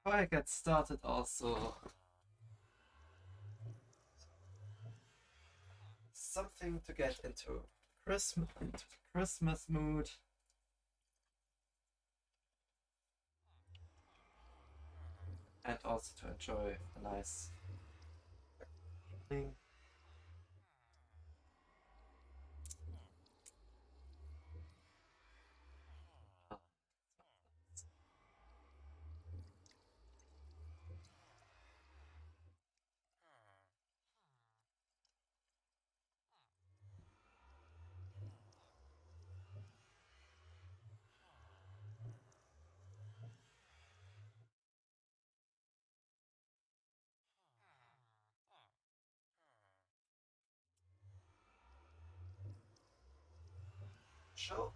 Before I get started, also something to get into the Christmas mood, and also to enjoy a nice evening. Show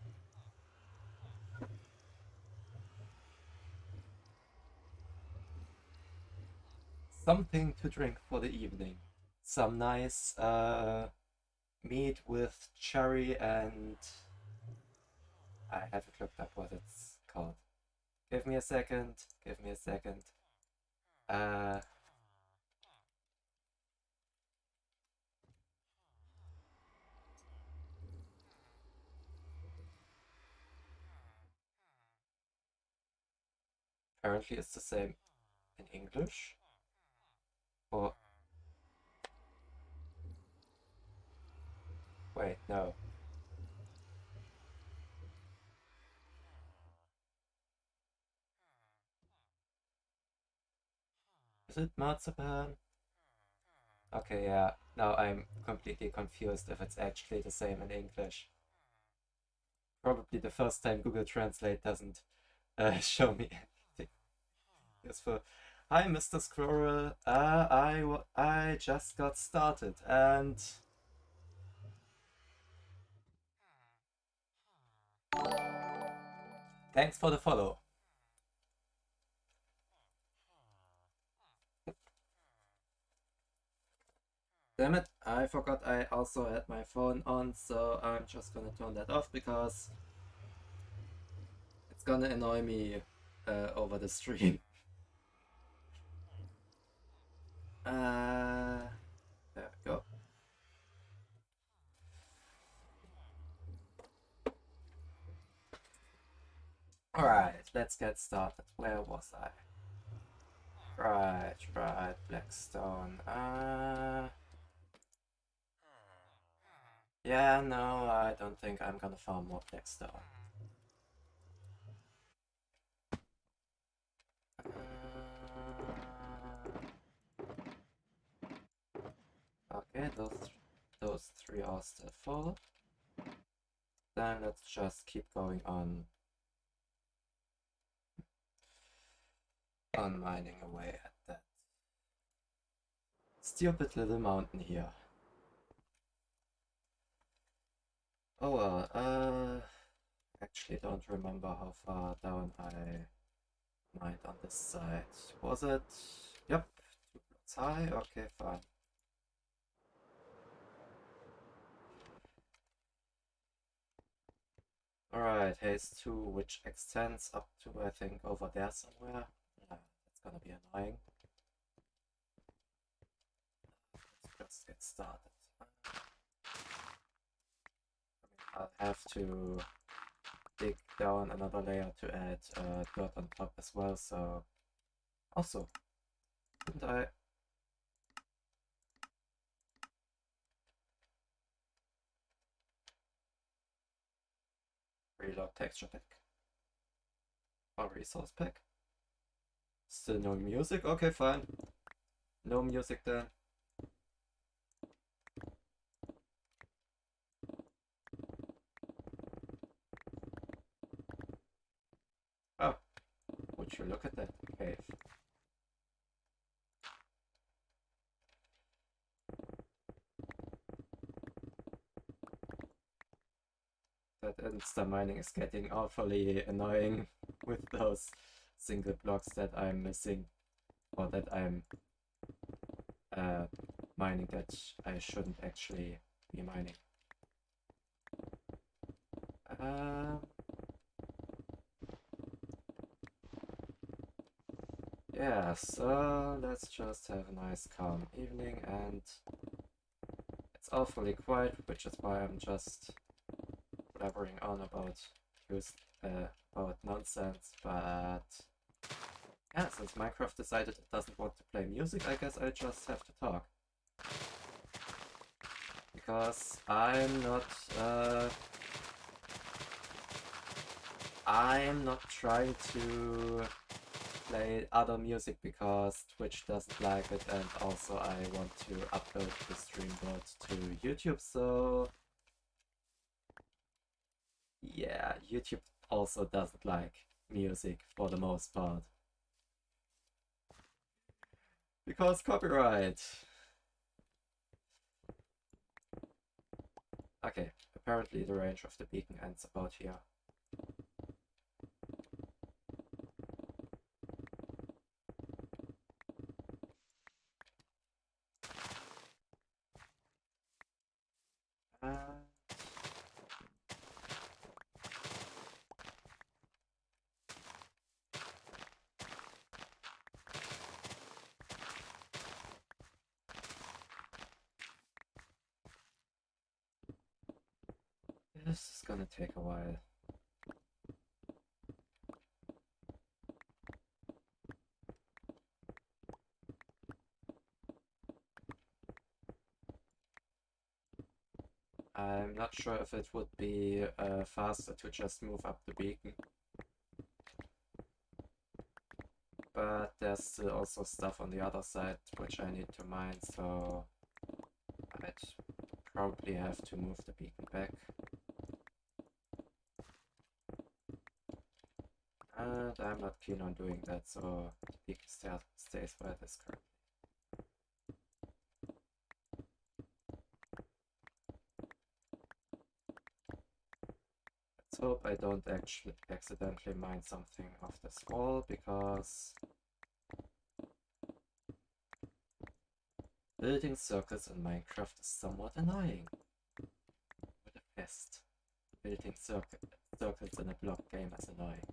something to drink for the evening. Some nice meat with cherry and I haven't looked up what it's called. Give me a second. Give me a second. Uh, Apparently it's the same in English. Or wait, no. Is it marzipan? Okay, yeah. Now I'm completely confused if it's actually the same in English. Probably the first time Google Translate doesn't show me anything useful. Hi, Mr. Squirrel. I just got started, and thanks for the follow. Damn it, I forgot I also had my phone on, so I'm just gonna turn that off because it's gonna annoy me over the stream. There we go. Alright, let's get started. Where was I? Right, Blackstone. Yeah, no, I don't think I'm gonna farm more Blackstone. Okay, those three are still full. Then let's just keep going on mining away at that stupid little mountain here. Oh well, actually don't remember how far down I mined on this side. Was it? Yep, 2 blocks high. Okay, fine. Alright, haze 2, which extends up to, I think, over there somewhere. Yeah, that's gonna be annoying. Let's just get started. I'll have to dig down another layer to add dirt on top as well, so... Also, didn't I... Reload texture pack? Or resource pack? Still no music? Okay, fine. No music then. Oh, would you look at that cave? That insta mining is getting awfully annoying with those single blocks that I'm missing, or that I'm mining that I shouldn't actually be mining. Yeah, so let's just have a nice calm evening, and it's awfully quiet, which is why I'm just blabbering on about nonsense, but yeah, since Minecraft decided it doesn't want to play music, I guess I just have to talk. Because I'm not trying to play other music because Twitch doesn't like it, and also I want to upload the stream board to YouTube, so yeah, YouTube also doesn't like music for the most part. Because copyright! Okay, apparently the range of the beacon ends about here. This is gonna take a while. I'm not sure if it would be faster to just move up the beacon. But there's still also stuff on the other side which I need to mine, so I'd probably have to move the beacon back. And I'm not keen on doing that, so the beacon stays where it is currently. Let's hope I don't actually accidentally mine something off this wall, because building circles in Minecraft is somewhat annoying. With a fist. Building circles in a block game is annoying.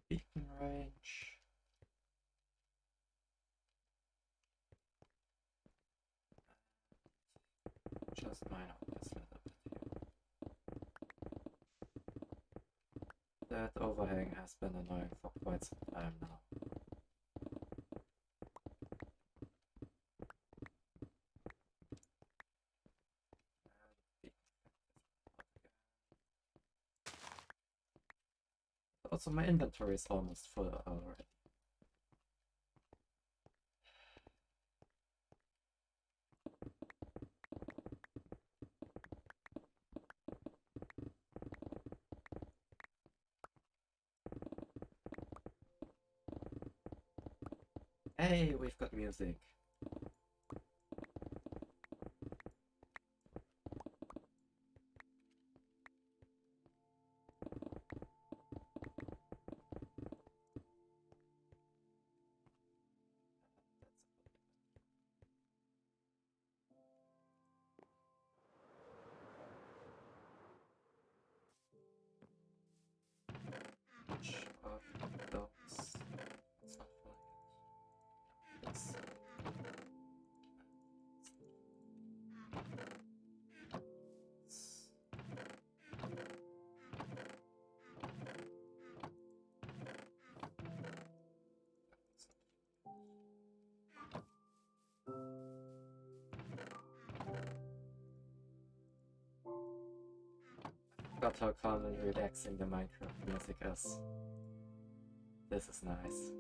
Beacon range. Just mine out this little bit here. That overhang has been annoying for quite some time now. Also, my inventory is almost full already. Hey, we've got music. Which of those? It's not full yet. This. Got how calm and relaxing the Minecraft music is. This is nice.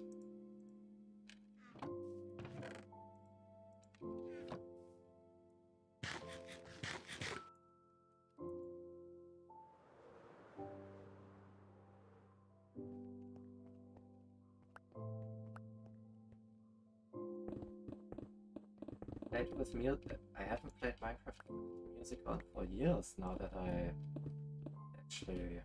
played with music. I haven't played Minecraft music on for years now that I actually.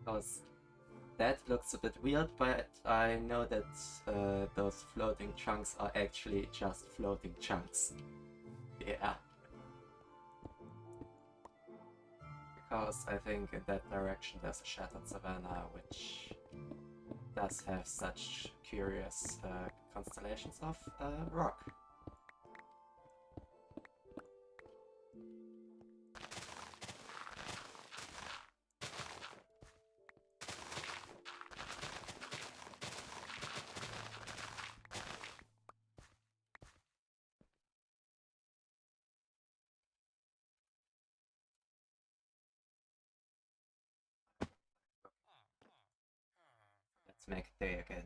Because that looks a bit weird, but I know that those floating chunks are actually just floating chunks. Yeah. Because I think in that direction there's a shattered savanna, which does have such curious constellations of rock. Let's make it day again.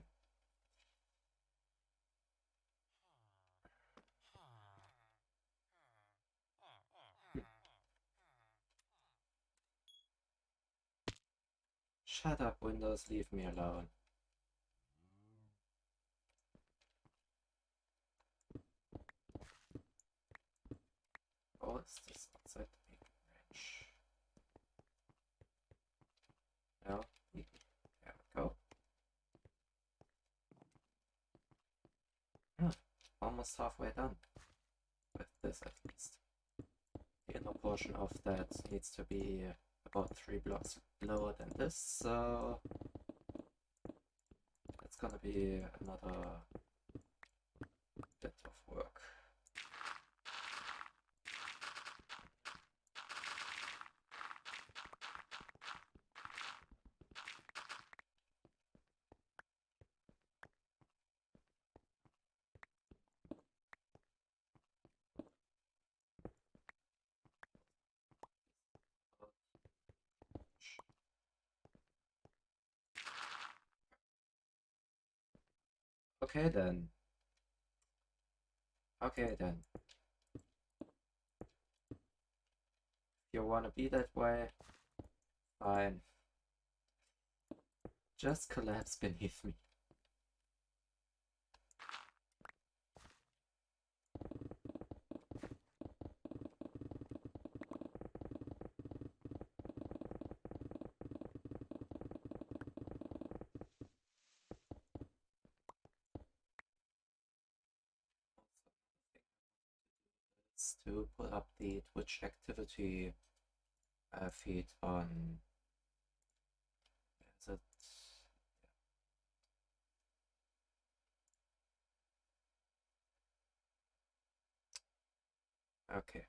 Shut up, Windows, leave me alone. Oh, is this outside the big range? No? There we go. Yeah, almost halfway done. With this at least. The inner portion of that needs to be about 3 blocks lower than this, so it's gonna be another bit of work. Okay then. Okay then. If you wanna be that way, fine. just collapse beneath me. To put up the Twitch activity feed on. Is it? Okay.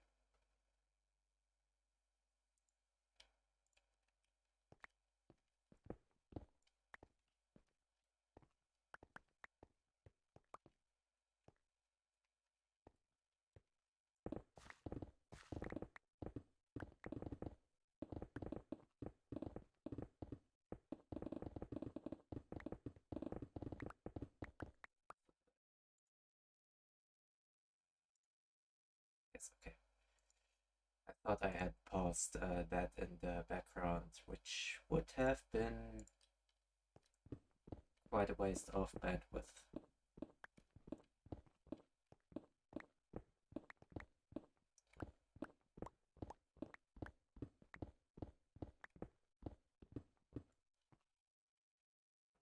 Yes, okay. I thought I had paused that in the background, which would have been quite a waste of bandwidth.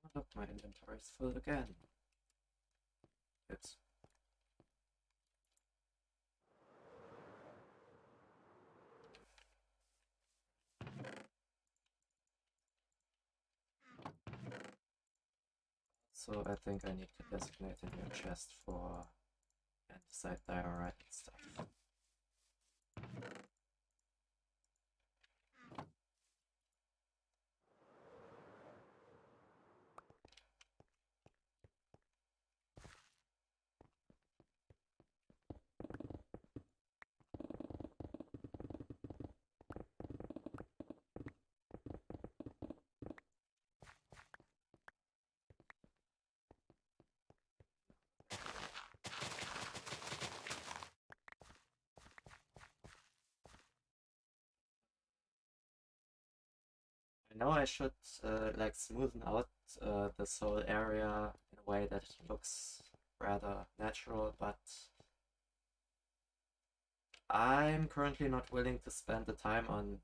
Oh, look, my inventory is full again. Oops. So I think I need to designate a new chest for andesite diorite and stuff. I know I should like smoothen out this whole area in a way that it looks rather natural, but I'm currently not willing to spend the time on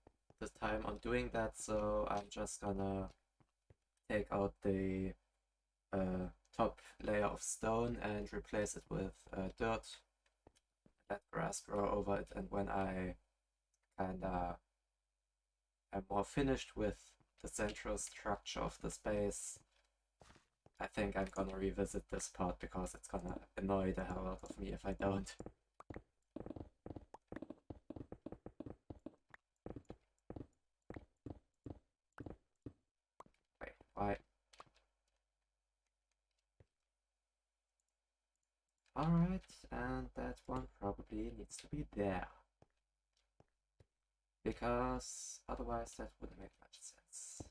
doing that, so I'm just gonna take out the top layer of stone and replace it with dirt, let grass grow over it, and when I kinda am more finished with the central structure of the space, I think I'm gonna revisit this part because it's gonna annoy the hell out of me if I don't. Wait, why? Alright, and that one probably needs to be there. Because otherwise that wouldn't make much sense.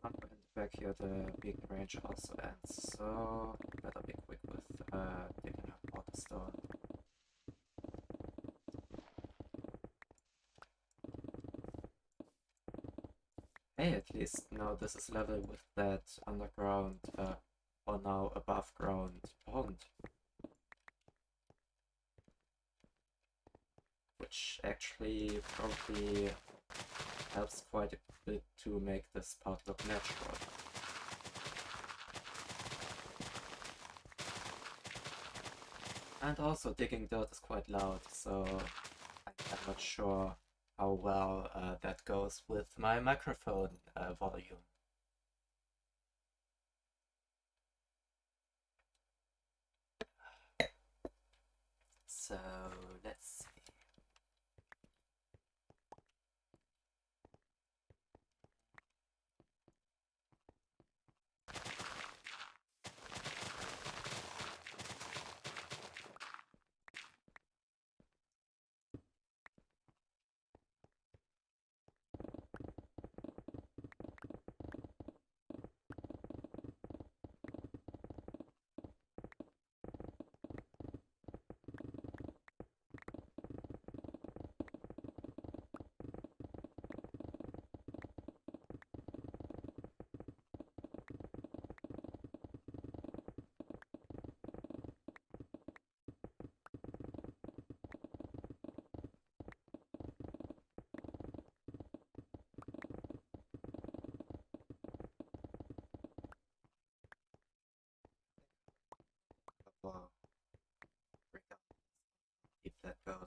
And back here the beacon range also ends, so better be quick with digging up all the stone. Hey, at least now this is level with that underground or now above ground pond. Which actually probably helps quite a bit to make this part look natural. And also digging dirt is quite loud, so I'm not sure how well that goes with my microphone volume. So let's see.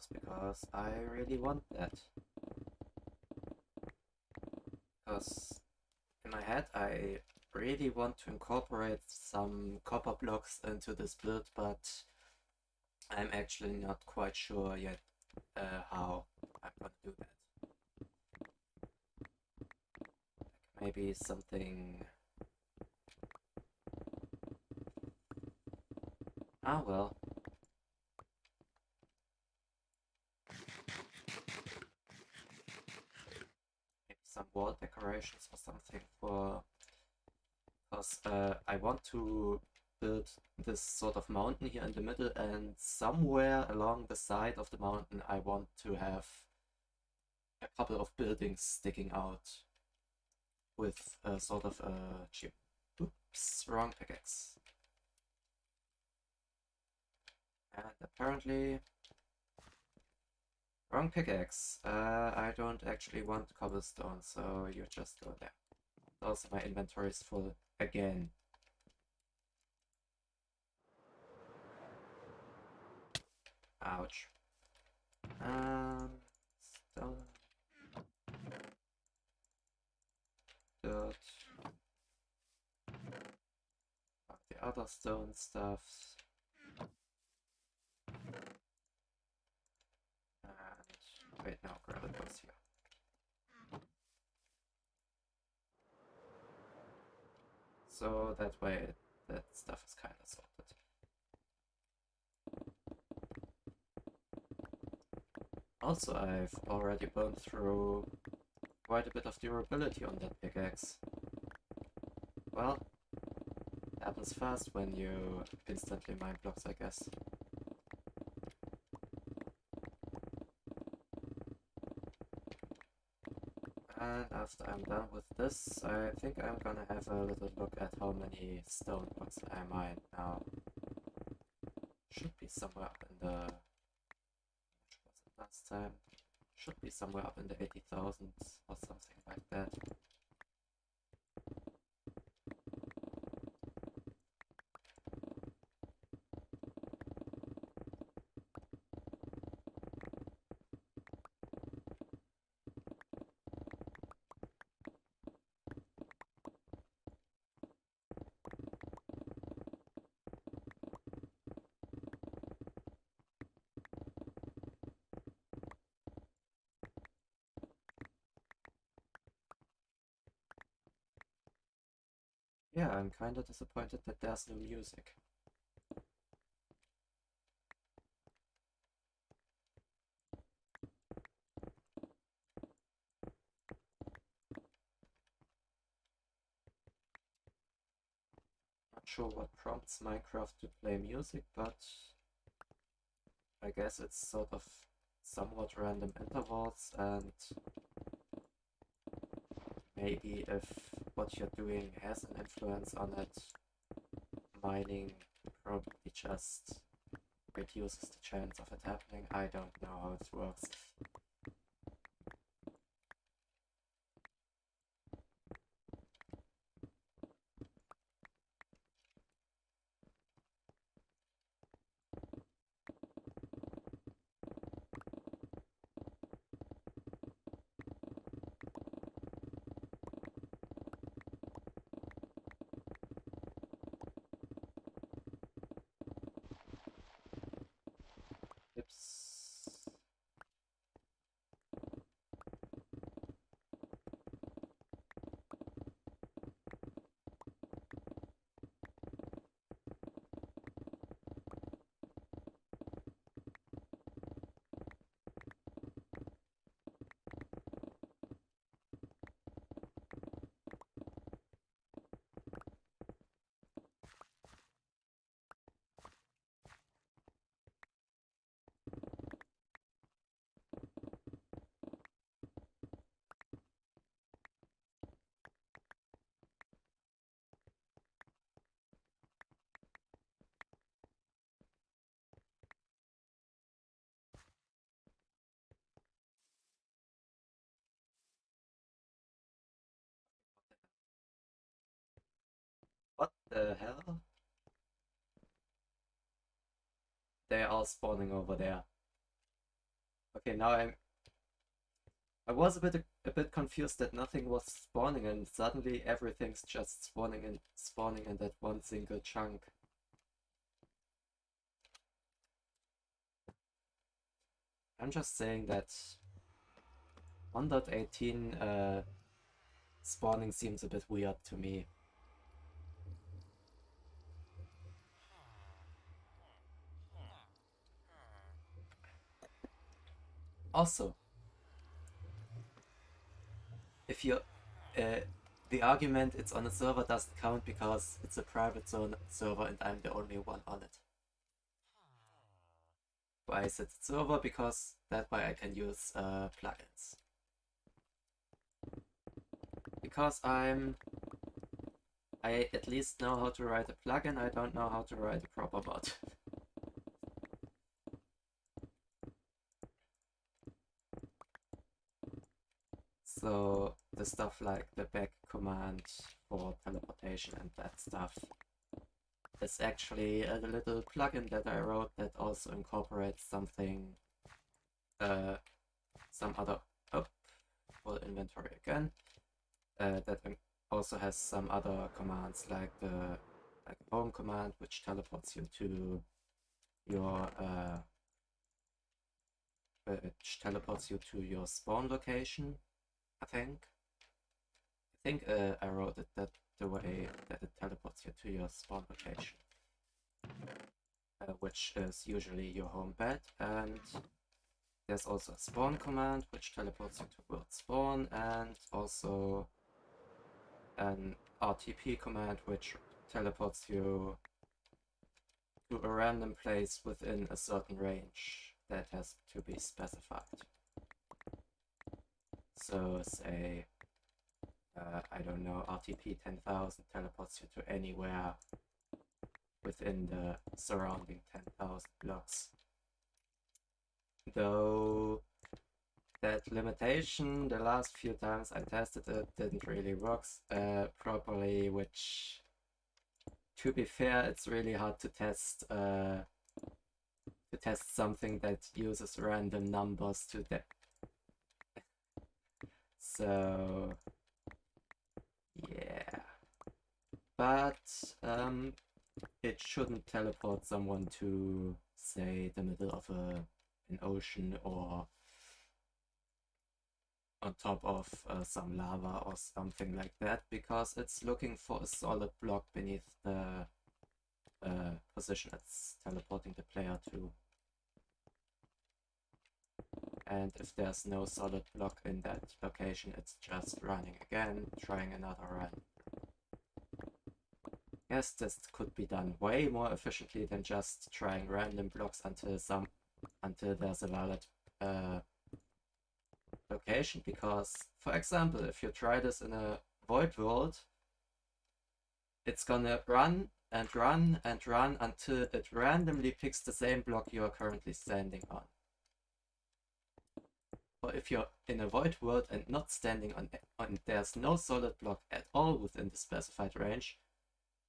cobblers because I really want that. Because in my head I really want to incorporate some copper blocks into this build, but I'm actually not quite sure yet how I'm gonna do that. Maybe something... Ah well. Maybe some wall decorations or something for... Because I want to build this sort of mountain here in the middle, and somewhere along the side of the mountain I want to have a couple of buildings sticking out with a sort of a chip. Oops, wrong pickaxe. And apparently... Wrong pickaxe. I don't actually want cobblestone, so you just go there. Also, my inventory is full again. Ouch. Stone. Dirt. The other stone stuffs. And wait, no, gravel goes here. So that way that stuff is kind of sorted. Also, I've already burned through quite a bit of durability on that pickaxe. Well, happens fast when you instantly mine blocks, I guess. And after I'm done with this, I think I'm gonna have a little look at how many stone blocks I mine now. Should be somewhere up in the... Which was it last time? Should be somewhere up in the 80,000 or something like that. Yeah, I'm kinda disappointed that there's no music. Not sure what prompts Minecraft to play music, but I guess it's sort of somewhat random intervals, and maybe if what you're doing has an influence on it, mining probably just reduces the chance of it happening. I don't know how it works. Oops. What the hell? They are spawning over there. Okay, now I was a bit confused that nothing was spawning and suddenly everything's just spawning in that one single chunk. I'm just saying that 1.18 spawning seems a bit weird to me. Also, if you the argument it's on a server doesn't count because it's a private zone server and I'm the only one on it. Why is it server? Because that way I can use plugins. Because I at least know how to write a plugin, I don't know how to write a proper mod. So the stuff like the back command for teleportation and that stuff is actually a little plugin that I wrote that also incorporates something, some other, oh, full inventory again, that also has some other commands like the home command, which teleports you to your spawn location. I think I wrote it that the way that it teleports you to your spawn location, which is usually your home bed, and there's also a spawn command which teleports you to world spawn, and also an RTP command which teleports you to a random place within a certain range that has to be specified. So say, I don't know, RTP 10,000 teleports you to anywhere within the surrounding 10,000 blocks. Though that limitation, the last few times I tested it, didn't really work properly, which, to be fair, it's really hard to test something that uses random numbers to that. So yeah, but it shouldn't teleport someone to, say, the middle of an ocean or on top of some lava or something like that, because it's looking for a solid block beneath the position it's teleporting the player to. And if there's no solid block in that location, it's just running again, trying another run. Yes, this could be done way more efficiently than just trying random blocks until there's a valid location, because, for example, if you try this in a void world, it's gonna run and run and run until it randomly picks the same block you are currently standing on. Or if you're in a void world and not standing on there's no solid block at all within the specified range,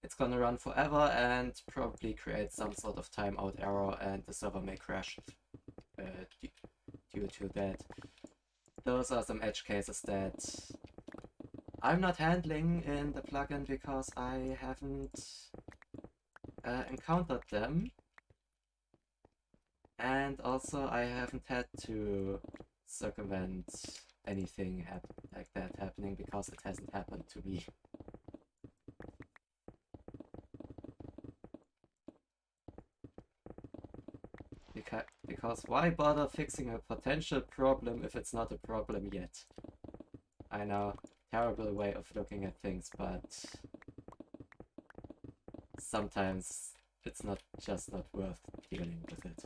it's gonna run forever and probably create some sort of timeout error, and the server may crash due to that. Those are some edge cases that I'm not handling in the plugin because I haven't encountered them, and also I haven't had to circumvent anything like that happening because it hasn't happened to me. Because why bother fixing a potential problem if it's not a problem yet? I know, terrible way of looking at things, but sometimes it's just not worth dealing with it.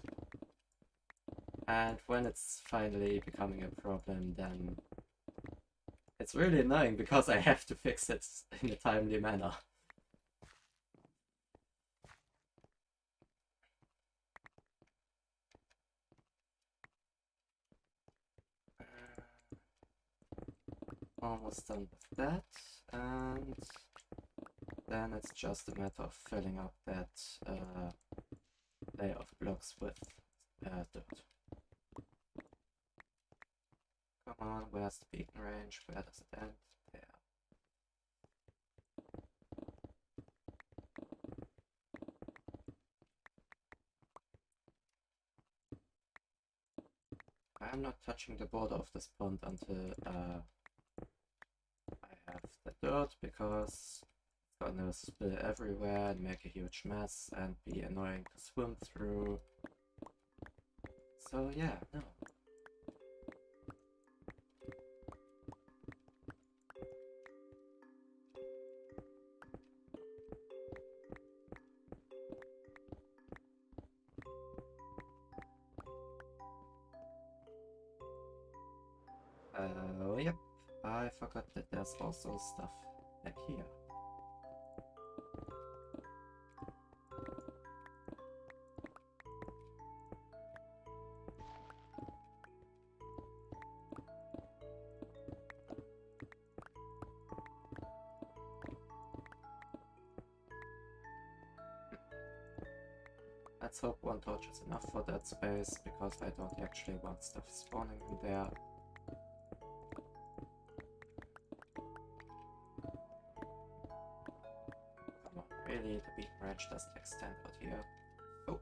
And when it's finally becoming a problem, then it's really annoying because I have to fix it in a timely manner. Almost done with that, and then it's just a matter of filling up that layer of blocks with dirt. Come on, where's the beacon range? Where does it end? There. I'm not touching the border of this pond until I have the dirt, because it's gonna spill everywhere and make a huge mess and be annoying to swim through. So yeah, no. Yep. I forgot that there's also stuff back here. Let's hope one torch is enough for that space, because I don't actually want stuff spawning in there. Come on, really? The beacon range doesn't extend out here. Oh.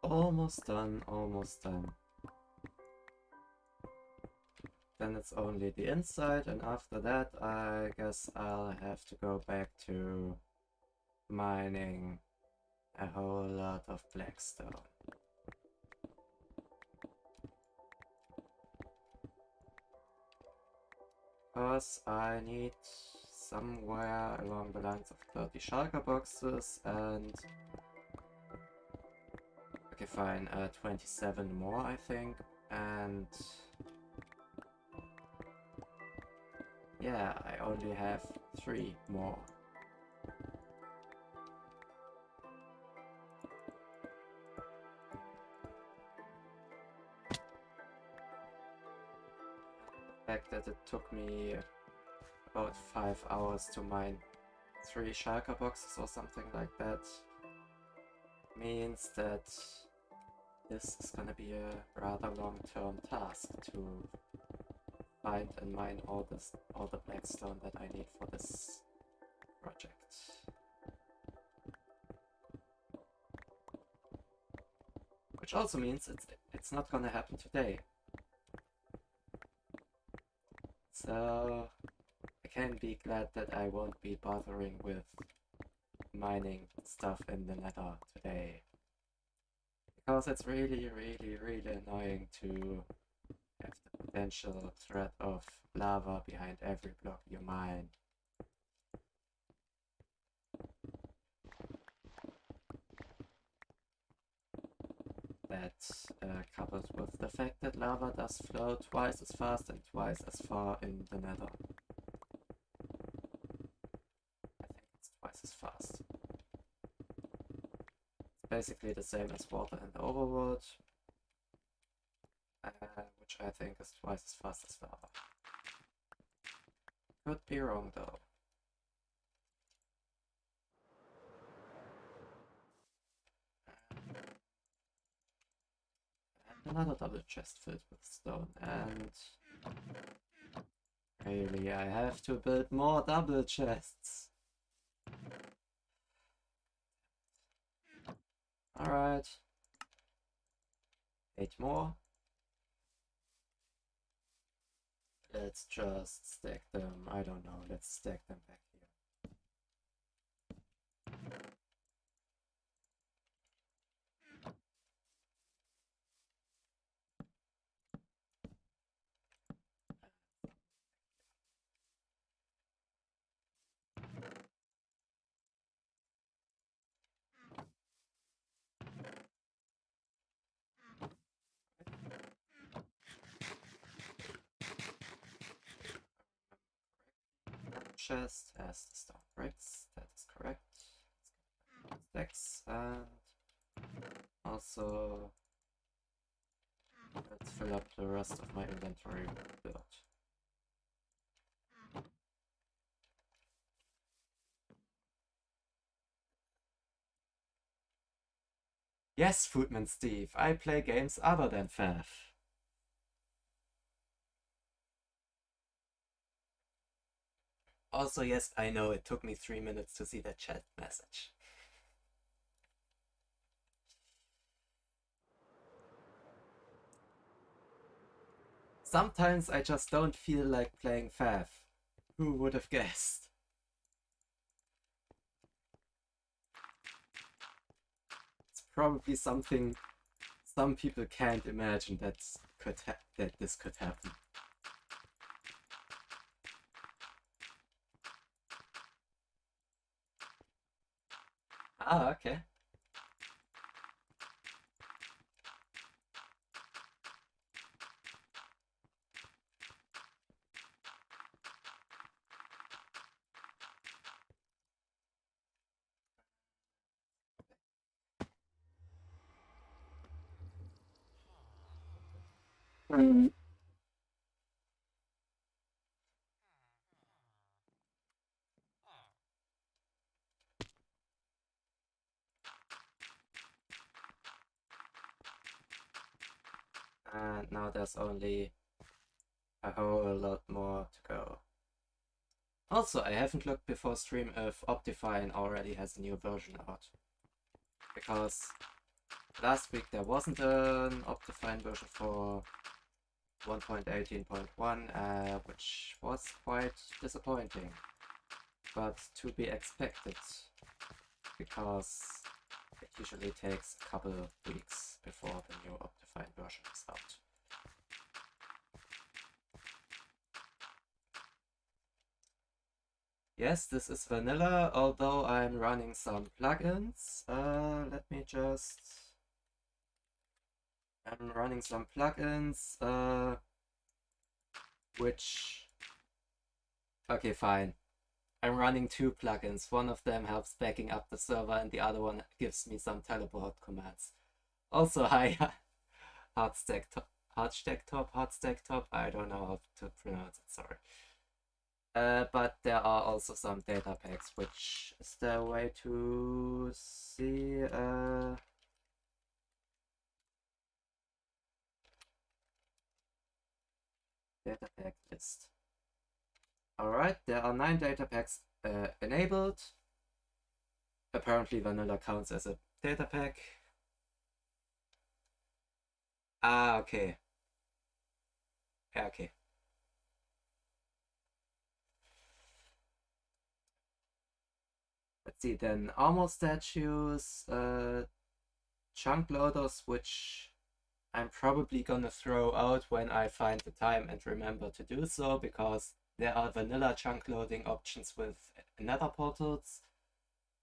Almost done, almost done. Then it's only the inside, and after that I guess I'll have to go back to mining a whole lot of blackstone. Because I need somewhere along the lines of 30 shulker boxes and... Okay, fine, 27 more I think, and... Yeah, I only have 3 more. The fact that it took me about 5 hours to mine 3 shulker boxes or something like that means that this is gonna be a rather long-term task to find and mine all the blackstone that I need for this project. Which also means it's not gonna happen today. So I can be glad that I won't be bothering with mining stuff in the nether today. Because it's really, really, really annoying to have the potential threat of lava behind every block you mine. That, coupled with the fact that lava does flow twice as fast and twice as far in the nether. I think it's twice as fast. It's basically the same as water in the overworld, which I think is twice as fast as lava. Could be wrong though. Another double chest filled with stone, and really I have to build more double chests. Alright. 8 more. Let's just stack them. I don't know, let's stack them back here. chest has the stone bricks. That is correct. Stacks and also let's fill up the rest of my inventory with dirt. Yes, Foodman Steve, I play games other than FAF. Also, yes, I know it took me 3 minutes to see that chat message. Sometimes I just don't feel like playing FAF. Who would have guessed? It's probably something some people can't imagine that this could happen. Ah, okay. And now there's only a whole lot more to go. Also, I haven't looked before stream if Optifine already has a new version out. Because last week there wasn't an Optifine version for 1.18.1, which was quite disappointing. But to be expected, because it usually takes a couple of weeks before the new Optifine version is out. Yes, this is vanilla, although I'm running some plugins. Let me just... I'm running some plugins, which... Okay, fine. I'm running 2 plugins. One of them helps backing up the server and the other one gives me some teleport commands. Also, hi, hardstack top, I don't know how to pronounce it, sorry. But there are also some data packs, which is there a way to see data pack list. Alright, there are 9 data packs enabled. Apparently vanilla counts as a data pack. Ah, okay. Yeah, okay. Let's see, then armor statues, chunk loaders, which I'm probably gonna throw out when I find the time and remember to do so, because there are vanilla chunk loading options with nether portals.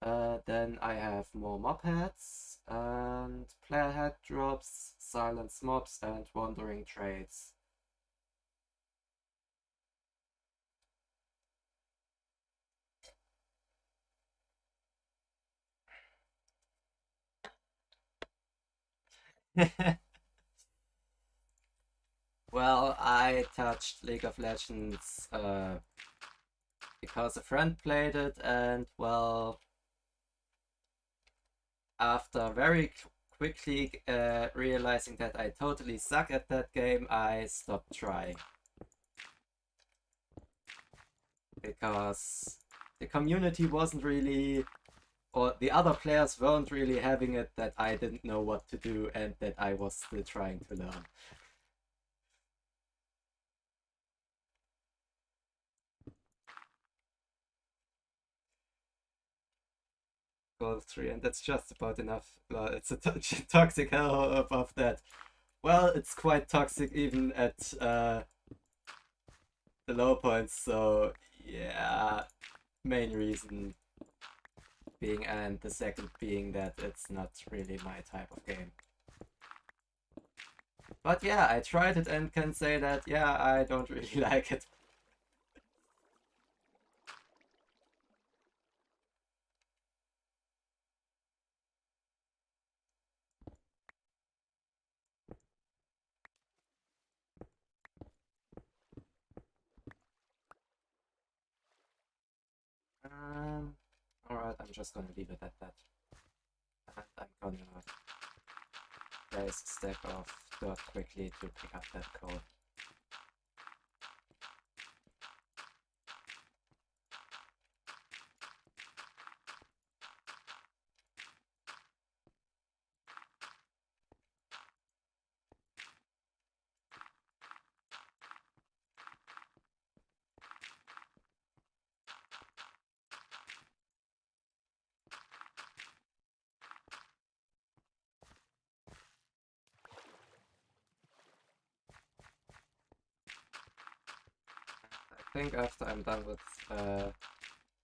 Then I have more mob heads, and player head drops, silence mobs, and wandering trades. Well, I touched League of Legends because a friend played it, and well, after very quickly realizing that I totally suck at that game, I stopped trying. Because the community wasn't really, or the other players weren't really having it, that I didn't know what to do and that I was still trying to learn. Gold 3, and that's just about enough. Well, it's a toxic hell above that. Well, it's quite toxic even at the low points, so yeah, main reason being, and the second being that it's not really my type of game. But yeah, I tried it and can say that, yeah, I don't really like it. I'm just gonna leave it at that. And I'm gonna place a stack of dirt quickly to pick up that coal. I think after I'm done with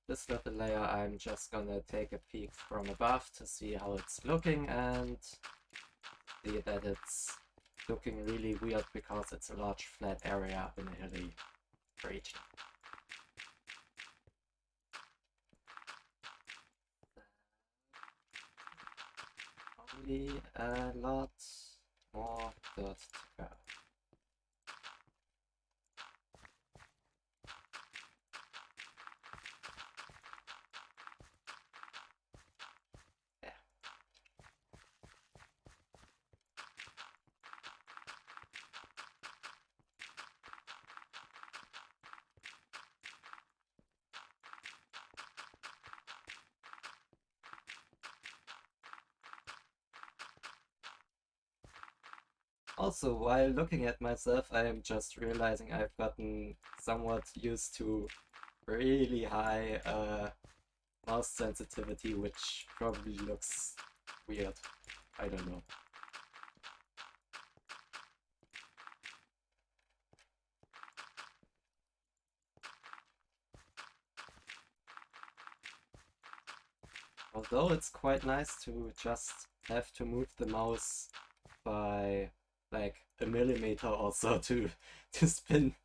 this little layer, I'm just gonna take a peek from above to see how it's looking and see that it's looking really weird because it's a large flat area in a hilly region. Only a lot more dirt to go. Also, while looking at myself, I am just realizing I've gotten somewhat used to really high mouse sensitivity, which probably looks weird. I don't know. Although it's quite nice to just have to move the mouse by like a millimeter or so to spin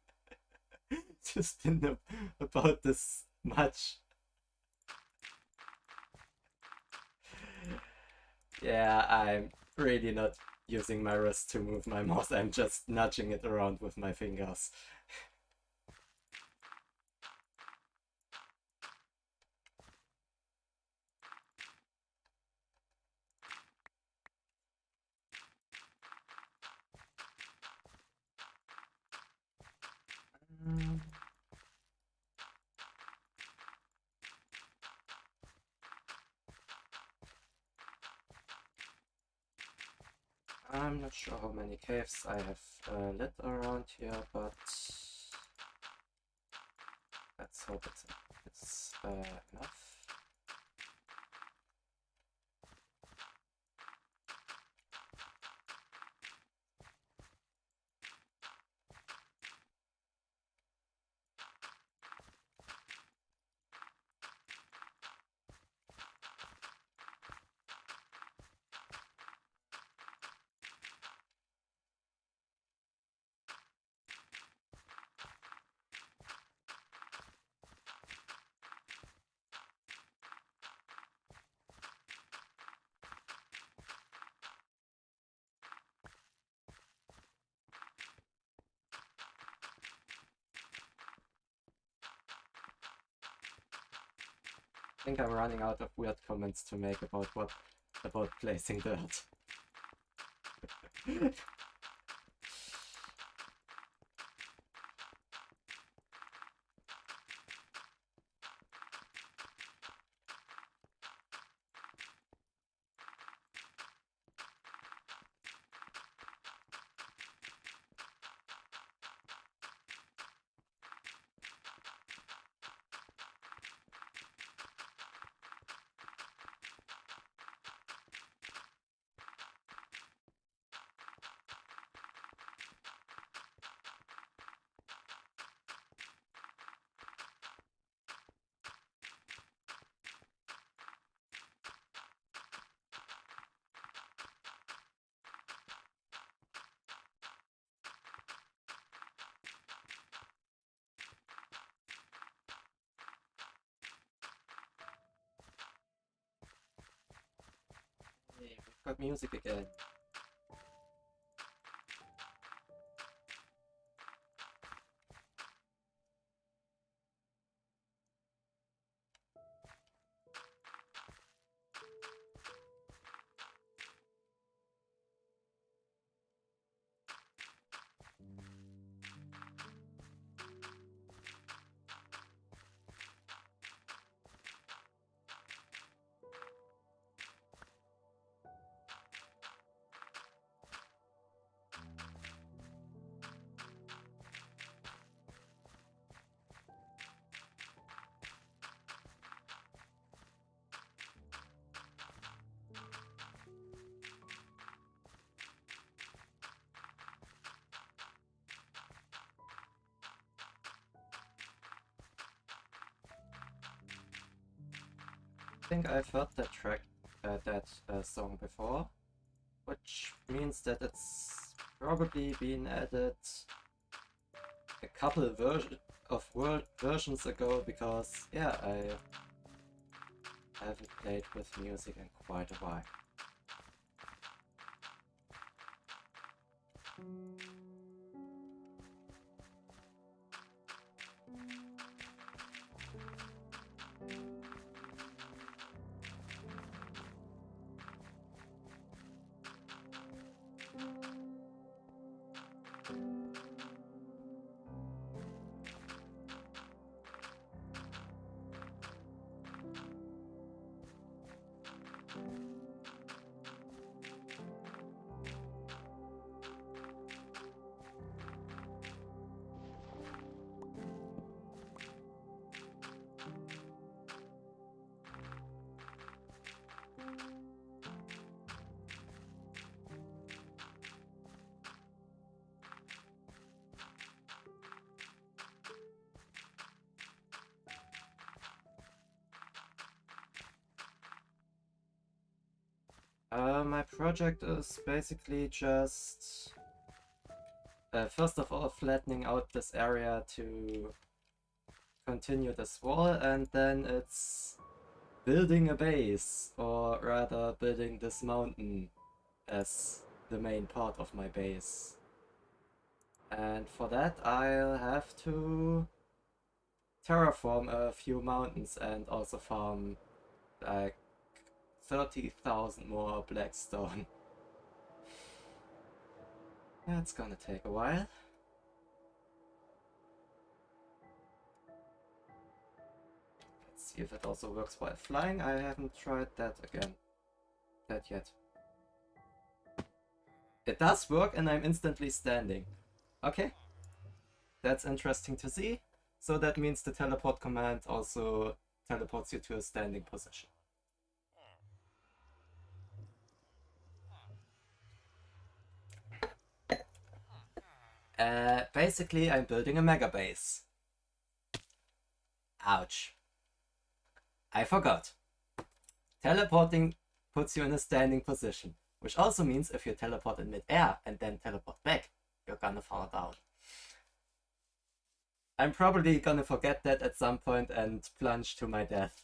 to spin about this much. Yeah, I'm really not using my wrist to move my mouse, I'm just nudging it around with my fingers. I'm not sure how many caves I have lit around here, but let's hope it's enough. I think I'm running out of weird comments to make about placing dirt. Hey, we've got music again. think I've heard that song before, which means that it's probably been added a couple of versions ago, because yeah, I haven't played with music in quite a while. My project is basically just first of all flattening out this area to continue this wall, and then it's building a base, or rather building this mountain as the main part of my base. And for that I'll have to terraform a few mountains and also farm like 30,000 more blackstone. That's gonna take a while. Let's see if it also works while flying. I haven't tried that yet. It does work and I'm instantly standing. Okay. That's interesting to see. So that means the teleport command also teleports you to a standing position. Basically, I'm building a mega base. Ouch. I forgot. Teleporting puts you in a standing position, which also means if you teleport in mid-air and then teleport back, you're gonna fall down. I'm probably gonna forget that at some point and plunge to my death.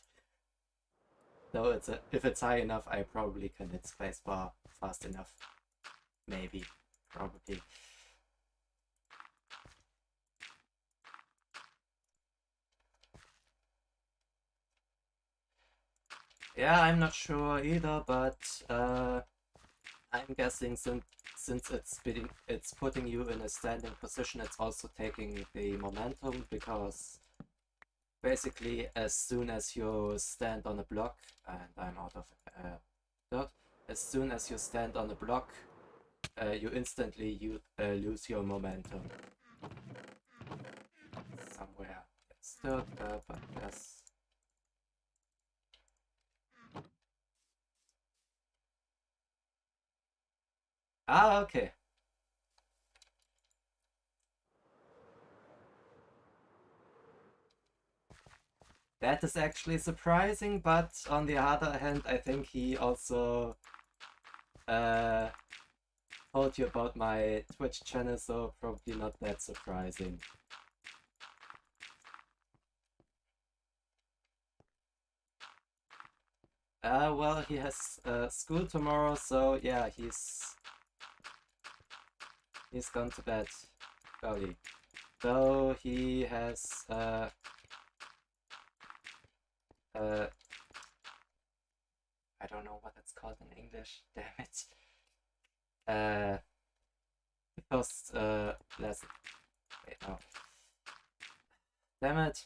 Though if it's high enough, I probably can hit spacebar fast enough. Maybe. Probably. Yeah, I'm not sure either, but I'm guessing since it's putting you in a standing position, it's also taking the momentum, because basically as soon as you stand on a block, and I'm out of dirt, as soon as you stand on a block, you instantly lose your momentum. Somewhere it's dirt, but yes. Ah, okay. That is actually surprising, but on the other hand, I think he also told you about my Twitch channel, so probably not that surprising. Well, he has school tomorrow, so yeah, he's gone to bed early. Though he has I don't know what it's called in English, damn it. The first lesson. Wait, no. Damn it.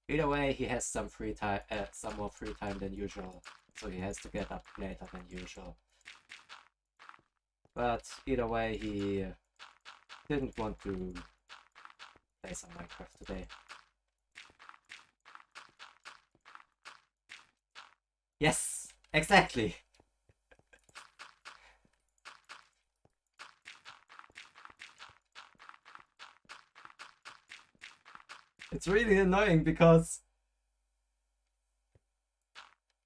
Either way, he has some free time, some more free time than usual, so he has to get up later than usual. But either way, he didn't want to play some Minecraft today. Yes, exactly. It's really annoying because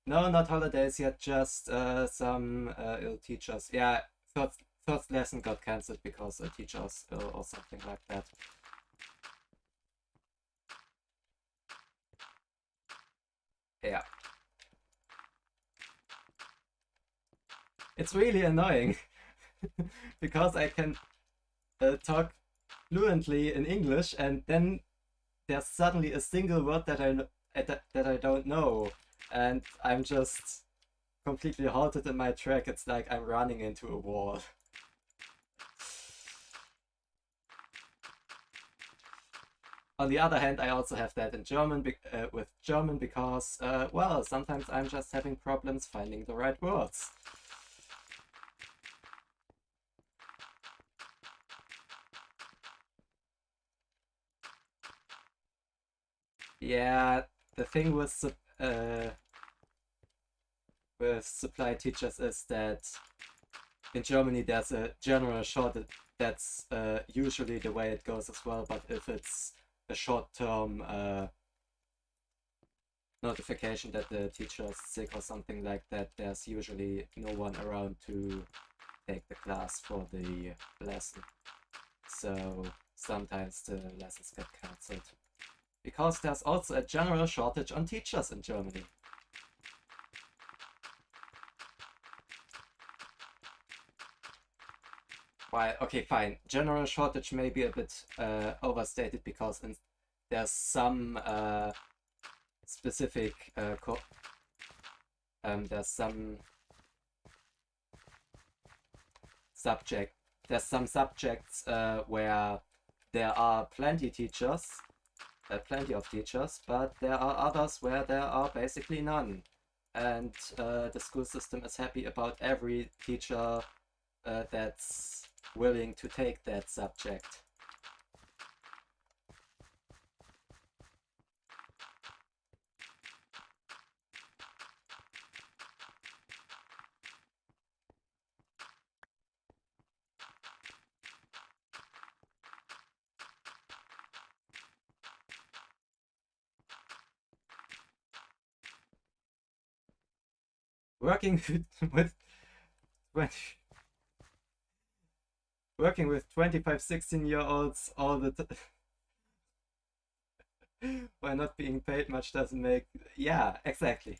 No, not holidays yet, just some ill teachers. Yeah, first lesson got cancelled because a teacher was ill or something like that. Yeah. It's really annoying because I can talk fluently in English and then there's suddenly a single word that I don't know, and I'm just completely halted in my track. It's like I'm running into a wall. On the other hand, I also have that in German with German because, well, sometimes I'm just having problems finding the right words. Yeah, the thing with supply teachers is that in Germany there's a general shortage. That's usually the way it goes as well. But if it's a short-term notification that the teacher is sick or something like that, there's usually no one around to take the class for the lesson. So sometimes the lessons get cancelled. Because there's also a general shortage on teachers in Germany. Well, okay, fine. General shortage may be a bit overstated because there's some specific there's some subject there's some subjects where there are plenty of teachers, but there are others where there are basically none. And the school system is happy about every teacher that's willing to take that subject. Working with 20, working with 25, 16-year olds all the time while not being paid much doesn't make. Yeah, exactly.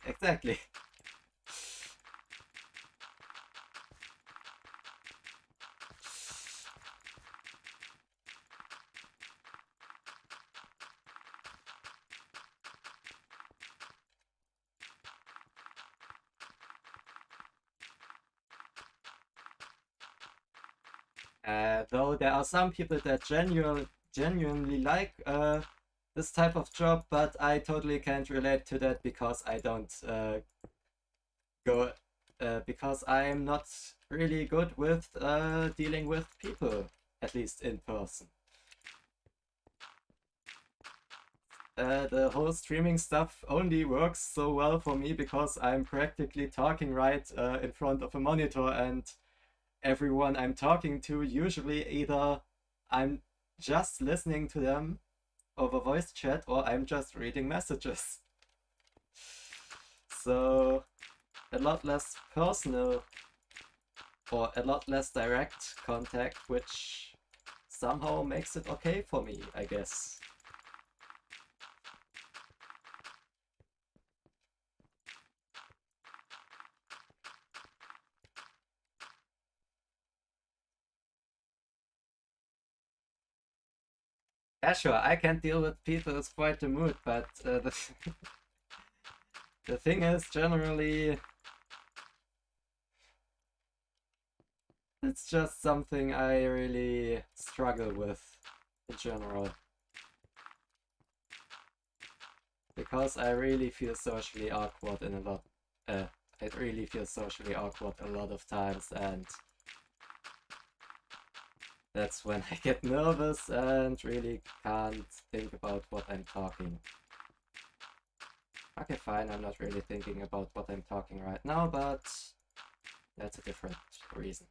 Though there are some people that genuinely like this type of job, but I totally can't relate to that because I don't go because I'm not really good with dealing with people, at least in person. The whole streaming stuff only works so well for me because I'm practically talking right in front of a monitor, and everyone I'm talking to usually either I'm just listening to them over voice chat or I'm just reading messages. So a lot less personal or a lot less direct contact, which somehow makes it okay for me, I guess. Yeah, sure, I can deal with people, it's quite the mood, but the thing is, generally, it's just something I really struggle with in general. Because I really feel socially awkward in a lot. Uh, I really feel socially awkward a lot of times, and that's when I get nervous and really can't think about what I'm talking. Okay, fine, I'm not really thinking about what I'm talking right now, but that's a different reason.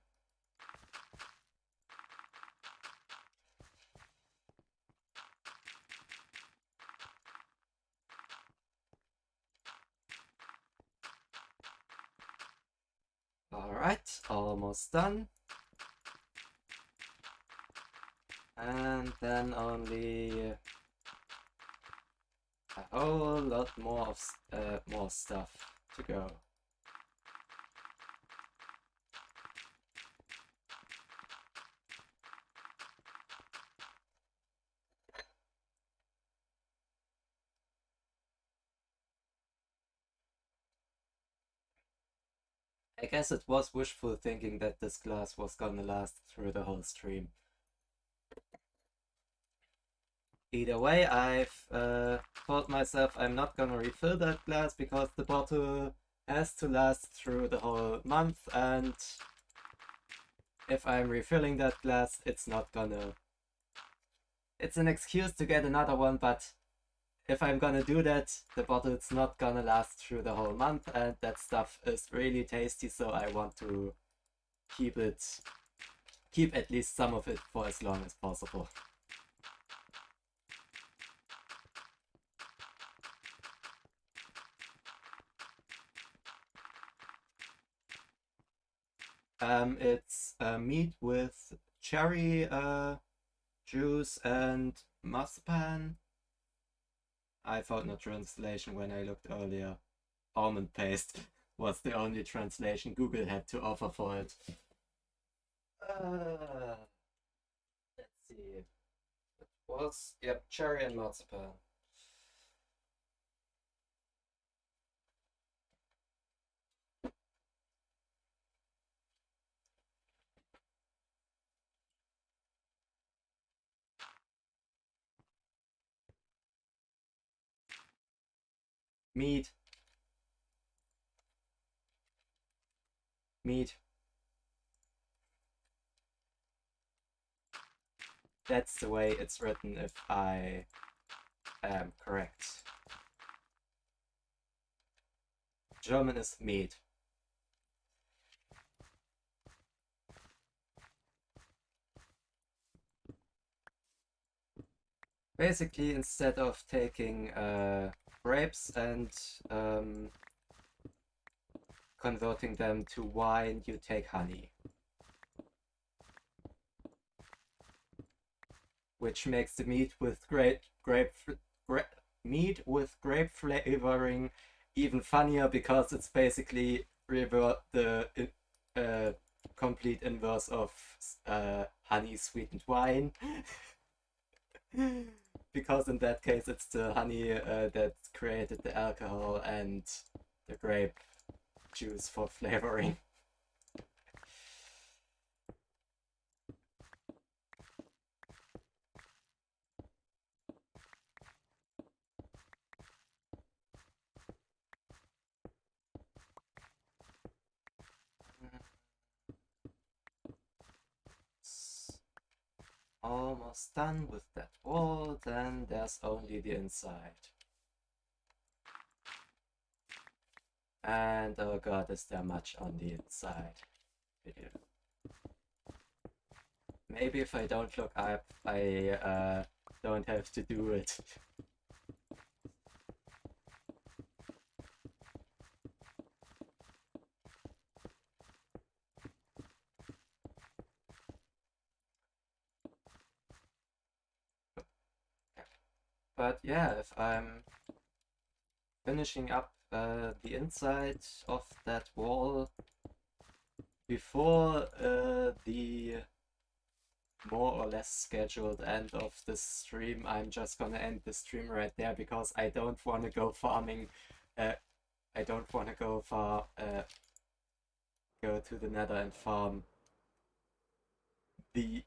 Alright, almost done. And then only a whole lot more of more stuff to go. I guess it was wishful thinking that this glass was gonna last through the whole stream. Either way, I've told myself I'm not gonna refill that glass because the bottle has to last through the whole month, and if I'm refilling that glass, it's not gonna... It's an excuse to get another one, but if I'm gonna do that, the bottle's not gonna last through the whole month, and that stuff is really tasty, so I want to keep at least some of it for as long as possible. It's meat with cherry juice and marzipan. I found no translation when I looked earlier. Almond paste was the only translation Google had to offer for it. Let's see. It was, yep, cherry and marzipan. Meat. Meat. That's the way it's written if I am correct. German is meat. Basically, instead of taking grapes and converting them to wine, you take honey. Which makes the meat with grape flavoring even funnier because it's basically the complete inverse of honey sweetened wine. Because in that case it's the honey that created the alcohol and the grape juice for flavoring. Almost done with that wall, then there's only the inside. And oh god, is there much on the inside? Video. Maybe if I don't look up, I don't have to do it. But yeah, if I'm finishing up the inside of that wall before the more or less scheduled end of the stream, I'm just gonna end the stream right there because I don't want to go farming. I don't want to go far. Go to the Nether and farm the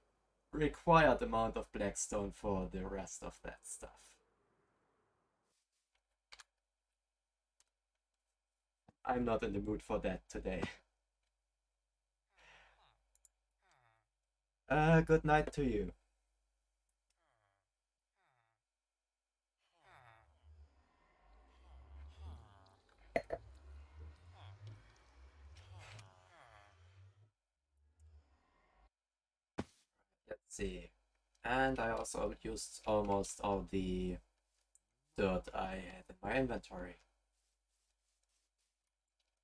required amount of blackstone for the rest of that stuff. I'm not in the mood for that today. Good night to you. Let's see. And I also used almost all the dirt I had in my inventory.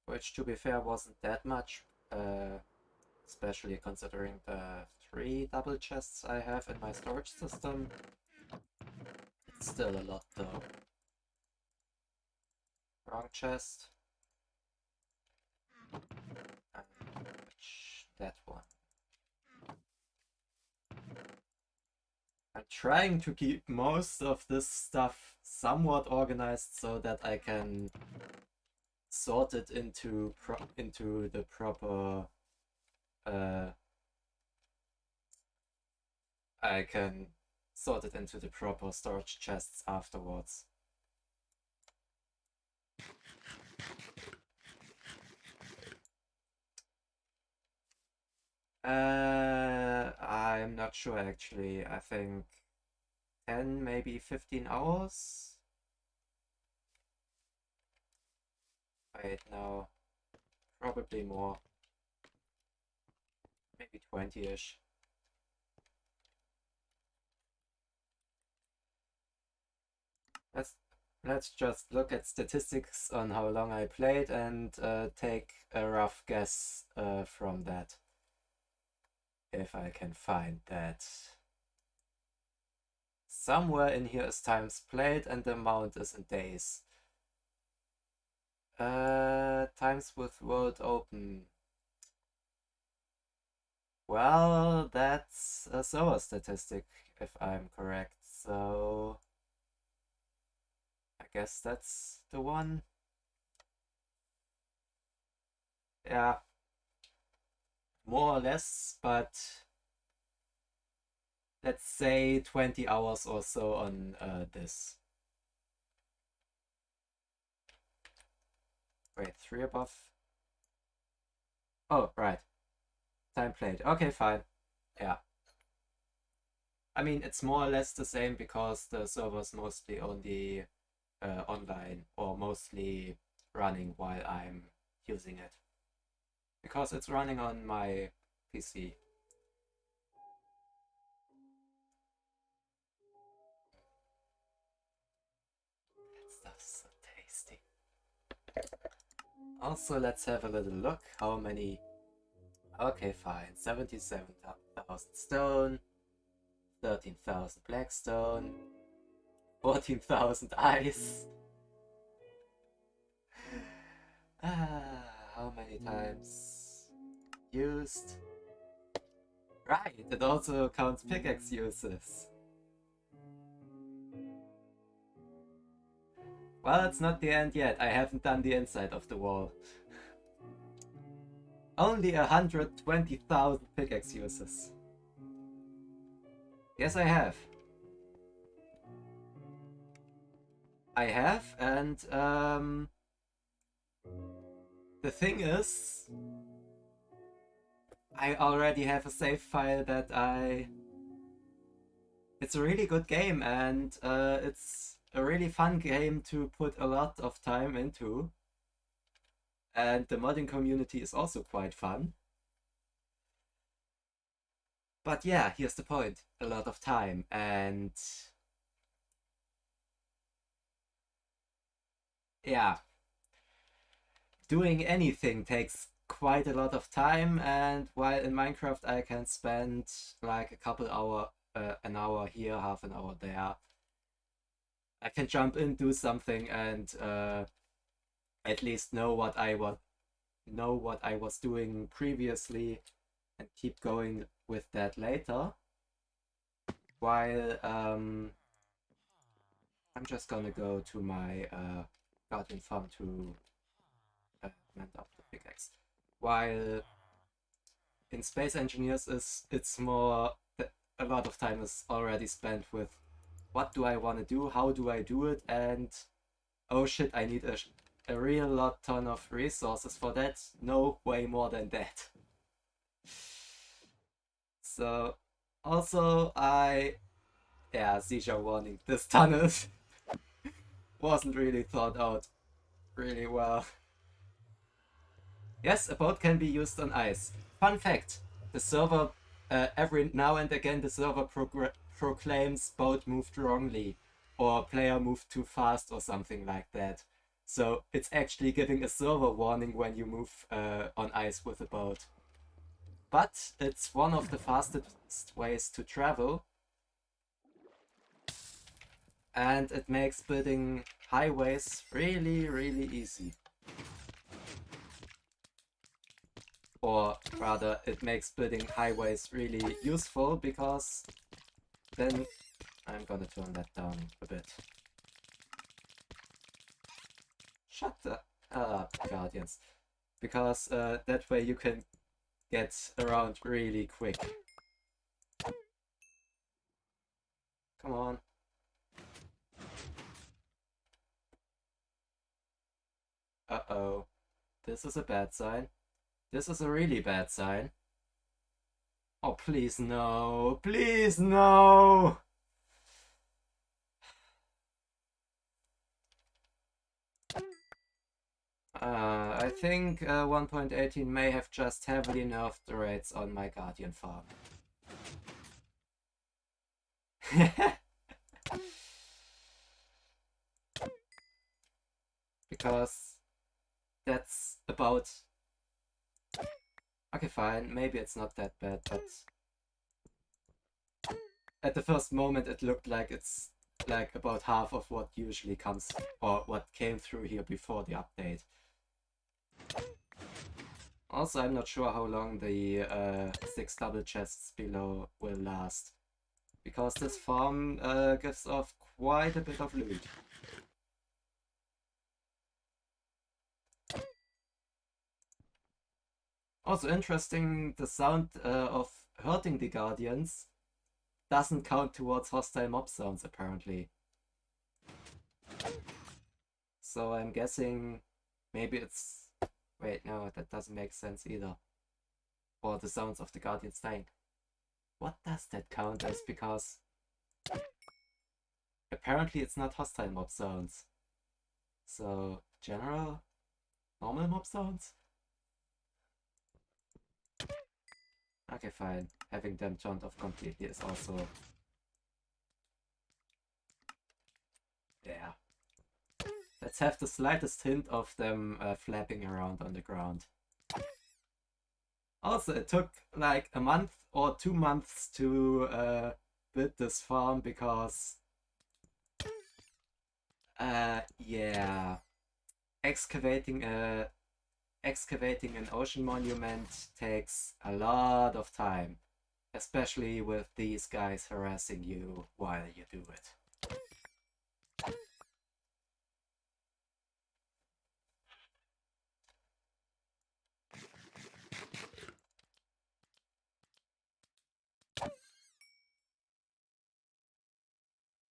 Which, to be fair, wasn't that much. especially considering the 3 double chests I have in my storage system. It's still a lot though. Wrong chest. And that one. I'm trying to keep most of this stuff somewhat organized so that I can sort it into the proper I can sort it into the proper storage chests afterwards. I'm not sure actually. I think 10, maybe 15 hours. Wait, no. Probably more. Maybe 20-ish. Let's just look at statistics on how long I played and take a rough guess from that. If I can find that. Somewhere in here is times played and the amount is in days. Times with world open. Well, that's a server statistic, if I'm correct. So I guess that's the one. Yeah, more or less, but let's say 20 hours or so on this. Wait, 3 above. Oh, right. Time played. Okay, fine. Yeah. I mean, it's more or less the same because the server's mostly only online or mostly running while I'm using it. Because it's running on my PC. That stuff's so tasty. Also, let's have a little look. How many? Okay, fine. 77,000 stone, 13,000 blackstone, 14,000 ice. How many times used? Right, it also counts pickaxe uses. Well, it's not the end yet. I haven't done the inside of the wall. Only 120,000 pickaxe uses. Yes, I have. I have, and the thing is, I already have a save file that It's a really good game, and it's a really fun game to put a lot of time into. And the modding community is also quite fun. But yeah, here's the point. A lot of time, and yeah, doing anything takes quite a lot of time, and while in Minecraft I can spend like a couple an hour here, half an hour there. I can jump in, do something, and at least know what I was doing previously, and keep going with that later. While I'm just gonna go to my garden farm to mend up the pickaxe. While in Space Engineers it's more a lot of time is already spent with what do I want to do, how do I do it, and oh shit, I need a real ton of resources for that. No, way more than that. So also seizure warning, this tunnel wasn't really thought out really well. Yes, a boat can be used on ice. Fun fact, the server, every now and again the server proclaims boat moved wrongly, or player moved too fast or something like that. So it's actually giving a server warning when you move on ice with a boat. But it's one of the fastest ways to travel. And it makes building highways really, really easy. Or rather, it makes building highways really useful, because then I'm gonna turn that down a bit. Shut up, Guardians. Because that way you can get around really quick. Come on. Uh-oh. This is a bad sign. This is a really bad sign. Oh, please no. Please no! I think 1.18 may have just heavily nerfed the rates on my Guardian farm. Because that's about... Okay, fine, maybe it's not that bad, but... At the first moment it looked like it's like about half of what usually comes, or what came through here before the update. Also, I'm not sure how long the 6 double chests below will last, because this farm gives off quite a bit of loot. Also interesting, the sound of hurting the Guardians doesn't count towards hostile mob sounds, apparently. So I'm guessing maybe it's... Wait, no, that doesn't make sense either. Or the sounds of the Guardians dying. What does that count as? Because apparently it's not hostile mob sounds. So, general, normal mob sounds? Okay, fine. Having them turned off completely is also... Yeah. Let's have the slightest hint of them flapping around on the ground. Also, it took like a month or 2 months to build this farm, because... yeah. Excavating an ocean monument takes a lot of time. Especially with these guys harassing you while you do it.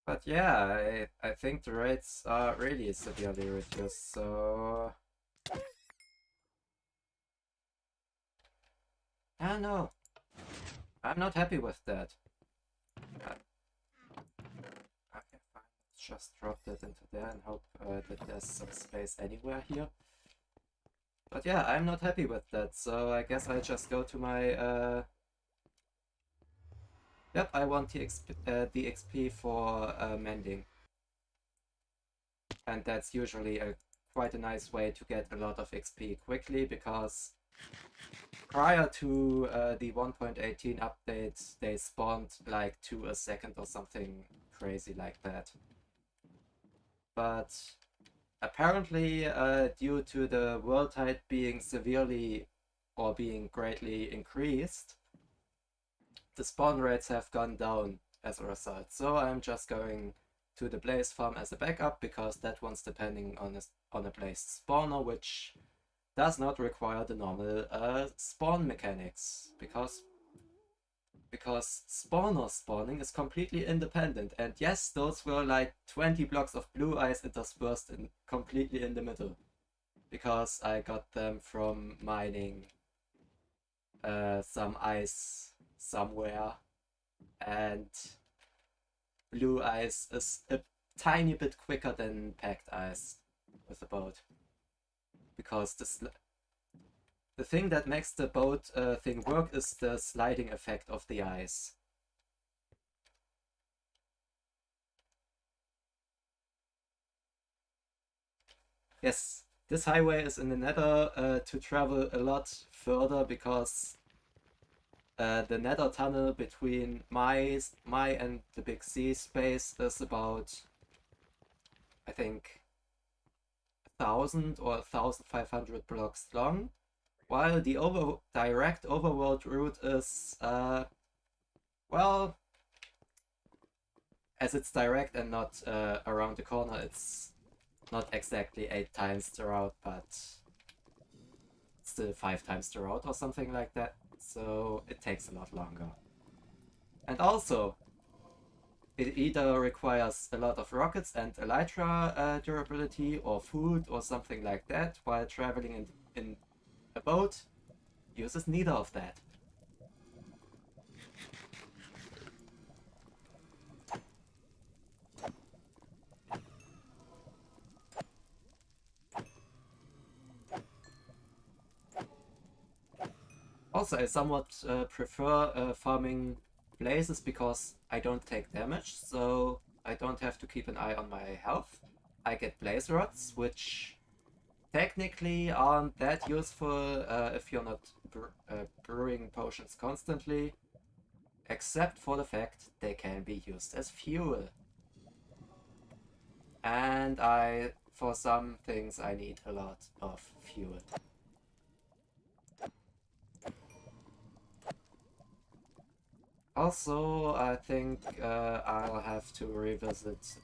But yeah, I think the rates are really severely reduced, so... I don't know. I'm not happy with that. Okay, fine. Let's just drop that into there and hope that there's some space anywhere here. But yeah, I'm not happy with that, so I guess I'll just go to my... Yep, I want the XP for mending. And that's usually quite a nice way to get a lot of XP quickly, because prior to the 1.18 update, they spawned like 2 a second or something crazy like that. But apparently, due to the world height being severely or being greatly increased, the spawn rates have gone down as a result. So I'm just going to the blaze farm as a backup, because that one's depending on a blazed spawner, which does not require the normal spawn mechanics, because spawner spawning is completely independent. And yes, those were like 20 blocks of blue ice interspersed completely in the middle, because I got them from mining some ice somewhere, and blue ice is a tiny bit quicker than packed ice with a boat, because the thing that makes the boat thing work is the sliding effect of the ice. Yes, this highway is in the Nether to travel a lot further because the Nether tunnel between my and the Big C space is about, I think, 1,000 or 1,500 blocks long, while the direct overworld route is, well, as it's direct and not around the corner, it's not exactly 8 times the route, but still 5 times the route or something like that. So it takes a lot longer. And also, it either requires a lot of rockets and elytra durability or food or something like that, while traveling in a boat uses neither of that. Also, I somewhat prefer farming blazes because I don't take damage, so I don't have to keep an eye on my health. I get blaze rods, which technically aren't that useful if you're not brewing potions constantly, except for the fact they can be used as fuel. And for some things, I need a lot of fuel. Also, I think I'll have to revisit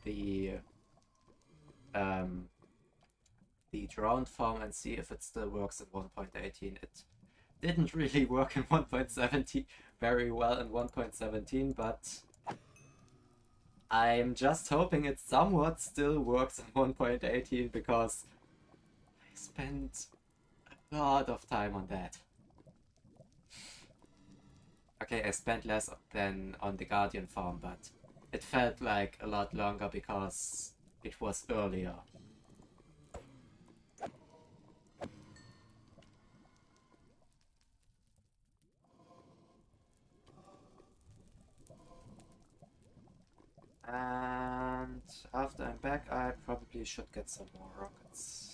um, the drowned farm and see if it still works in 1.18. It didn't really work in 1.17 very well in 1.17, but I'm just hoping it somewhat still works in 1.18 because I spent a lot of time on that. Okay, I spent less than on the Guardian farm, but it felt like a lot longer because it was earlier. And after I'm back, I probably should get some more rockets.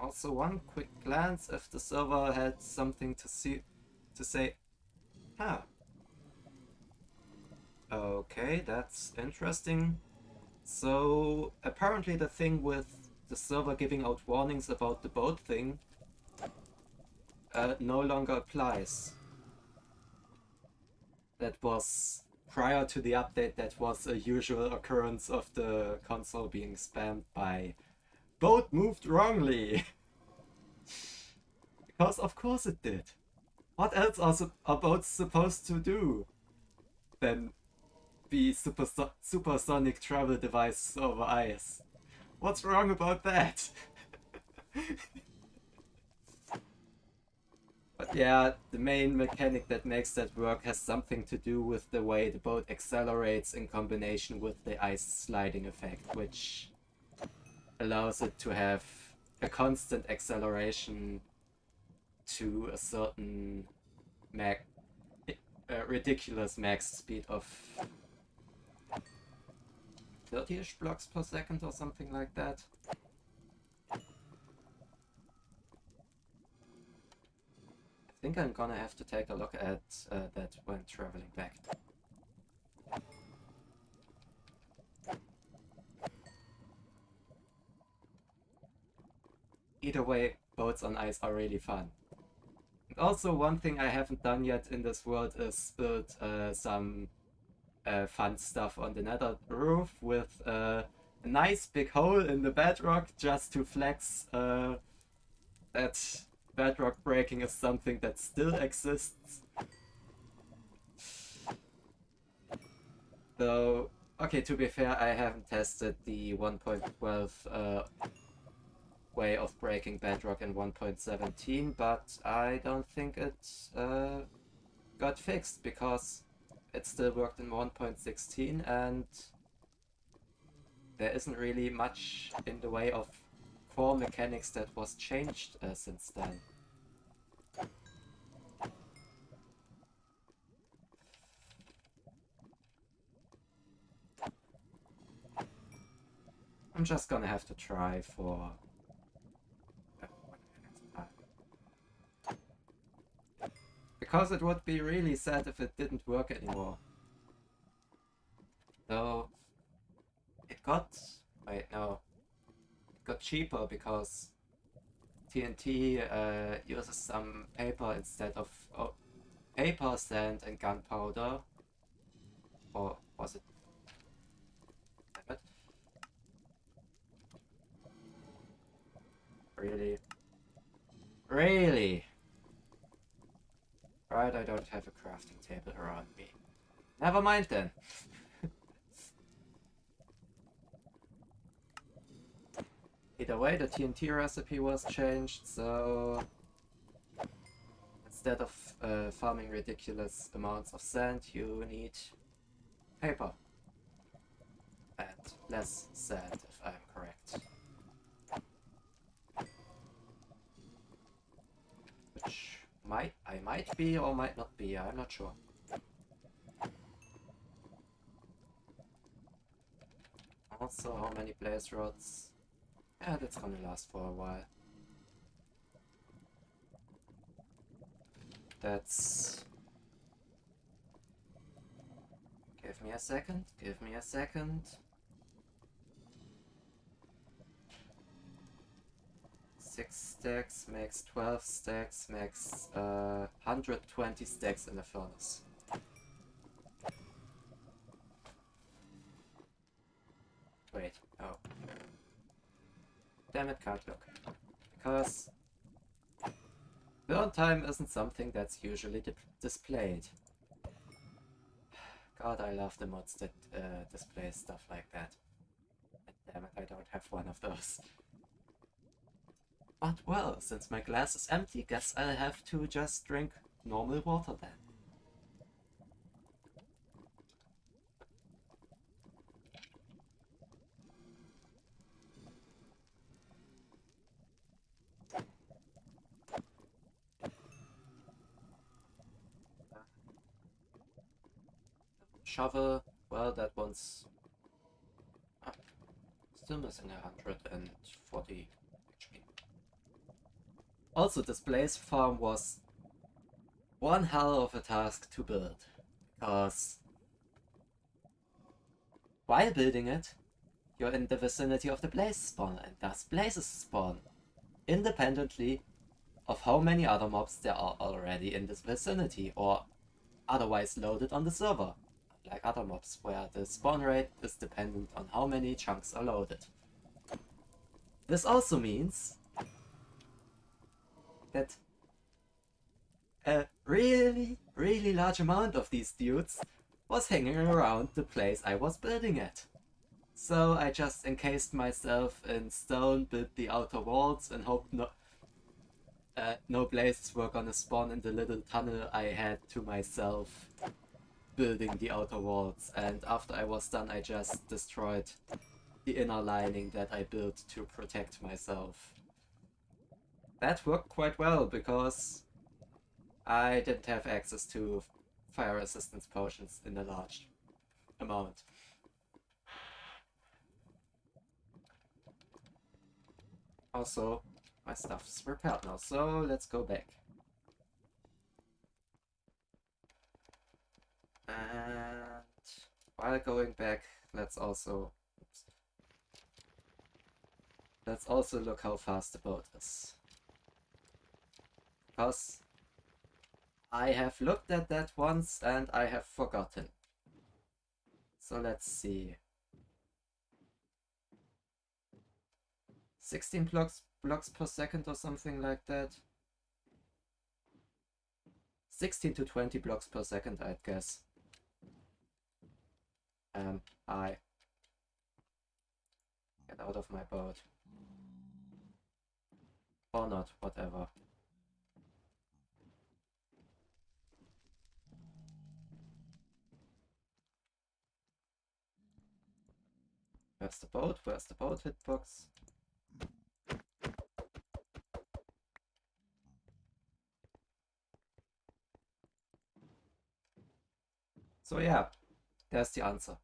Also, one quick glance if the server had something to say. Huh. Okay, that's interesting. So apparently the thing with the server giving out warnings about the boat thing no longer applies. That was prior to the update. That was a usual occurrence of the console being spammed by boat moved wrongly. Because of course it did. What else are boats supposed to do than be supersonic travel devices over ice? What's wrong about that? But yeah, the main mechanic that makes that work has something to do with the way the boat accelerates in combination with the ice sliding effect, which allows it to have a constant acceleration to a certain ridiculous max speed of 30-ish blocks per second or something like that. I think I'm gonna have to take a look at that when traveling back. Either way, boats on ice are really fun. And also, one thing I haven't done yet in this world is build some fun stuff on the nether roof with a nice big hole in the bedrock just to flex that bedrock breaking is something that still exists. Though, okay, to be fair, I haven't tested the 1.12 way of breaking bedrock in 1.17, but I don't think it got fixed because it still worked in 1.16 and there isn't really much in the way of core mechanics that was changed since then. I'm just gonna have to try for because it would be really sad if it didn't work anymore. Though it got wait no, it got cheaper because TNT uses some paper instead of paper, sand, and gunpowder. Or was it? Damn it. Really? Really? Right, I don't have a crafting table around me. Never mind then. Either way, the TNT recipe was changed, so instead of farming ridiculous amounts of sand, you need paper. And less sand, if I'm correct. Which I might be or might not be, I'm not sure. Also, how many blaze rods? Yeah, that's gonna last for a while. That's... Give me a second, give me a second. 6 stacks makes 12 stacks, makes 120 stacks in the furnace. Wait, oh. Damn it, can't look. Because burn time isn't something that's usually displayed. God, I love the mods that display stuff like that. And damn it, I don't have one of those. But well, since my glass is empty, guess I'll have to just drink normal water then. Shovel, well, that one's still missing 140 HP. Also, this blaze farm was one hell of a task to build, because while building it, you're in the vicinity of the blaze spawn, and thus blazes spawn, independently of how many other mobs there are already in this vicinity, or otherwise loaded on the server, like other mobs, where the spawn rate is dependent on how many chunks are loaded. This also means that a really, really large amount of these dudes was hanging around the place I was building at. So I just encased myself in stone, built the outer walls, and hoped no blazes were gonna spawn in the little tunnel I had to myself building the outer walls. And after I was done, I just destroyed the inner lining that I built to protect myself. That worked quite well because I didn't have access to fire resistance potions in a large amount. Also, my stuff's repaired now, so let's go back. And while going back, let's also look how fast the boat is. Because I have looked at that once and I have forgotten. So let's see. 16 blocks per second or something like that. 16 to 20 blocks per second, I'd guess. I get out of my boat. Or not, whatever. Where's the boat? Where's the boat hitbox? So yeah, there's the answer.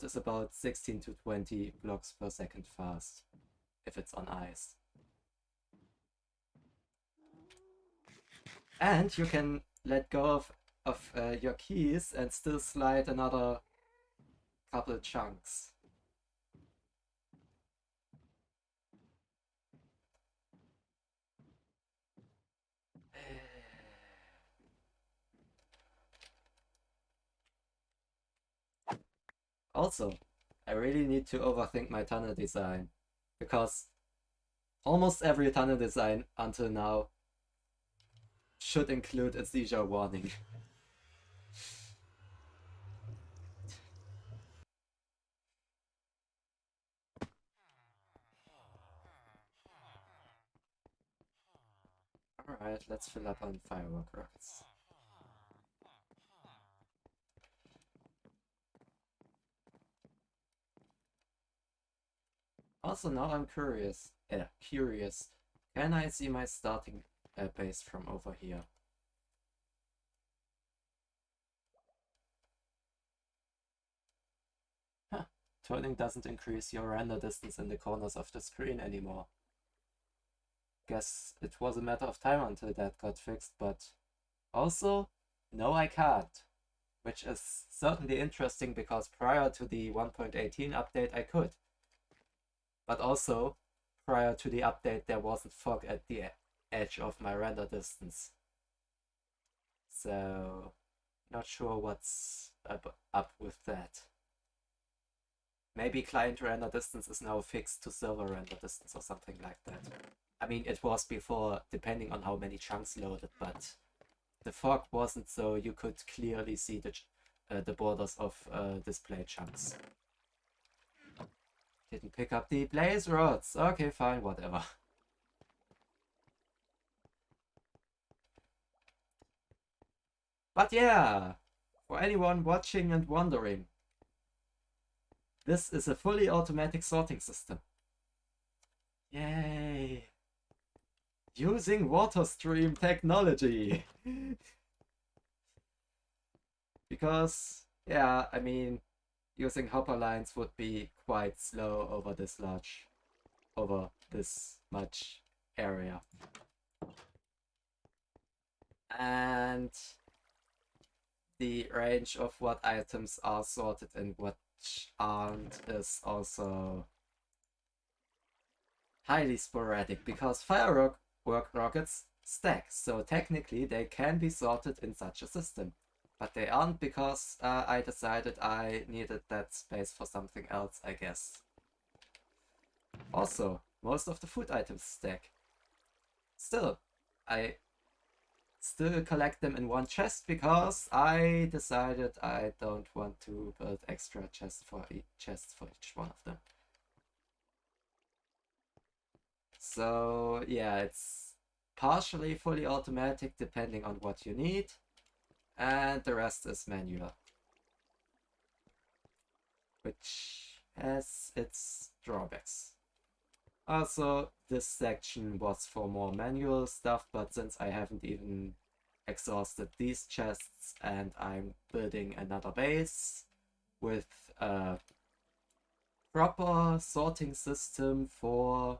is about 16 to 20 blocks per second fast if it's on ice. And you can let go of your keys and still slide another couple chunks. Also, I really need to overthink my tunnel design, because almost every tunnel design until now should include a seizure warning. Alright, let's fill up on firework rockets. Also, now I'm curious. Can I see my starting base from over here? Huh. Turning doesn't increase your render distance in the corners of the screen anymore. Guess it was a matter of time until that got fixed, but also, no, I can't. Which is certainly interesting, because prior to the 1.18 update I could. But also, prior to the update there wasn't fog at the edge of my render distance. So, not sure what's up with that. Maybe client render distance is now fixed to server render distance or something like that. I mean, it was before, depending on how many chunks loaded, but the fog wasn't, so you could clearly see the borders of display chunks. Didn't pick up the blaze rods. Okay, fine, whatever. But yeah, for anyone watching and wondering, this is a fully automatic sorting system. Yay! Using water stream technology! Because, yeah, I mean, using hopper lines would be quite slow over this much area. And the range of what items are sorted and what aren't is also highly sporadic, because firework rockets stack, so technically they can be sorted in such a system. But they aren't, because I decided I needed that space for something else, I guess. Also, most of the food items stack. Still, I still collect them in one chest, because I decided I don't want to build extra chests for each one of them. So yeah, it's partially fully automatic depending on what you need, and the rest is manual, which has its drawbacks. Also, this section was for more manual stuff, but since I haven't even exhausted these chests and I'm building another base with a proper sorting system for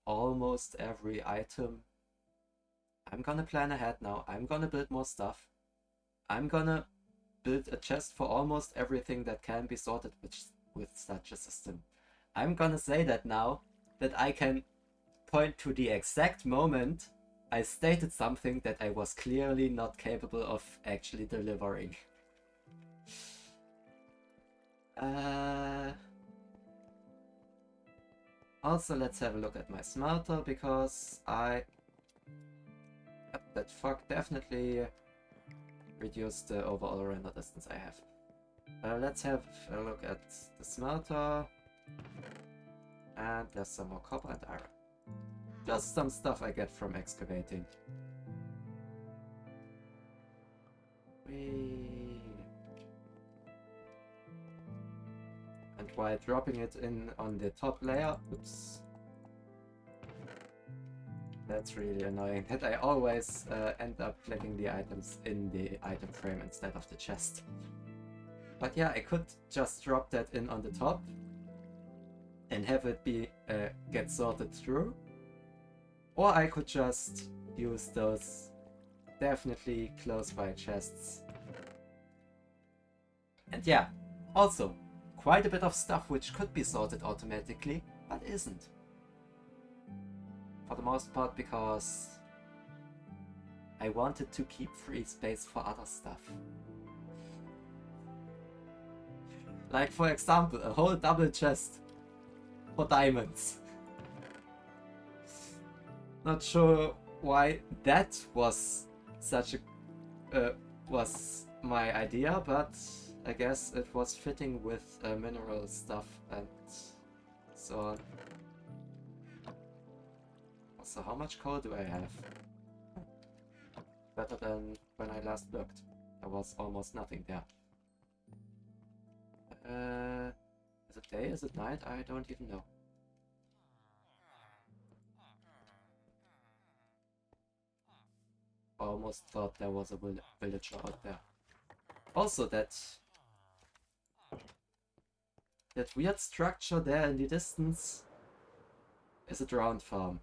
almost every item, I'm gonna plan ahead now. I'm gonna build more stuff. I'm gonna build a chest for almost everything that can be sorted with such a system. I'm gonna say that now, that I can point to the exact moment I stated something that I was clearly not capable of actually delivering. Also, let's have a look at my smelter, because that fog definitely reduced the overall render distance I have. Let's have a look at the smelter. And there's some more copper and iron. Just some stuff I get from excavating. Whee. And while dropping it in on the top layer, oops. That's really annoying that I always end up clicking the items in the item frame instead of the chest. But yeah, I could just drop that in on the top and have it be get sorted through. Or I could just use those definitely close by chests. And yeah, also, quite a bit of stuff which could be sorted automatically, but isn't. For the most part because I wanted to keep free space for other stuff. Like for example, a whole double chest for diamonds. Not sure why that was such a was my idea, but I guess it was fitting with mineral stuff and so on. So how much coal do I have? Better than when I last looked. There was almost nothing there. Is it day? Is it night? I don't even know. Almost thought there was a villager out there. Also, that weird structure there in the distance is a drowned farm.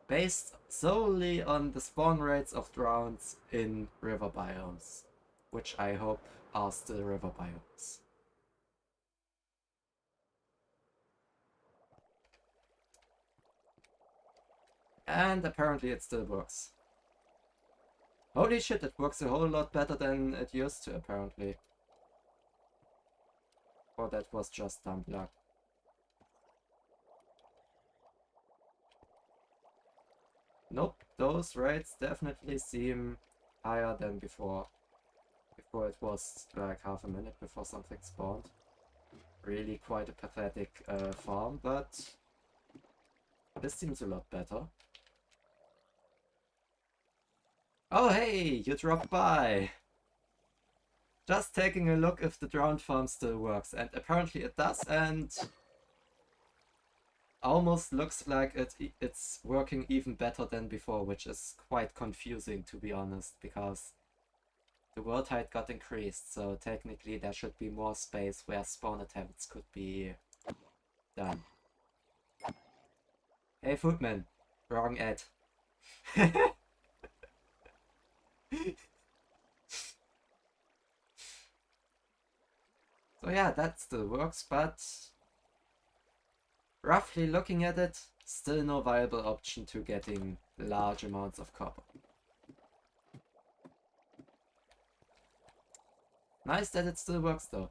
Based solely on the spawn rates of drowns in river biomes, which I hope are still river biomes. And apparently it still works. Holy shit, it works a whole lot better than it used to, apparently. Or that was just dumb luck. Nope, those rates definitely seem higher than before. Before it was like half a minute before something spawned. Really quite a pathetic farm, but this seems a lot better. Oh hey, you dropped by! Just taking a look if the drowned farm still works, and apparently it does, and almost looks like it's working even better than before, which is quite confusing to be honest, because the world height got increased, so technically there should be more space where spawn attempts could be done. Hey Footman, wrong ad. So yeah, that still works, but roughly looking at it, still no viable option to getting large amounts of copper. Nice that it still works though.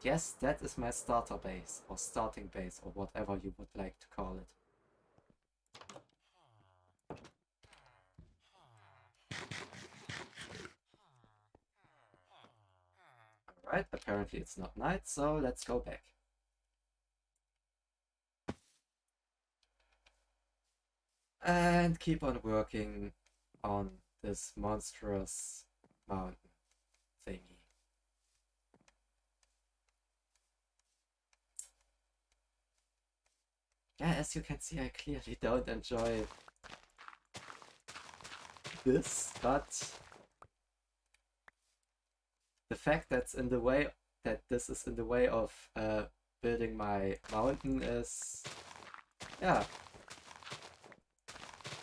Yes, that is my starter base, or starting base, or whatever you would like to call it. Alright, apparently it's not night, so let's go back. And keep on working on this monstrous mountain thingy. Yeah, as you can see, I clearly don't enjoy this, but the fact that this is in the way of building my mountain is, yeah,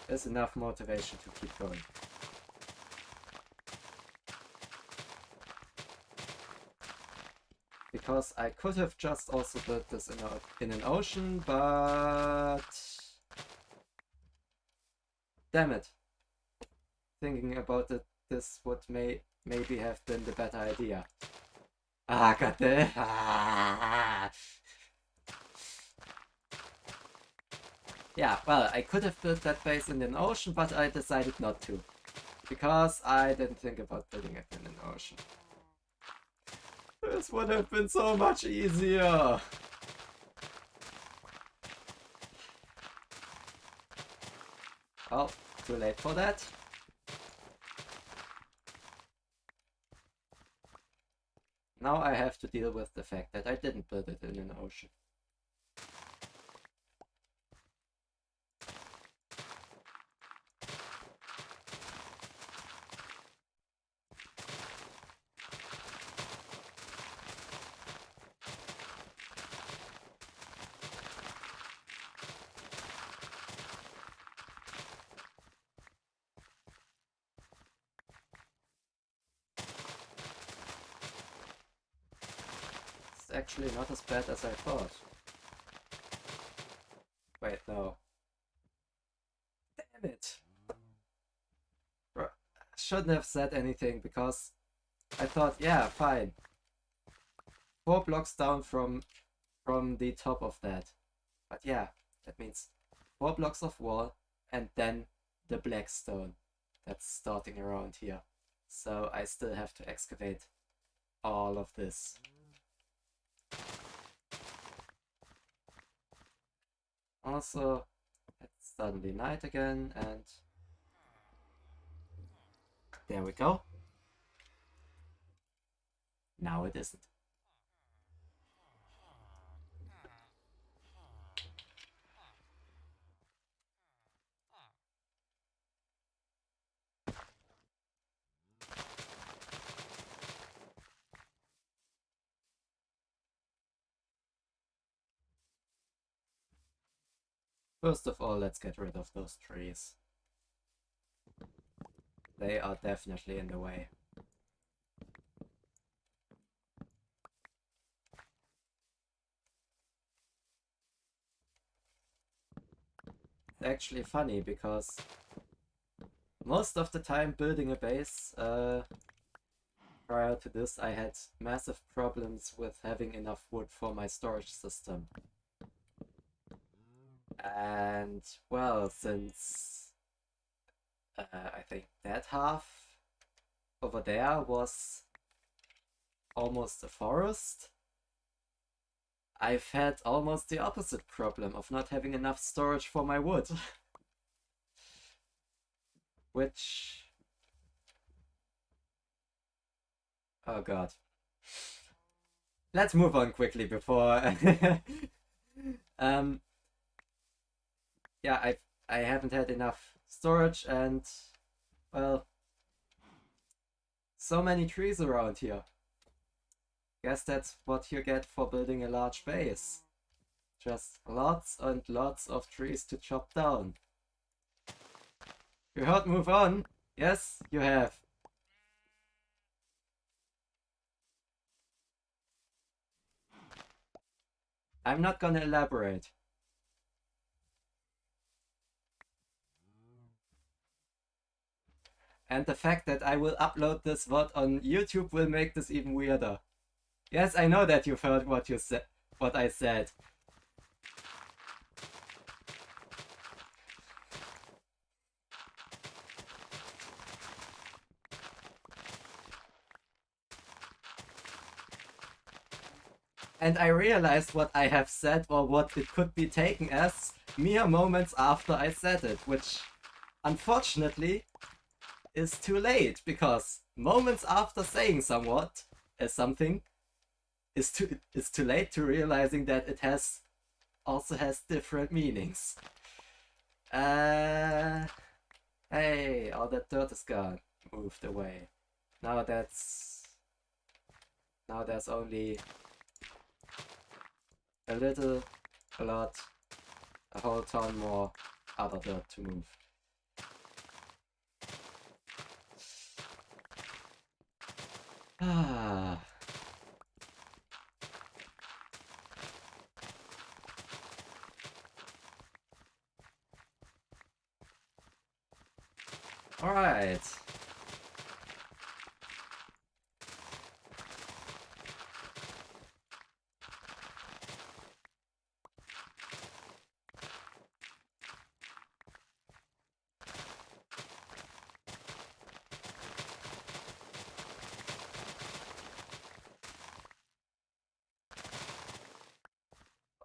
is enough motivation to keep going. Because I could have just also built this in an ocean, but damn it. Thinking about it, this would maybe have been the better idea. Ah, goddamn. Ah. Yeah, well, I could have built that base in an ocean, but I decided not to. Because I didn't think about building it in an ocean. This would have been so much easier. Well, too late for that. Now I have to deal with the fact that I didn't build it in an ocean. actually not as bad as I thought. Wait, no. Damn it! Shouldn't have said anything because I thought, yeah, fine. 4 blocks down from the top of that. But yeah, that means 4 blocks of wall and then the black stone that's starting around here. So I still have to excavate all of this. Also, it's suddenly night again, and there we go. Now it isn't. First of all, let's get rid of those trees. They are definitely in the way. It's actually funny because most of the time building a base prior to this, I had massive problems with having enough wood for my storage system. And, well, since I think that half over there was almost a forest, I've had almost the opposite problem of not having enough storage for my wood. Which... oh god. Let's move on quickly before... yeah, I haven't had enough storage and, well, so many trees around here. Guess that's what you get for building a large base. Just lots and lots of trees to chop down. You heard move on? Yes, you have. I'm not gonna elaborate. And the fact that I will upload this VOD on YouTube will make this even weirder. Yes, I know that you've heard what you said, what I said. And I realized what I have said or what it could be taken as mere moments after I said it, which unfortunately is too late, because moments after saying something is too late to realizing that it also has different meanings. Hey, all that dirt is gone, moved away. Now there's only a little, a lot, a whole ton more other dirt to move. Ah. All right.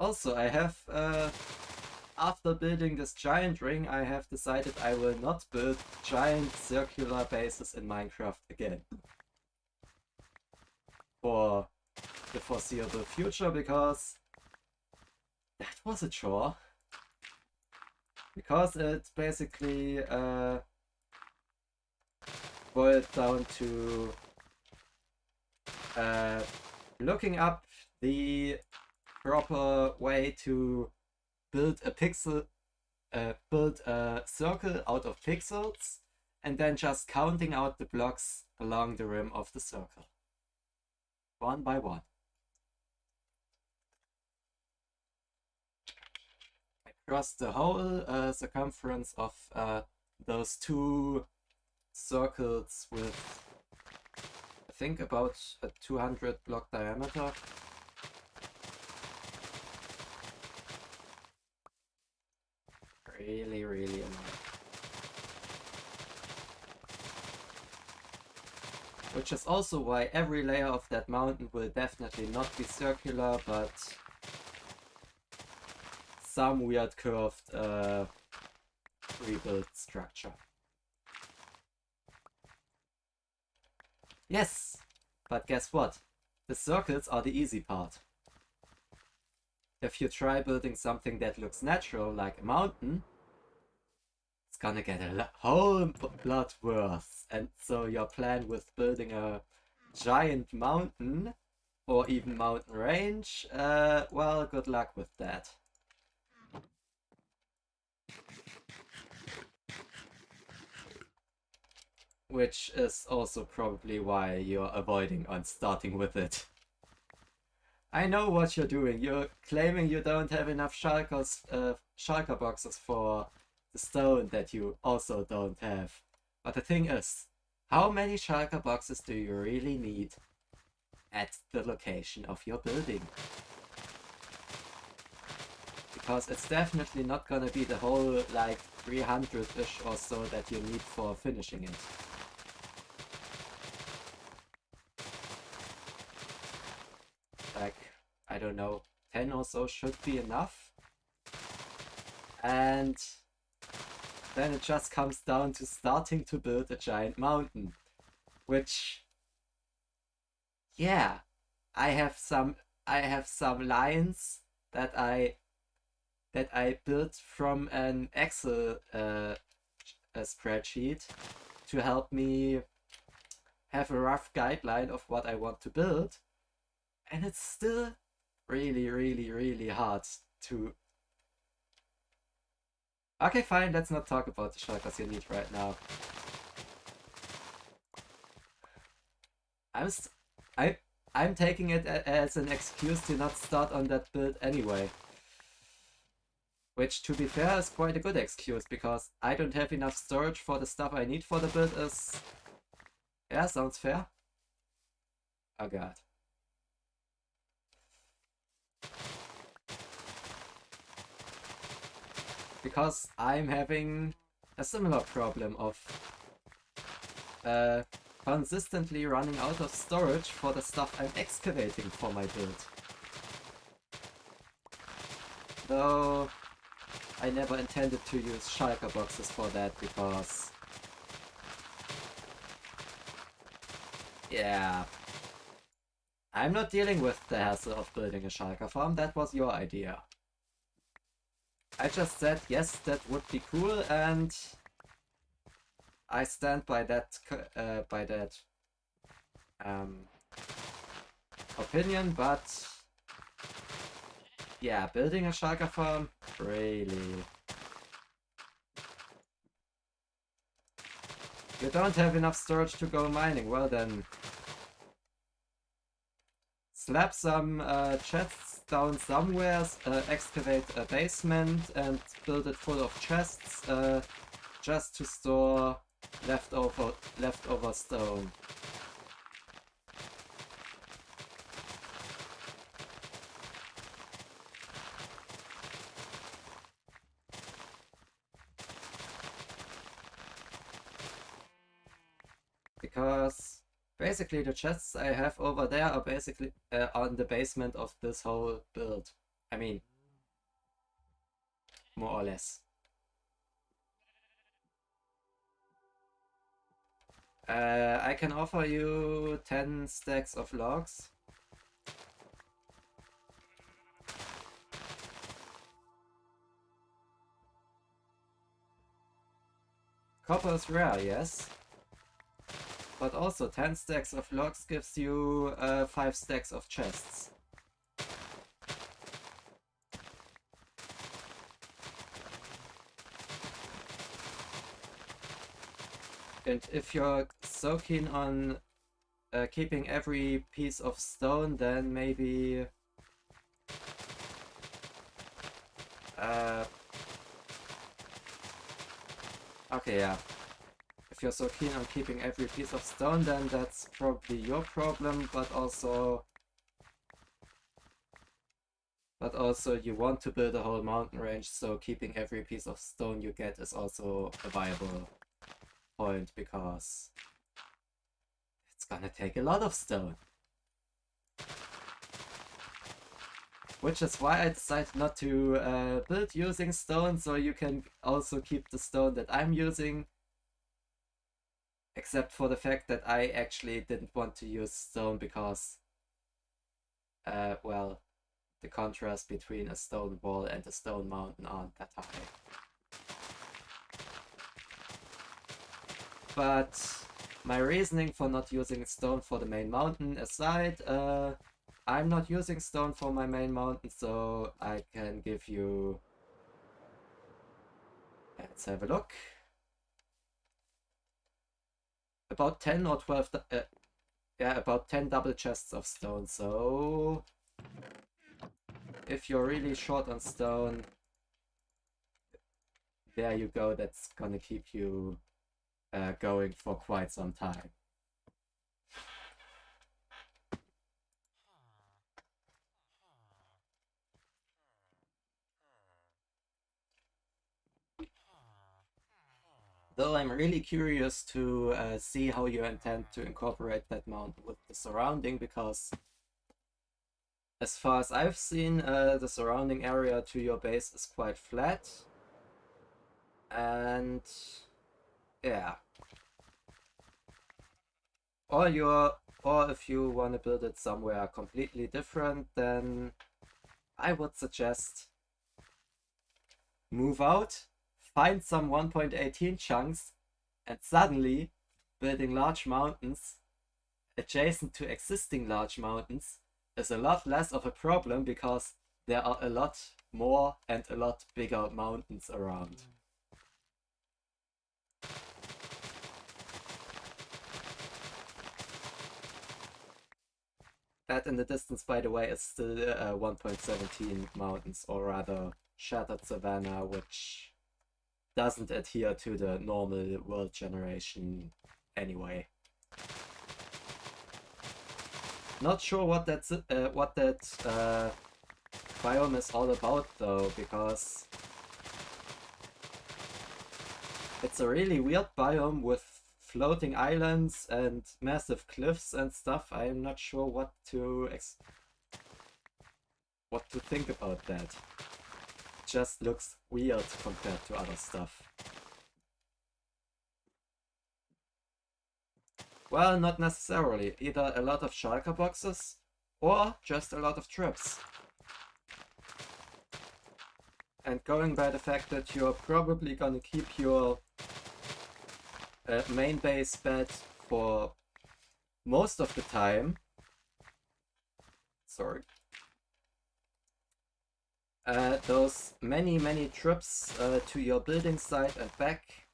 Also, I have, after building this giant ring, I have decided I will not build giant circular bases in Minecraft again. For the foreseeable future, because that was a chore. Because it basically boiled down to looking up the proper way to build a circle out of pixels, and then just counting out the blocks along the rim of the circle, one by one. across the whole circumference of those two circles with, I think, about a 200 block diameter. Really, really annoying. Which is also why every layer of that mountain will definitely not be circular, but some weird curved rebuilt structure. Yes, but guess what? The circles are the easy part. If you try building something that looks natural, like a mountain, it's gonna get a whole lot worse. And so your plan with building a giant mountain, or even mountain range, well, good luck with that. Which is also probably why you're avoiding on starting with it. I know what you're doing. You're claiming you don't have enough shulker boxes for the stone that you also don't have. But the thing is, how many shulker boxes do you really need at the location of your building? Because it's definitely not gonna be the whole, like, 300-ish or so that you need for finishing it. Like, I don't know, 10 or so should be enough. And then it just comes down to starting to build a giant mountain. Which, yeah, I have some lines that I built from an Excel a spreadsheet to help me have a rough guideline of what I want to build. And it's still really, really, really hard to... Okay, fine, let's not talk about the shulkers you need right now. I'm taking it as an excuse to not start on that build anyway. Which, to be fair, is quite a good excuse, because I don't have enough storage for the stuff I need for the build is... Yeah, sounds fair. Oh god. Because I'm having a similar problem of consistently running out of storage for the stuff I'm excavating for my build. Though I never intended to use shulker boxes for that because... Yeah. I'm not dealing with the hassle of building a shulker farm, that was your idea. I just said, yes, that would be cool, and I stand by that opinion, but yeah, building a shulker farm, really. You don't have enough storage to go mining, well then slap some chests down somewhere, excavate a basement and build it full of chests just to store leftover stone. Because basically the chests I have over there are basically on the basement of this whole build. I mean, more or less. I can offer you 10 stacks of logs. Copper is rare, yes. But also 10 stacks of logs gives you 5 stacks of chests. And if you're so keen on keeping every piece of stone, then maybe Okay, yeah. If you're so keen on keeping every piece of stone, then that's probably your problem, but also you want to build a whole mountain range, so keeping every piece of stone you get is also a viable point, because it's gonna take a lot of stone. Which is why I decided not to build using stone, so you can also keep the stone that I'm using. Except for the fact that I actually didn't want to use stone because, well, the contrast between a stone wall and a stone mountain aren't that high. But my reasoning for not using stone for the main mountain aside, I'm not using stone for my main mountain, so I can give you... Let's have a look. About 10 or 12... yeah, about 10 double chests of stone, so... If you're really short on stone, there you go, that's gonna keep you going for quite some time. Though I'm really curious to see how you intend to incorporate that mountain with the surrounding, because as far as I've seen, the surrounding area to your base is quite flat. And yeah. Or if you want to build it somewhere completely different, then I would suggest move out, find some 1.18 chunks, and suddenly building large mountains adjacent to existing large mountains is a lot less of a problem, because there are a lot more and a lot bigger mountains around. That in the distance, by the way, is still 1.17 mountains, or rather shattered savanna, which doesn't adhere to the normal world generation anyway. Not sure what that biome is all about though, because it's a really weird biome with floating islands and massive cliffs and stuff. I'm not sure what to think about that. It just looks weird compared to other stuff. Well, not necessarily. Either a lot of shulker boxes or just a lot of trips. And going by the fact that you're probably gonna keep your main base bed for most of the time. Sorry. Those many trips to your building site and back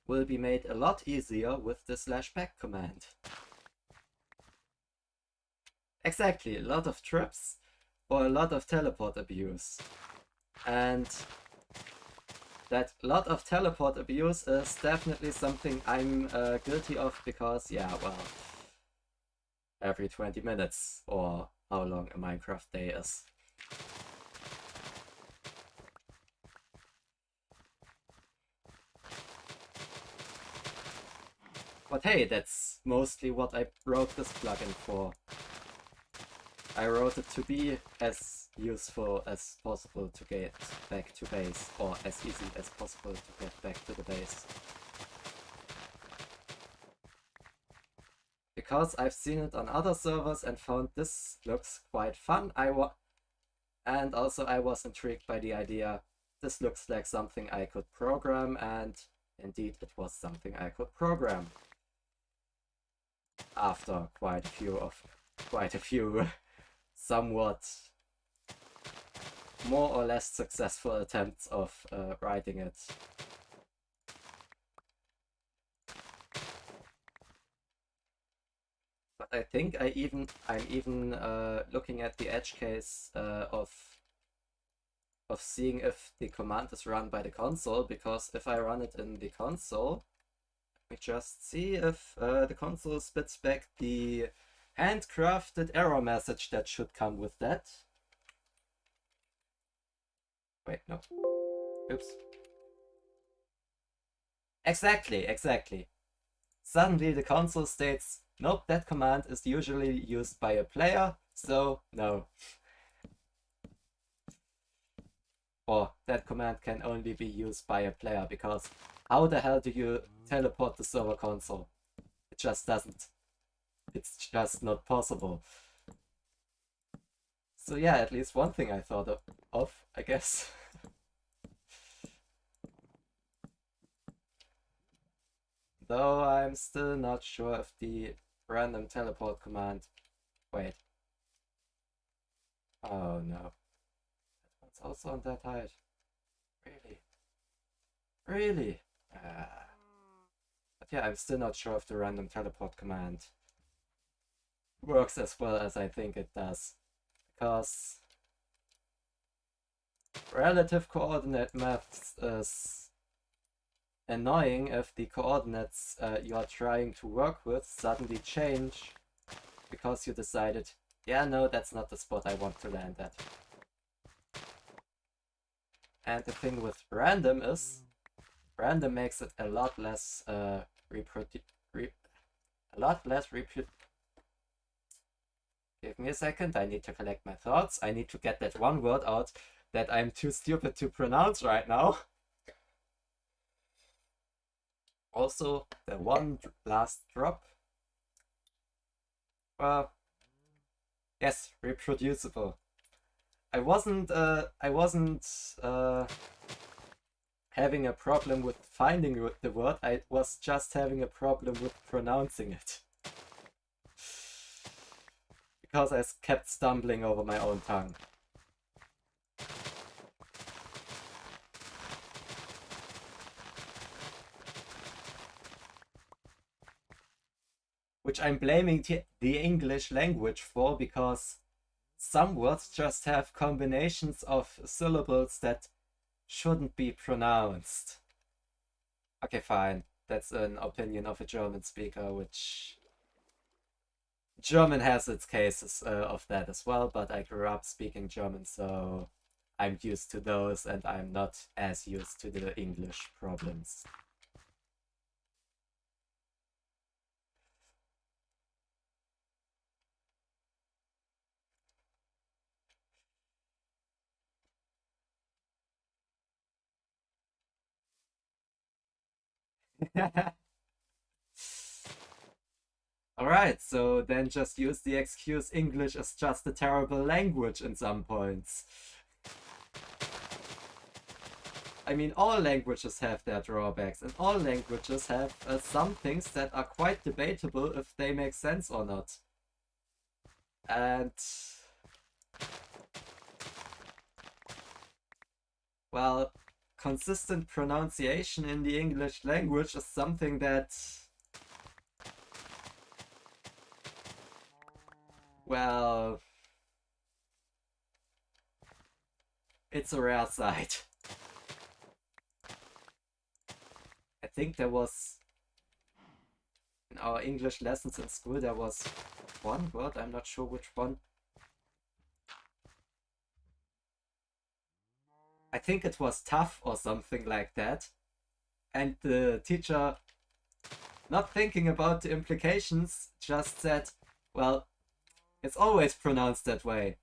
will be made a lot easier with the /back command. Exactly, a lot of trips or a lot of teleport abuse. And that lot of teleport abuse is definitely something I'm guilty of, because, yeah, well, every 20 minutes, or how long a Minecraft day is. But hey, that's mostly what I wrote this plugin for. I wrote it to be as useful as possible to get back to base, or as easy as possible to get back to the base. Because I've seen it on other servers and found this looks quite fun, and also I was intrigued by the idea. This looks like something I could program, and indeed it was something I could program. After quite a few somewhat more or less successful attempts of writing it. But I think I'm even looking at the edge case of of seeing if the command is run by the console, because if I run it in the console, let me just see if the console spits back the handcrafted error message that should come with that. Wait, no. Oops. Exactly. Suddenly the console states, nope, that command is usually used by a player, so no. Or that command can only be used by a player, because how the hell do you teleport the server console? It just doesn't. It's just not possible. So yeah, at least one thing I thought of I guess. Though I'm still not sure if the random teleport command... Wait. Oh no. It's also on that height. Really? Really? But yeah, I'm still not sure if the random teleport command works as well as I think it does. Because relative coordinate maths is annoying if the coordinates you are trying to work with suddenly change because you decided, yeah, no, that's not the spot I want to land at. And the thing with random is, random makes it a lot less Give me a second, I need to collect my thoughts. I need to get that one word out that I'm too stupid to pronounce right now. Also, the one last drop. Yes, reproducible. I wasn't having a problem with finding the word, I was just having a problem with pronouncing it. Because I kept stumbling over my own tongue. Which I'm blaming the English language for, because some words just have combinations of syllables that shouldn't be pronounced. Okay, fine. That's an opinion of a German speaker, which... German has its cases of that as well, but I grew up speaking German, so I'm used to those, and I'm not as used to the English problems. Alright, so then just use the excuse English is just a terrible language in some points. I mean, all languages have their drawbacks, and all languages have some things that are quite debatable if they make sense or not. And... well, consistent pronunciation in the English language is something that... well... it's a rare sight. I think there was... in our English lessons in school, there was one word, I'm not sure which one. I think it was tough or something like that. And the teacher, not thinking about the implications, just said, well, it's always pronounced that way.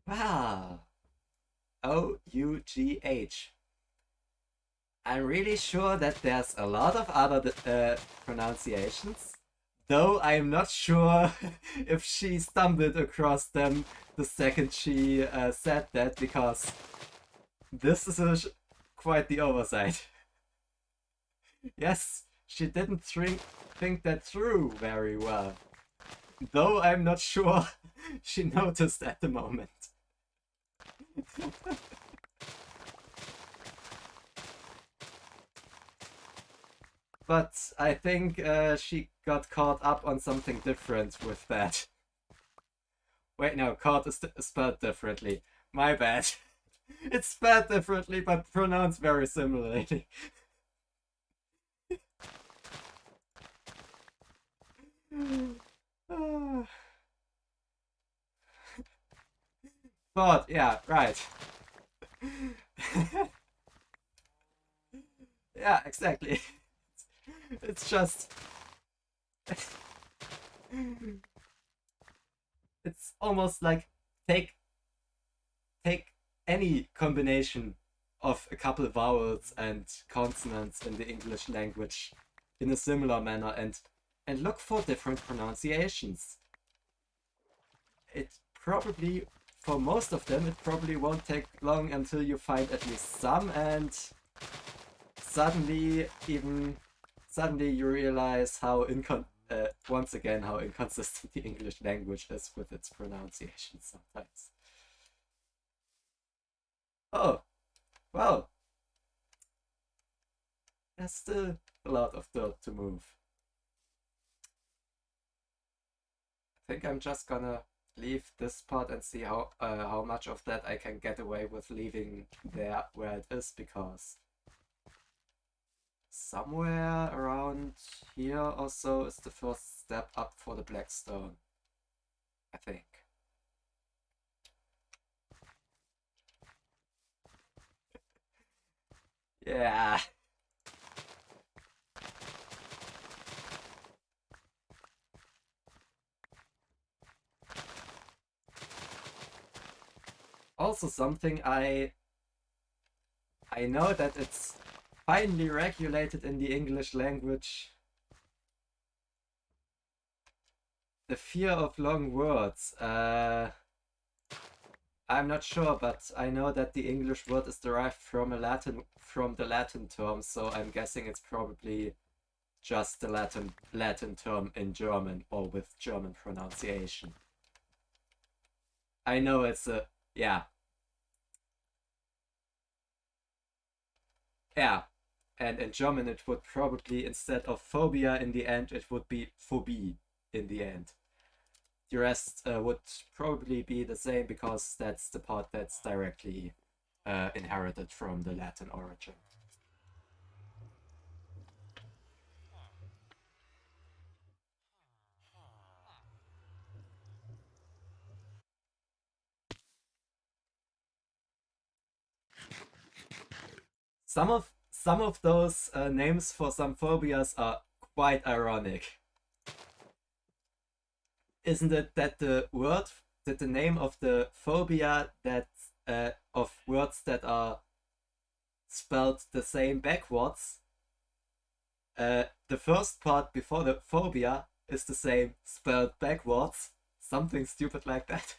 Wow. O-U-G-H. I'm really sure that there's a lot of other pronunciations, though I'm not sure if she stumbled across them the second she said that, because this is quite the oversight. Yes, she didn't think that through very well, though I'm not sure she noticed at the moment. But I think she got caught up on something different with that. Wait, no, caught is spelled differently. My bad. It's spelled differently, but pronounced very similarly. Thought, yeah, right. Yeah, exactly. It's just. It's almost like take take any combination of a couple of vowels and consonants in the English language in a similar manner and look for different pronunciations. It probably, for most of them, it probably won't take long until you find at least some, and suddenly you realize how once again how inconsistent the English language is with its pronunciation sometimes. Oh, well, there's still a lot of dirt to move. I think I'm just gonna leave this part and see how much of that I can get away with leaving there where it is, because somewhere around here or so is the first step up for the black stone, I think. Yeah. Also something I know that it's finely regulated in the English language. The fear of long words. I'm not sure, but I know that the English word is derived from the Latin term, so I'm guessing it's probably just the Latin term in German or with German pronunciation. I know it's a yeah. Yeah. And in German it would probably, instead of phobia in the end, it would be phobie in the end. The rest would probably be the same because that's the part that's directly inherited from the Latin origin. Some of those names for some phobias are quite ironic. Isn't it that the name of the phobia that of words that are spelled the same backwards, the first part before the phobia is the same spelled backwards, something stupid like that.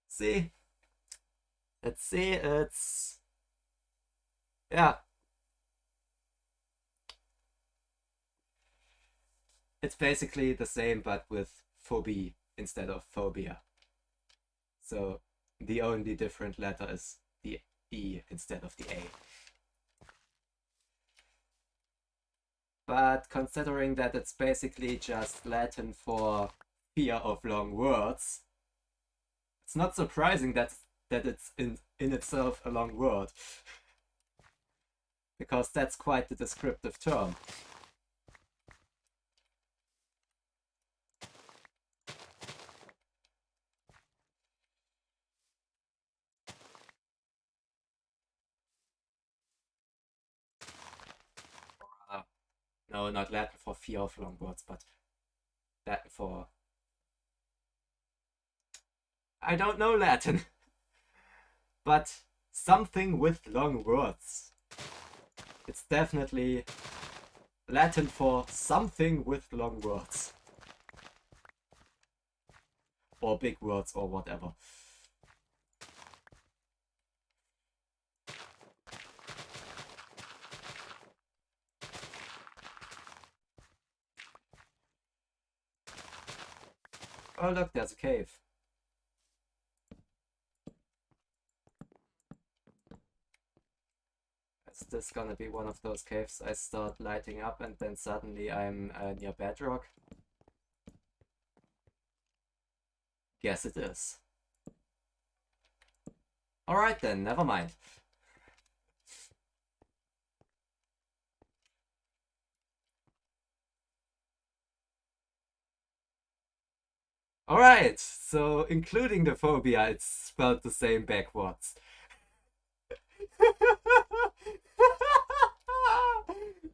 See, it's yeah, it's basically the same but with phobie instead of phobia. So the only different letter is the E instead of the A. But considering that it's basically just Latin for fear of long words, it's not surprising that it's in itself a long word. Because that's quite the descriptive term. No, not Latin for fear of long words, but Latin for... I don't know Latin. But something with long words. It's definitely Latin for something with long words. Or big words or whatever. Oh look, there's a cave. Is this gonna be one of those caves I start lighting up and then suddenly I'm near bedrock? Guess it is. Alright then, never mind. Alright, so including the phobia, it's spelled the same backwards.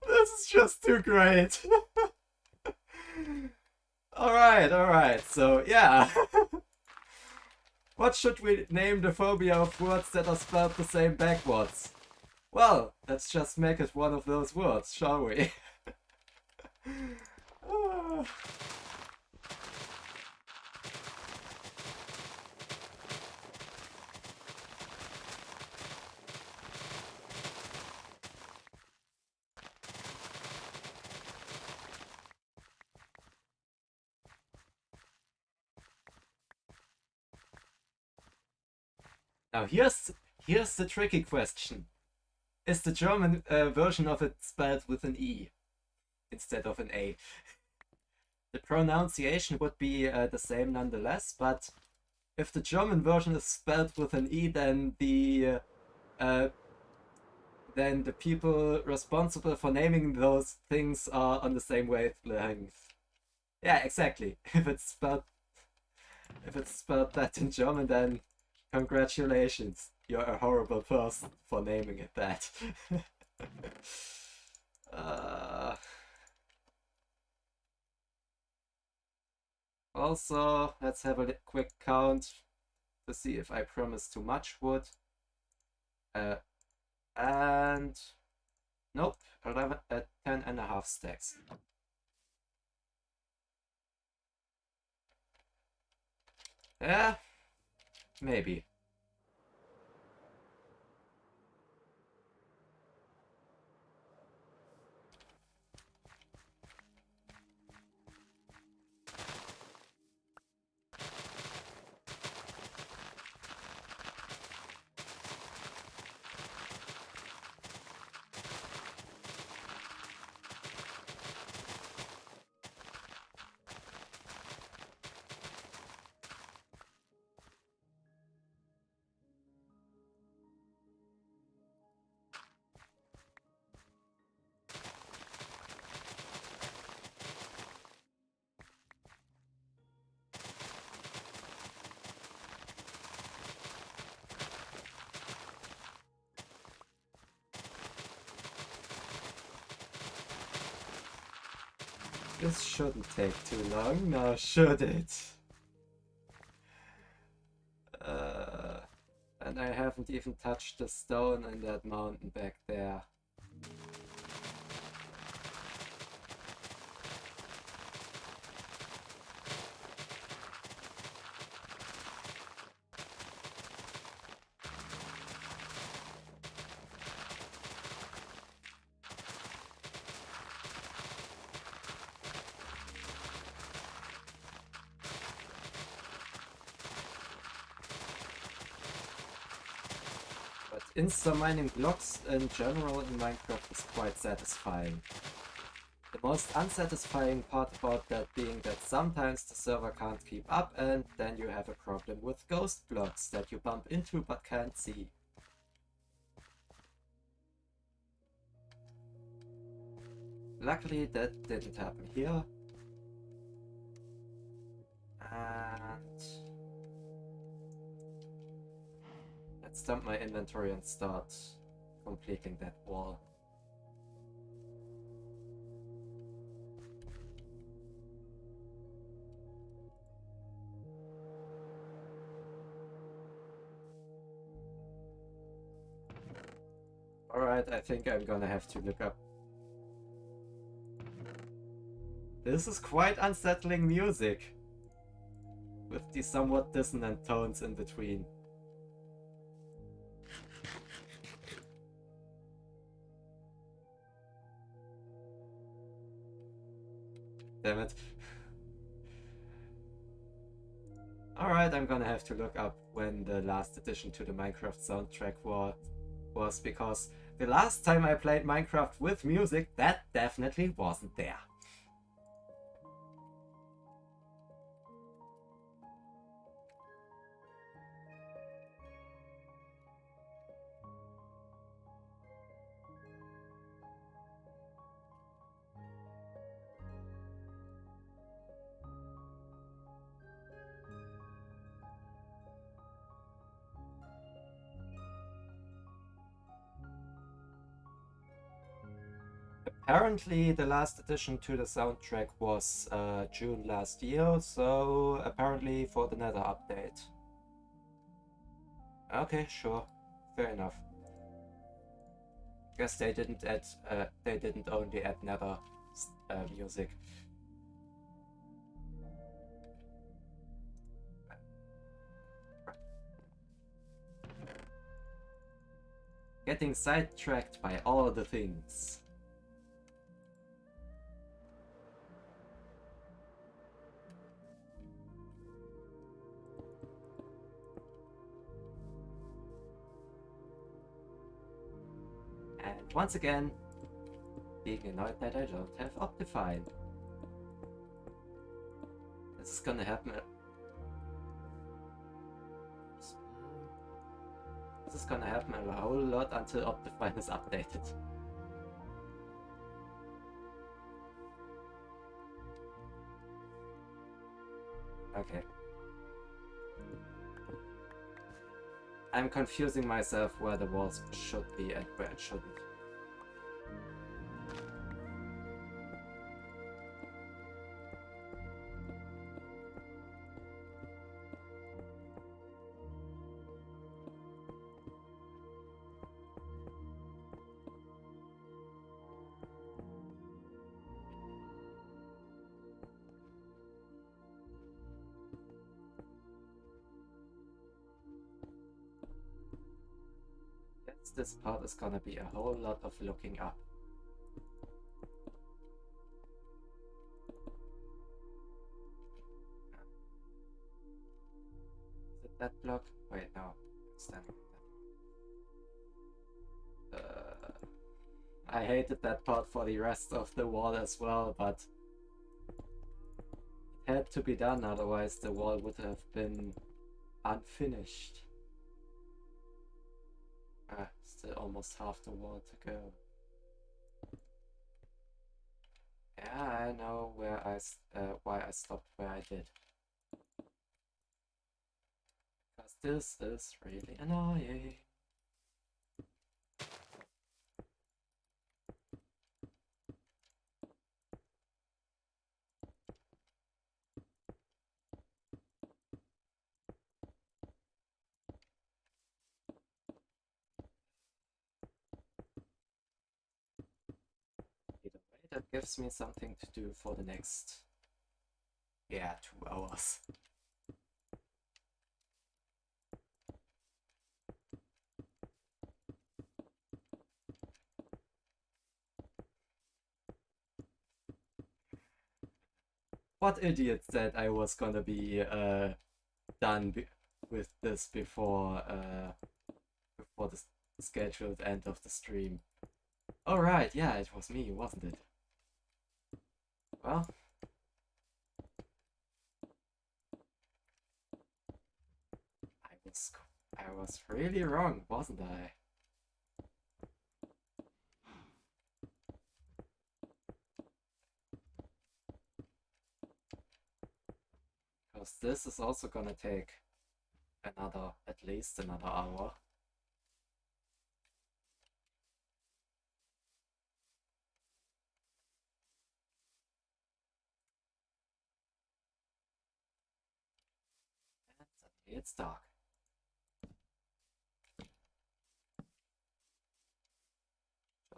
This is just too great. Alright, so yeah. What should we name the phobia of words that are spelled the same backwards? Well, let's just make it one of those words, shall we? Now here's the tricky question. Is the German version of it spelled with an E instead of an A? The pronunciation would be the same nonetheless, but if the German version is spelled with an E, then the people responsible for naming those things are on the same wavelength. Yeah, exactly. If it's spelled that in German, then congratulations. You're a horrible person for naming it that. Also, let's have a quick count to see if I promised too much wood. And nope, 10 and a half stacks. Yeah, maybe. This shouldn't take too long, now should it? And I haven't even touched the stone in that mountain back there. Insta mining blocks in general in Minecraft is quite satisfying. The most unsatisfying part about that being that sometimes the server can't keep up and then you have a problem with ghost blocks that you bump into but can't see. Luckily that didn't happen here. And let's dump my inventory and start completing that wall. Alright, I think I'm gonna have to look up. This is quite unsettling music, with these somewhat dissonant tones in between. Damn it. Alright, I'm gonna have to look up when the last addition to the Minecraft soundtrack was, because the last time I played Minecraft with music, that definitely wasn't there. Apparently, the last addition to the soundtrack was June last year, so apparently for the Nether update. Okay, sure, fair enough. Guess they didn't add. They didn't only add Nether music. Getting sidetracked by all the things. And once again, being annoyed that I don't have Optifine. This is gonna happen. This is gonna happen a whole lot until Optifine is updated. Okay. I'm confusing myself where the walls should be and where it shouldn't. This part is gonna be a whole lot of looking up. Is it that block? Wait, no. It's that. I hated that part for the rest of the wall as well, but it had to be done, otherwise the wall would have been unfinished. Still almost half the wall to go. Yeah, I know where why I stopped where I did. Because this is really annoying. Either way, that gives me something to do for the next, 2 hours. What idiot said I was gonna be done with this before the scheduled end of the stream? Oh right, yeah, it was me, wasn't it? Well, I was really wrong, wasn't I? Because this is also gonna take at least another hour. And suddenly it's dark.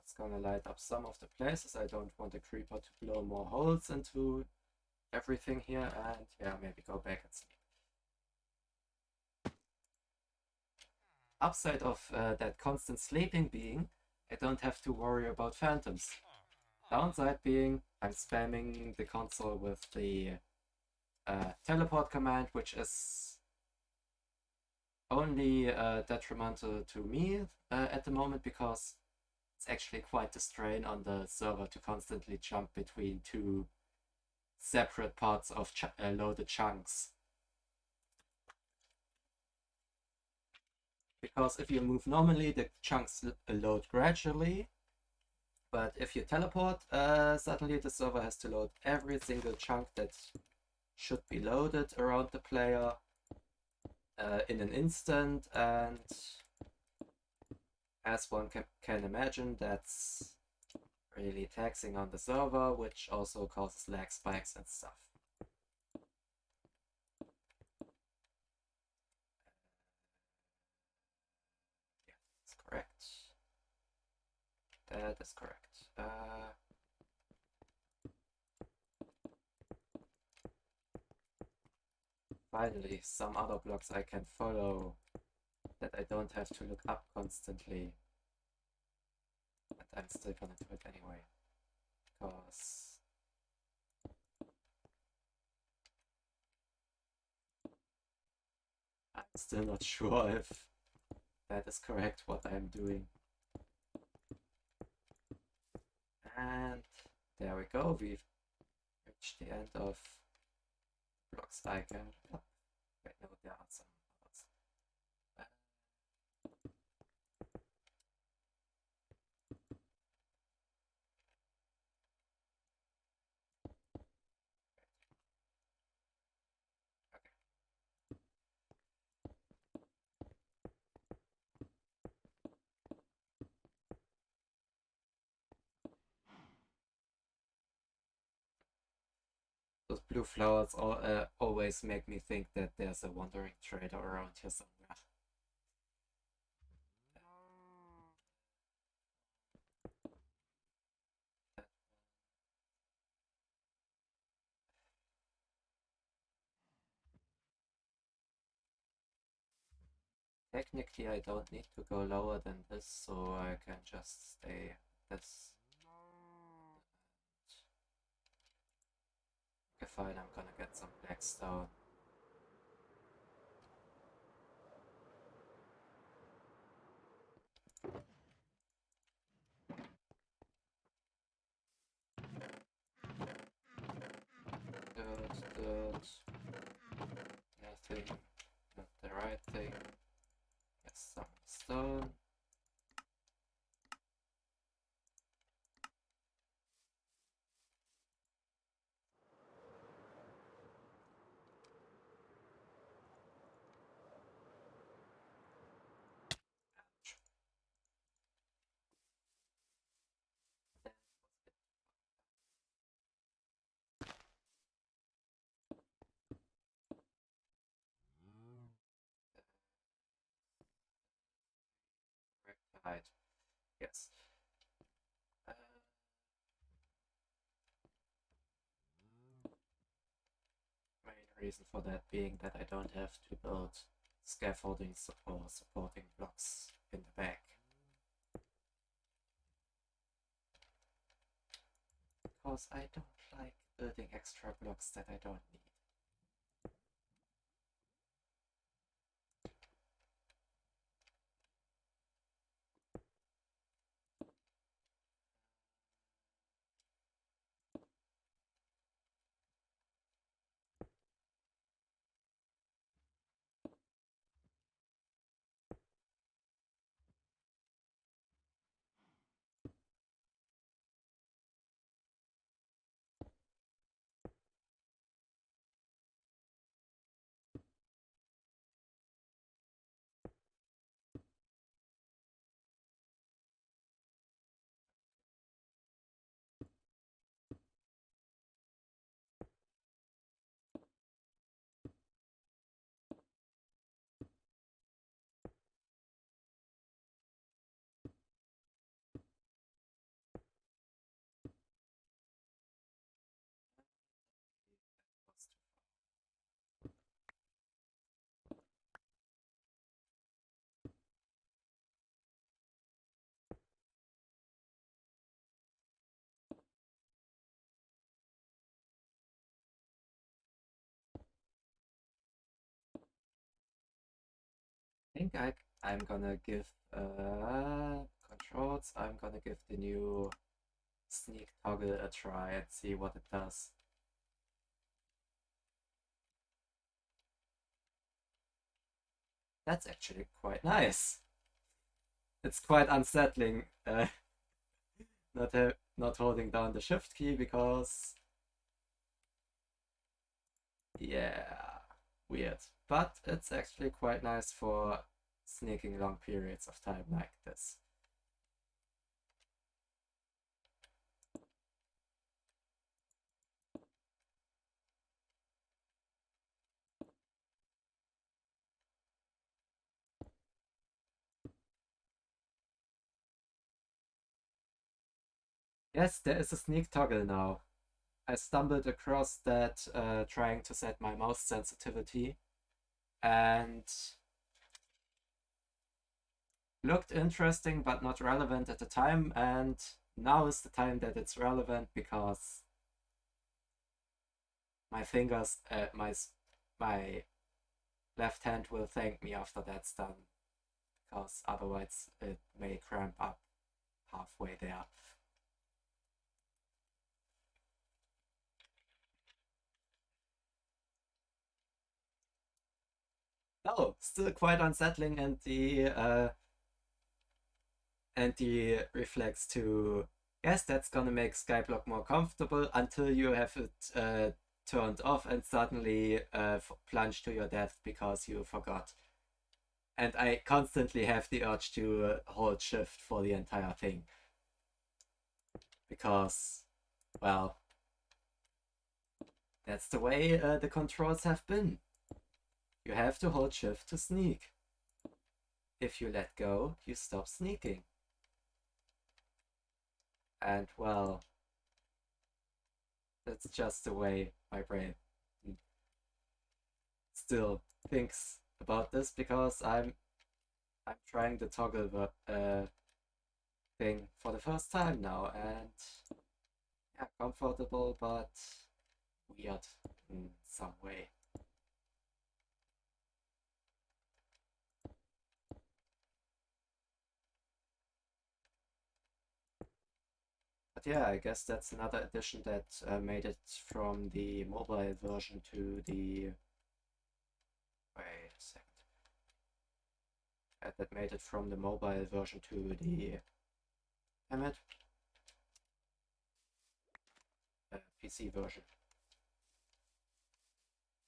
Just gonna light up some of the places. I don't want the creeper to blow more holes into everything here, and yeah, maybe go back and sleep. Upside of that constant sleeping being, I don't have to worry about phantoms. Downside being, I'm spamming the console with the teleport command, which is only detrimental to me at the moment, because it's actually quite a strain on the server to constantly jump between two separate parts of loaded chunks. Because if you move normally, the chunks load gradually, but if you teleport, suddenly the server has to load every single chunk that should be loaded around the player in an instant, and as one can imagine, that's really taxing on the server, which also causes lag spikes and stuff. Yeah, that's correct. That is correct. Finally, some other blocks I can follow that I don't have to look up constantly. But I'm still gonna do it anyway. Because I'm still not sure if that is correct what I'm doing. And there we go, we've reached the end of blocks I can. Oh, wait, no, there are some others. Those blue flowers always make me think that there's a wandering trader around here somewhere. Technically, I don't need to go lower than this, so I can just stay this. Okay, fine, I'm gonna get some black stone. Dirt. Nothing. Not the right thing. Yes, some stone. Correct height. Yes. Main reason for that being that I don't have to build scaffolding or supporting blocks in the back. Because I don't like building extra blocks that I don't need. I think I'm gonna give controls. I'm gonna give the new sneak toggle a try and see what it does. That's actually quite nice. It's quite unsettling not holding down the shift key because yeah, weird. But it's actually quite nice for sneaking long periods of time like this. Yes, there is a sneak toggle now. I stumbled across that trying to set my mouse sensitivity and looked interesting but not relevant at the time, and now is the time that it's relevant because my fingers, my left hand will thank me after that's done, because otherwise it may cramp up halfway there. No, still quite unsettling, and the reflex to, yes, that's gonna make Skyblock more comfortable until you have it turned off and suddenly plunge to your death because you forgot. And I constantly have the urge to hold shift for the entire thing because, well, that's the way the controls have been. You have to hold shift to sneak. If you let go, you stop sneaking. And well, that's just the way my brain still thinks about this because I'm trying the toggle thing for the first time now, and yeah, comfortable but weird in some way. But yeah, I guess that's another addition that made it from the mobile version to the. Wait a second. That made it from the mobile version to the. Damn it. PC version.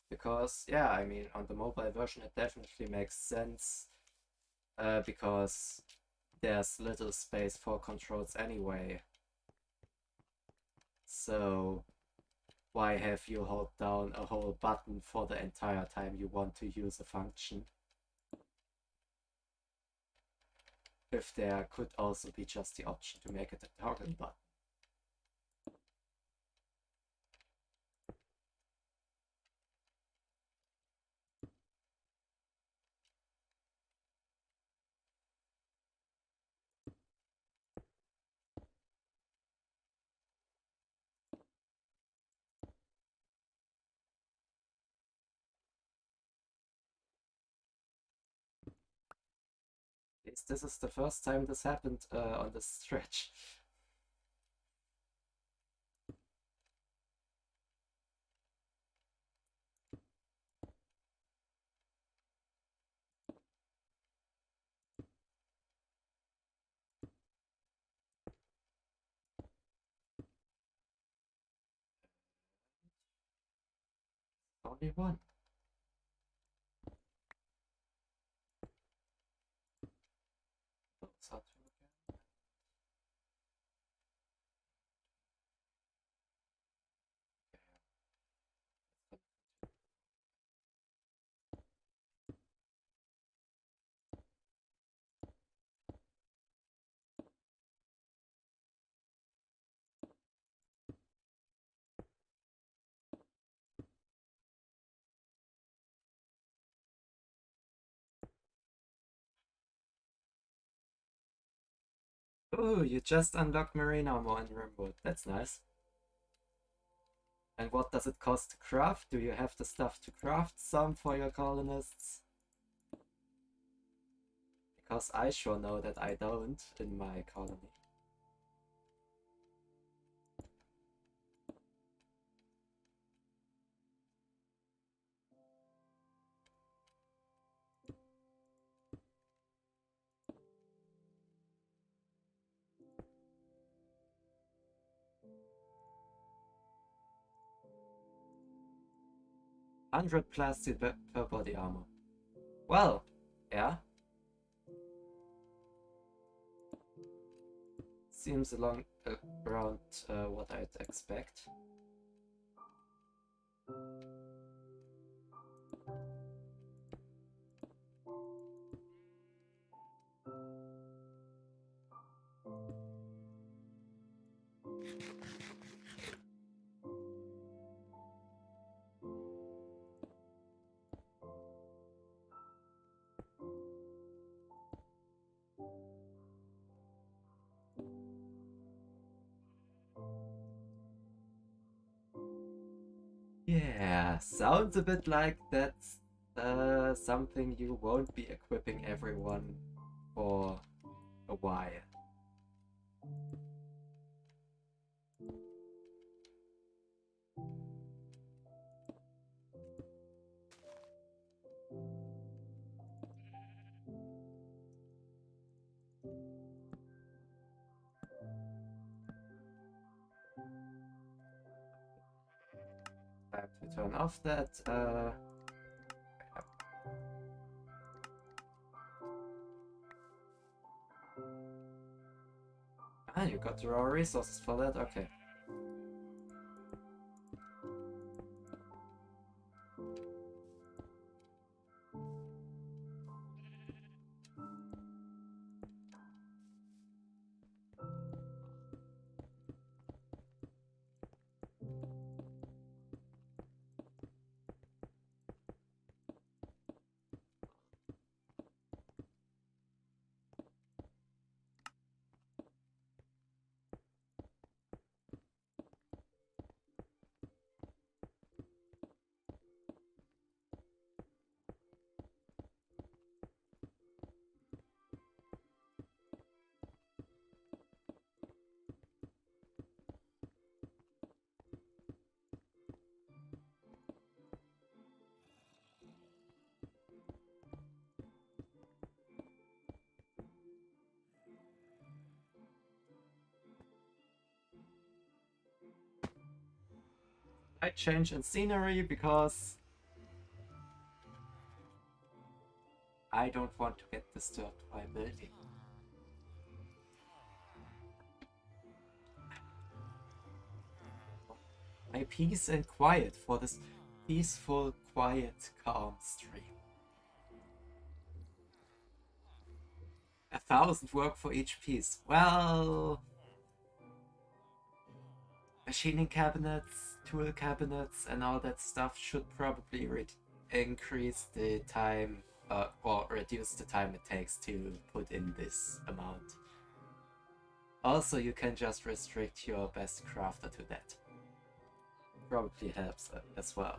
Because, yeah, I mean, on the mobile version, it definitely makes sense because there's little space for controls anyway. So why have you hold down a whole button for the entire time you want to use a function? If there could also be just the option to make it a toggle button. At least this is the first time this happened on this stretch. Only one. Those are two again. Oh, you just unlocked marine armor in Rimwood. That's nice. And what does it cost to craft? Do you have the stuff to craft some for your colonists? Because I sure know that I don't in my colony. +100 per body armor. Well, yeah. Seems around what I'd expect. Yeah, sounds a bit like that's something you won't be equipping everyone for a while. I have to turn off that. Ah, you got the raw resources for that? Okay. I change in scenery because I don't want to get disturbed by building. My peace and quiet for this peaceful, quiet, calm stream. 1,000 work for each piece. Well, machining cabinets, tool cabinets, and all that stuff should probably increase the time or reduce the time it takes to put in this amount. Also, you can just restrict your best crafter to that. Probably helps as well.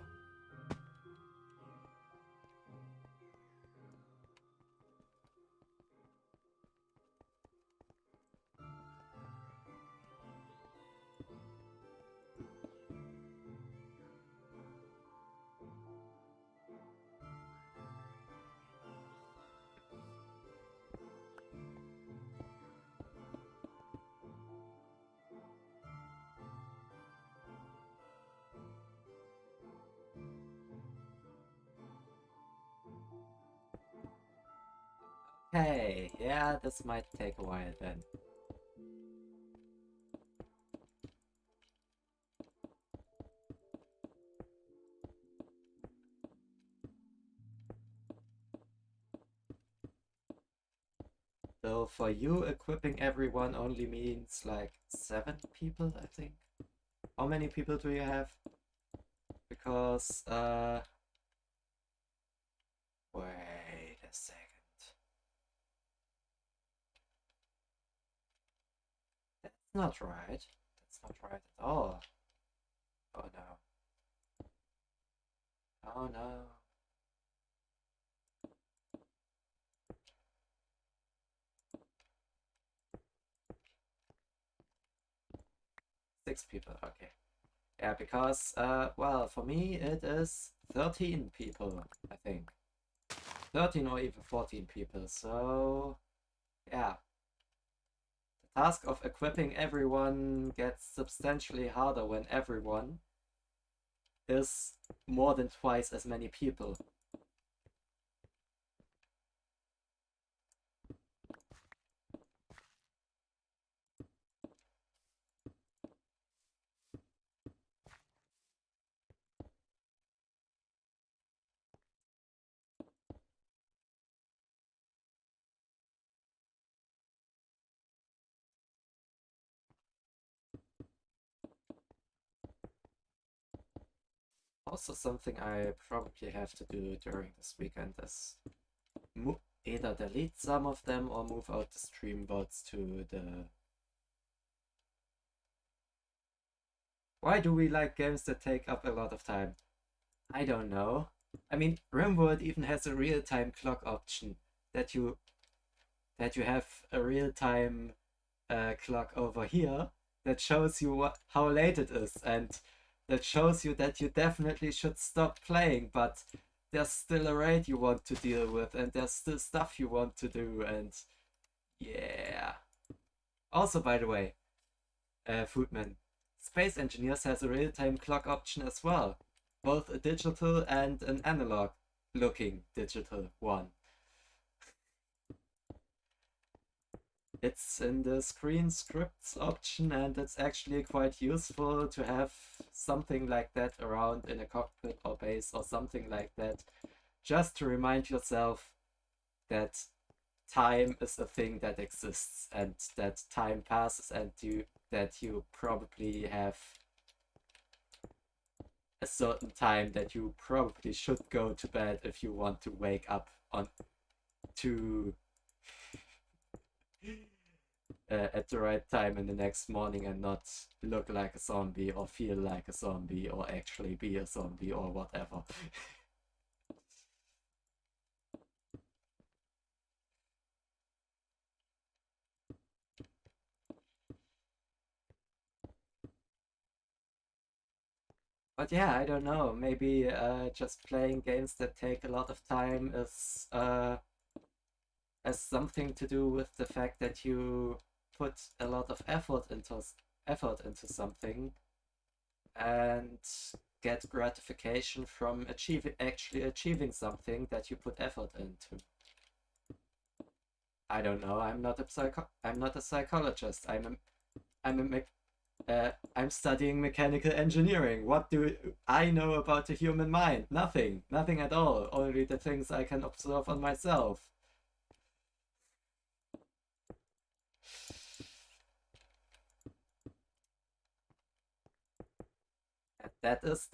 Hey, yeah, this might take a while then. So for you, equipping everyone only means like 7 people, I think. How many people do you have? Because, wait a second. That's not right. That's not right at all. Oh no. Oh no. Six people, okay. Yeah, because, well, for me it is 13 people, I think. 13 or even 14 people, so yeah. The task of equipping everyone gets substantially harder when everyone is more than twice as many people. Also, something I probably have to do during this weekend is either delete some of them or move out the stream bots to the... Why do we like games that take up a lot of time? I don't know. I mean, RimWorld even has a real-time clock option that you have a real-time clock over here that shows you how late it is, and that shows you that you definitely should stop playing, but there's still a raid you want to deal with, and there's still stuff you want to do, and yeah. Also, by the way, Foodman, Space Engineers has a real-time clock option as well, both a digital and an analog looking digital one. It's in the screen scripts option, and it's actually quite useful to have something like that around in a cockpit or base or something like that, just to remind yourself that time is a thing that exists and that time passes, and you probably have a certain time that you probably should go to bed if you want to wake up on to at the right time in the next morning and not look like a zombie or feel like a zombie or actually be a zombie or whatever. But yeah, I don't know. Maybe just playing games that take a lot of time is has something to do with the fact that you put a lot of effort into something and get gratification from actually achieving something that you put effort into. I don't know. I'm not a psychologist. I'm studying mechanical engineering. What do I know about the human mind? Nothing. Nothing at all. Only the things I can observe on myself. And that is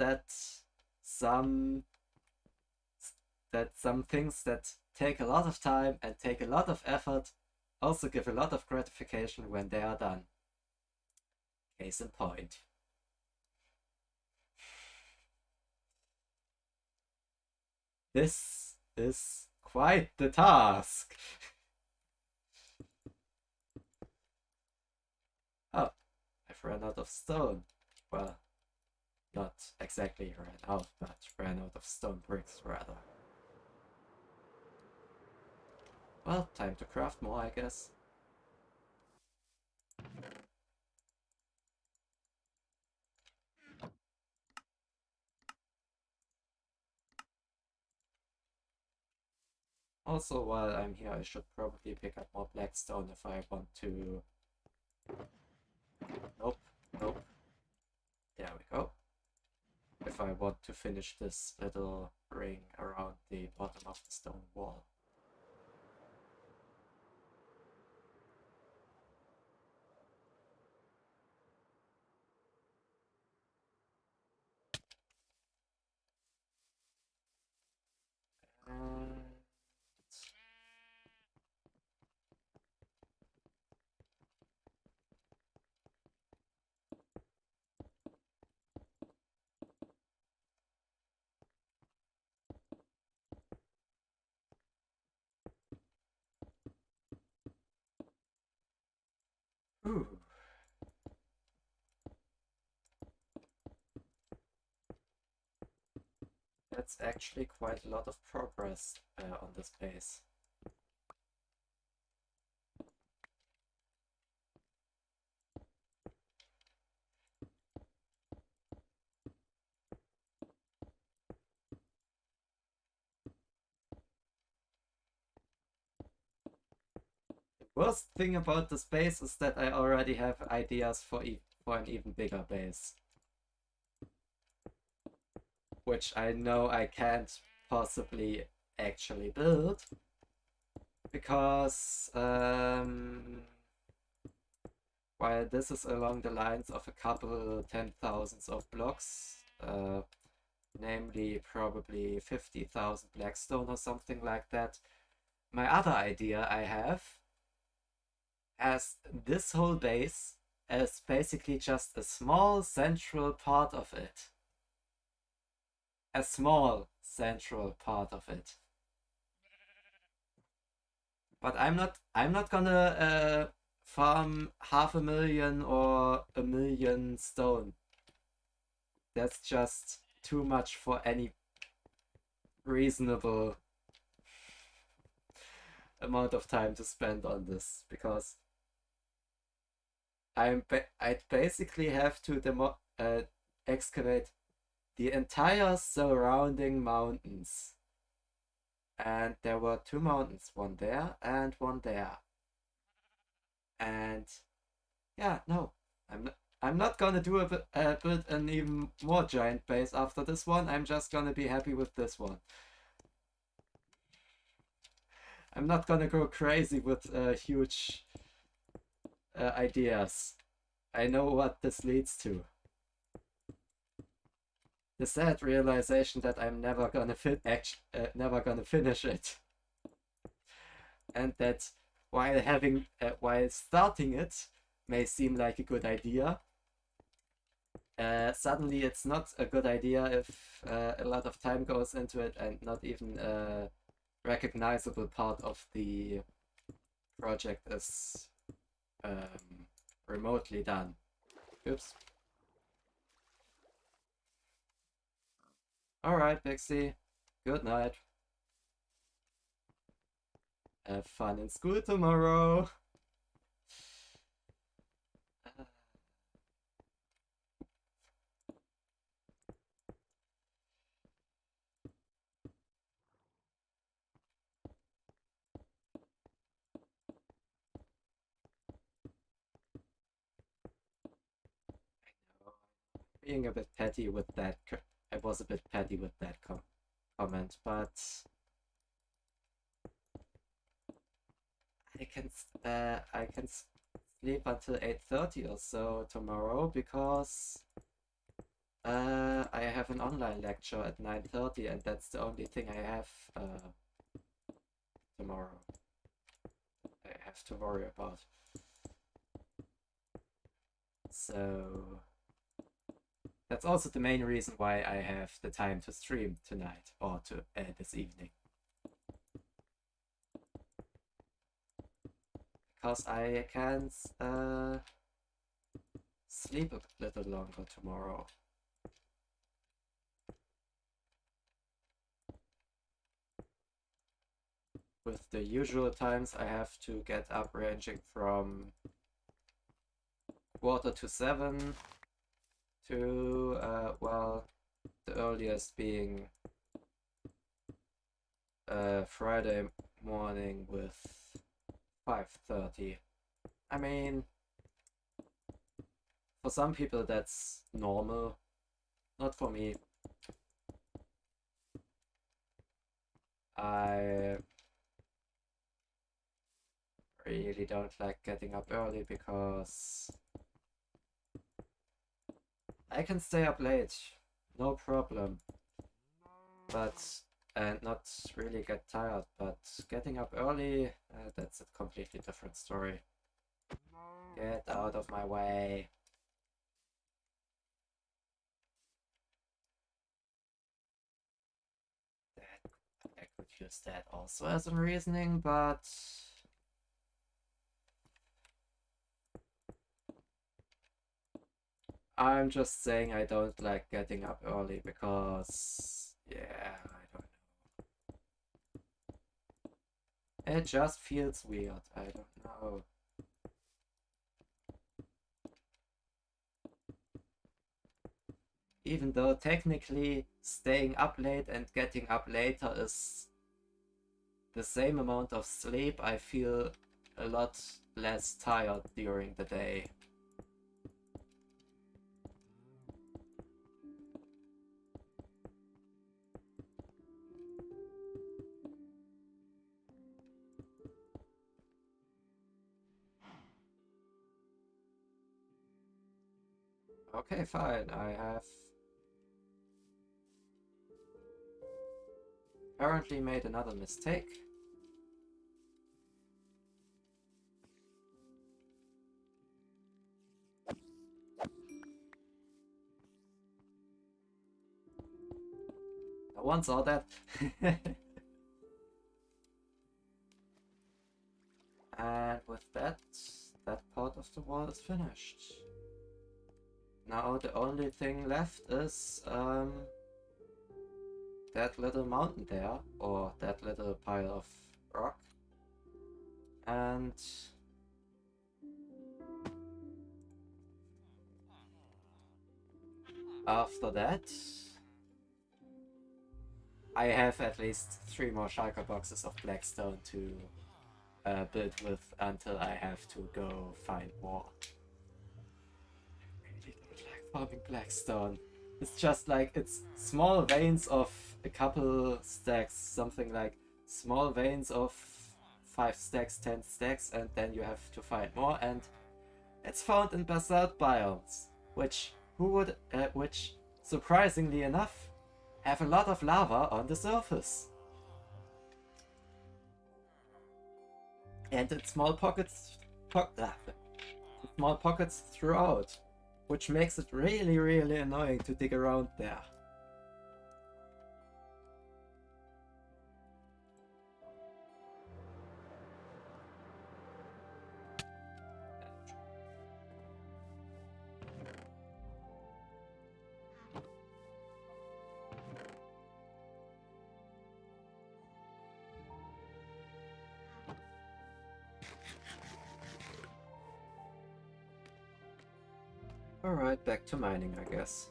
some some things that take a lot of time and take a lot of effort also give a lot of gratification when they are done. Case in point. This is quite the task. Oh, I've run out of stone. Well, not exactly ran out, but ran out of stone bricks rather. Well, time to craft more, I guess. Also, while I'm here, I should probably pick up more blackstone if I want to... Nope, nope. There we go. If I want to finish this little ring around the bottom of the stone wall. And... Ooh. That's actually quite a lot of progress on this base. The worst thing about this base is that I already have ideas for an even bigger base. Which I know I can't possibly actually build. Because while this is along the lines of a couple 10,000s of blocks, namely probably 50,000 blackstone or something like that, my other idea I have has this whole base as basically just a small central part of it. a small central part of it. But I'm not gonna farm 500,000 or 1,000,000 stone. That's just too much for any reasonable amount of time to spend on this, because I'd basically have to excavate the entire surrounding mountains. And there were two mountains, one there and one there. And yeah, no, I'm not gonna build an even more giant base after this one. I'm just gonna be happy with this one. I'm not gonna go crazy with huge ideas. I know what this leads to. The sad realization that I'm never gonna never gonna finish it, and that while starting it may seem like a good idea, suddenly it's not a good idea if a lot of time goes into it and not even a recognizable part of the project is remotely done. Oops. Alright, Pixie. Good night. Have fun in school tomorrow. Being a bit petty with that. I was a bit petty with that comment, but I can sleep until 8:30 or so tomorrow, because I have an online lecture at 9:30, and that's the only thing I have tomorrow. I have to worry about. So that's also the main reason why I have the time to stream tonight, or to this evening. Because I can sleep a little longer tomorrow. With the usual times, I have to get up ranging from 6:45 to, well, the earliest being Friday morning with 5:30. I mean, for some people that's normal, not for me. I really don't like getting up early, because I can stay up late, no problem, and not really get tired, but getting up early, that's a completely different story. Get out of my way. I could use that also as a reasoning, but I'm just saying I don't like getting up early, because, yeah, I don't know. It just feels weird. I don't know. Even though technically staying up late and getting up later is the same amount of sleep, I feel a lot less tired during the day. Okay, fine. I have apparently made another mistake. No one saw that. And with that, that part of the wall is finished. Now the only thing left is that little mountain there, or that little pile of rock. And after that, I have at least 3 more shulker boxes of blackstone to build with until I have to go find more. I really don't like farming blackstone. It's just like, it's small veins of a couple stacks, something like small veins of 5 stacks, 10 stacks, and then you have to find more, and it's found in basalt biomes, which surprisingly enough, have a lot of lava on the surface. And in small pockets, small pockets throughout, which makes it really, really annoying to dig around there. Alright, back to mining, I guess.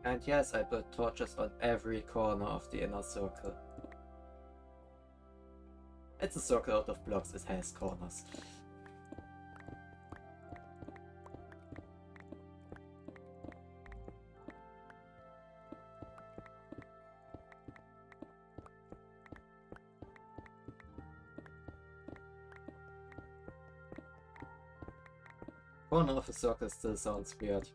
And yes, I put torches on every corner of the inner circle. It's a circle out of blocks, it has corners. Corner of a circle still sounds weird,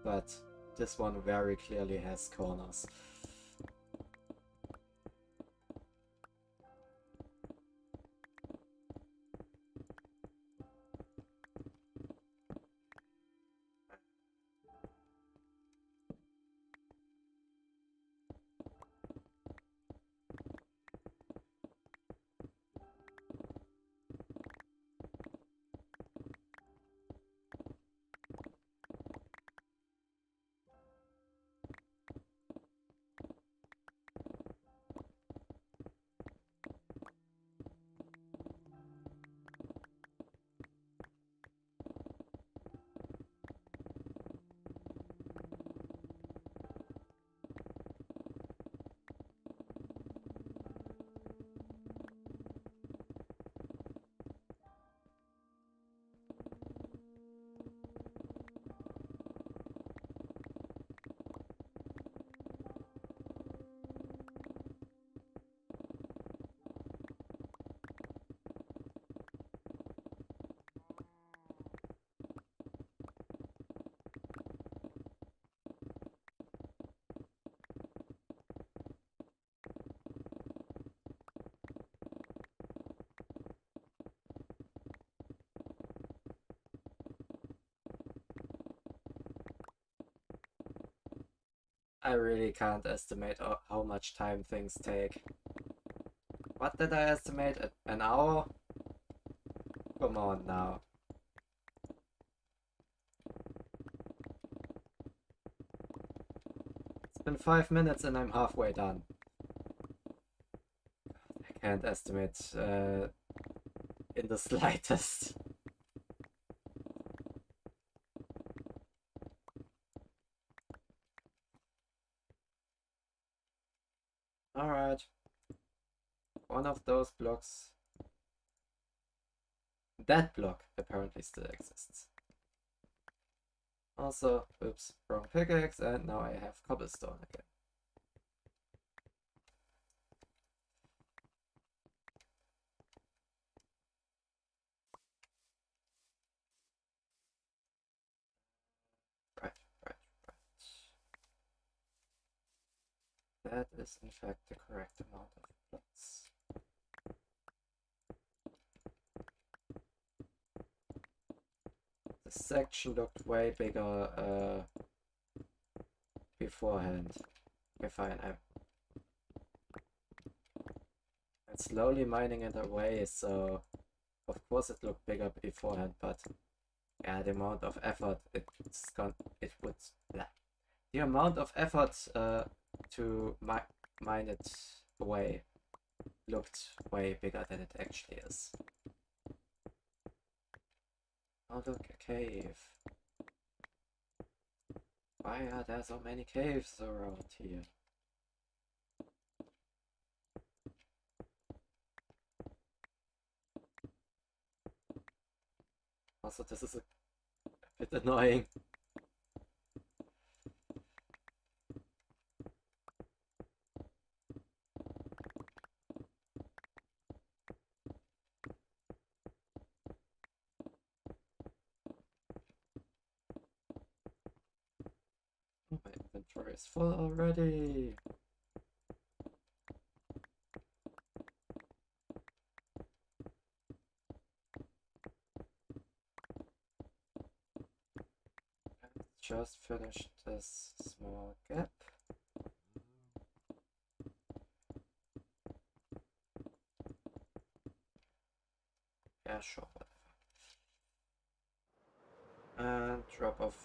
but this one very clearly has corners. I really can't estimate how much time things take. What did I estimate? An hour? Come on now. It's been 5 minutes and I'm halfway done. I can't estimate in the slightest. Alright. One of those blocks. That block apparently still exists. Also, oops, wrong pickaxe, and now I have cobblestone again. That is in fact the correct amount of plots. The section looked way bigger beforehand. Okay, fine. I'm slowly mining it away, so of course it looked bigger beforehand, but yeah, the amount of effort the amount of effort to mine it away looked way bigger than it actually is. Oh look, a cave. Why are there so many caves around here? Also, this is a bit annoying. Oh, my inventory is full already. Just finished this small gap. Yeah, sure, whatever. And drop off.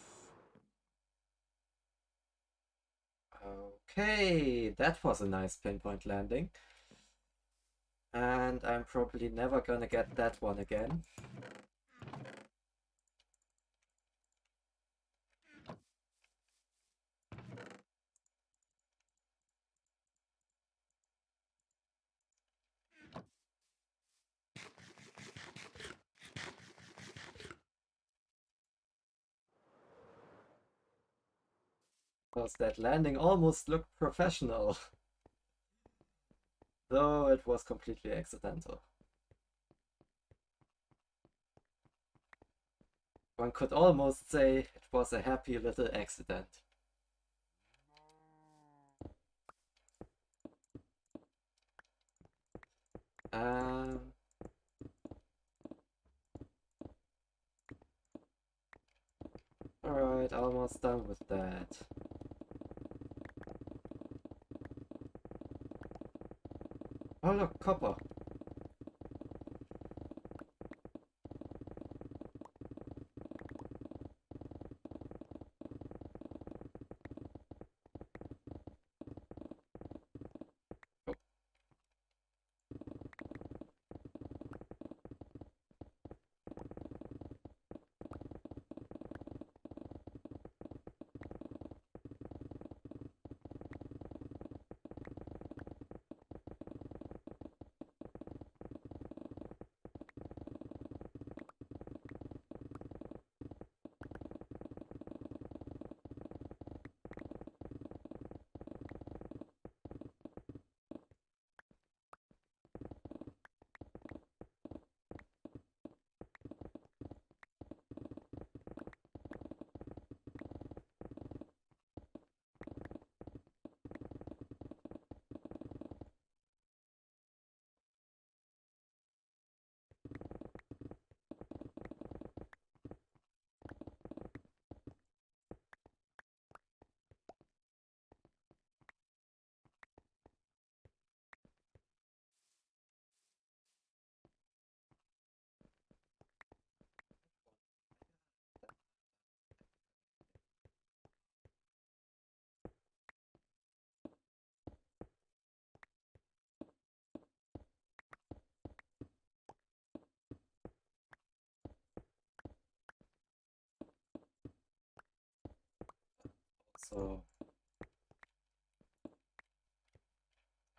Okay, that was a nice pinpoint landing. And I'm probably never gonna get that one again. Because that landing almost looked professional, though it was completely accidental. One could almost say it was a happy little accident. Um, Alright, almost done with that. Oh look, copper. Oh. So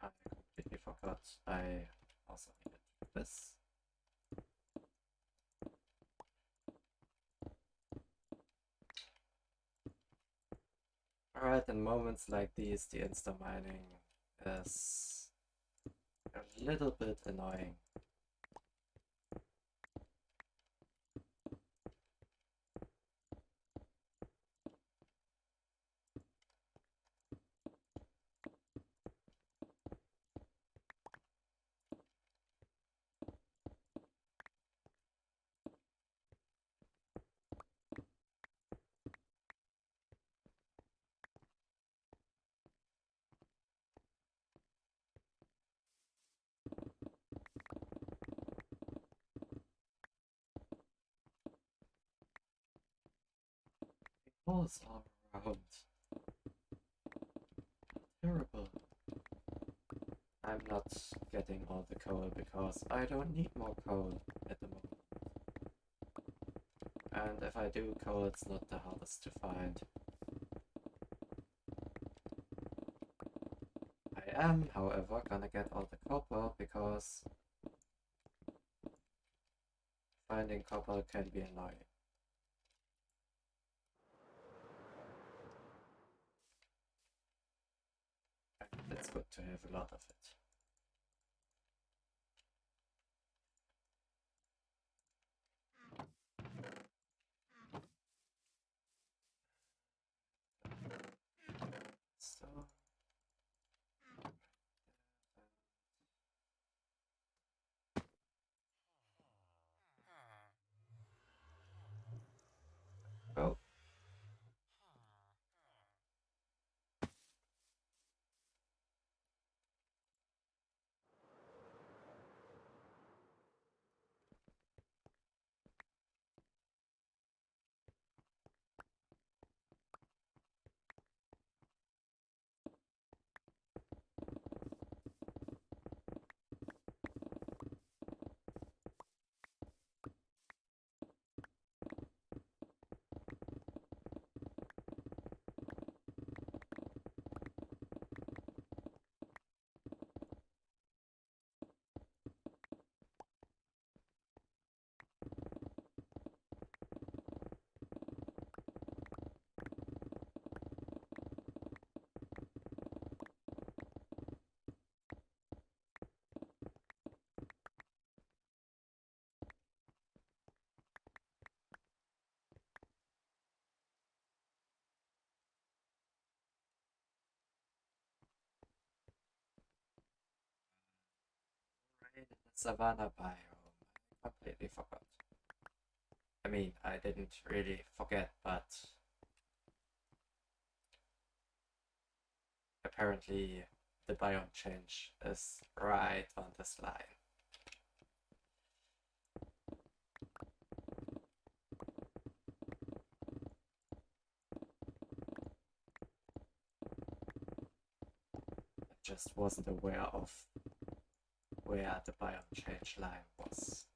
I completely forgot I also needed this. Alright, in moments like these, the insta mining is a little bit annoying. Holes all around. Terrible. I'm not getting all the coal because I don't need more coal at the moment. And if I do, coal it's not the hardest to find. I am, however, gonna get all the copper because finding copper can be annoying. And it's good to have a lot of it. So, well, right in the savannah biome. I completely forgot. I mean, I didn't really forget, but apparently the biome change is right on this line. I just wasn't aware of where the biome change line was.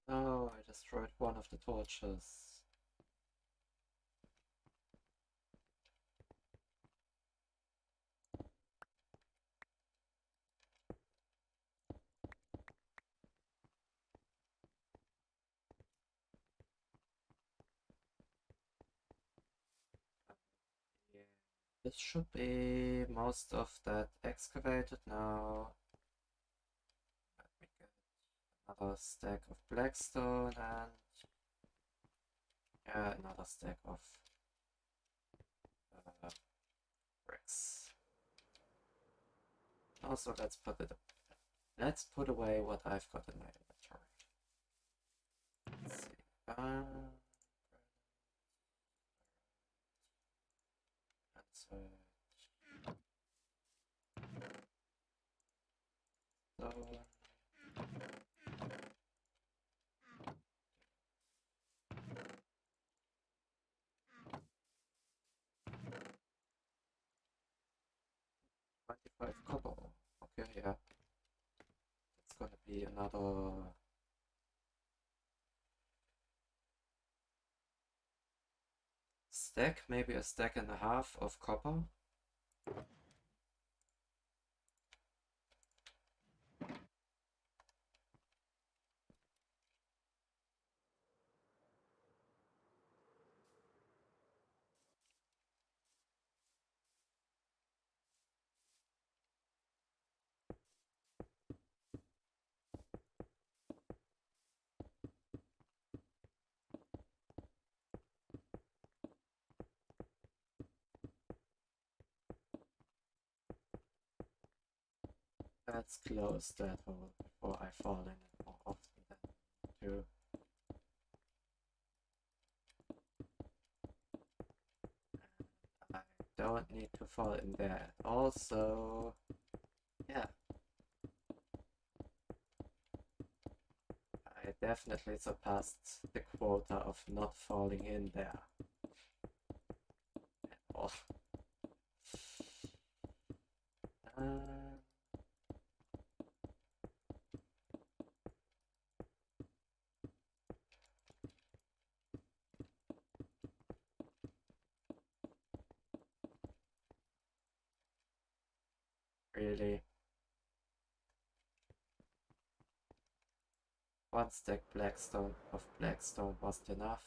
No, I destroyed one of the torches. Yeah. This should be most of that excavated now. Let me get another stack of blackstone and yeah, another stack of uh, bricks. Also, let's put away what I've got in my inventory. Let's see. So, 25 copper. Okay, yeah. It's gonna be another stack, maybe a stack and a half of copper. Let's close that hole before I fall in it more often than two. I don't need to fall in there. Also, yeah, I definitely surpassed the quota of not falling in there at all. Uh, really, one stack blackstone wasn't enough.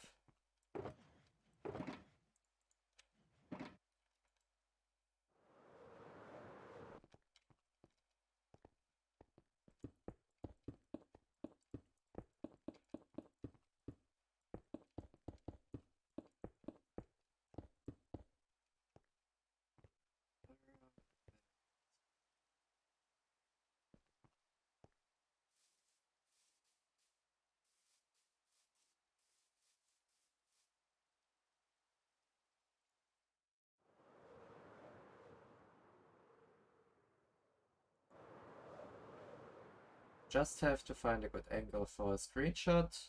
Just have to find a good angle for a screenshot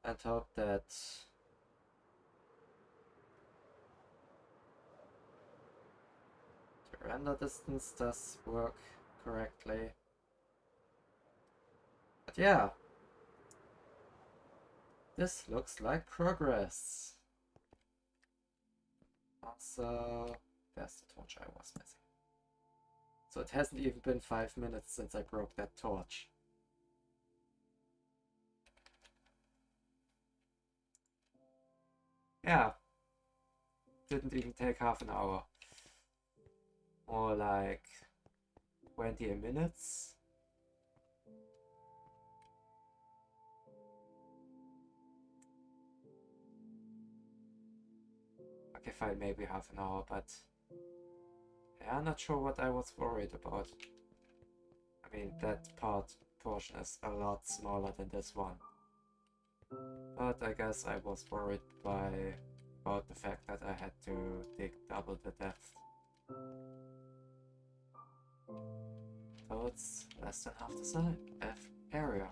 and hope that the render distance does work correctly. But yeah, this looks like progress. Also, there's the torch I was missing. So it hasn't even been 5 minutes since I broke that torch. Yeah, didn't even take half an hour. More like 20 minutes. Okay, fine, maybe half an hour, but yeah, I'm not sure what I was worried about. I mean, that portion is a lot smaller than this one. But I guess I was worried about the fact that I had to dig double the depth. So it's less than half the size area.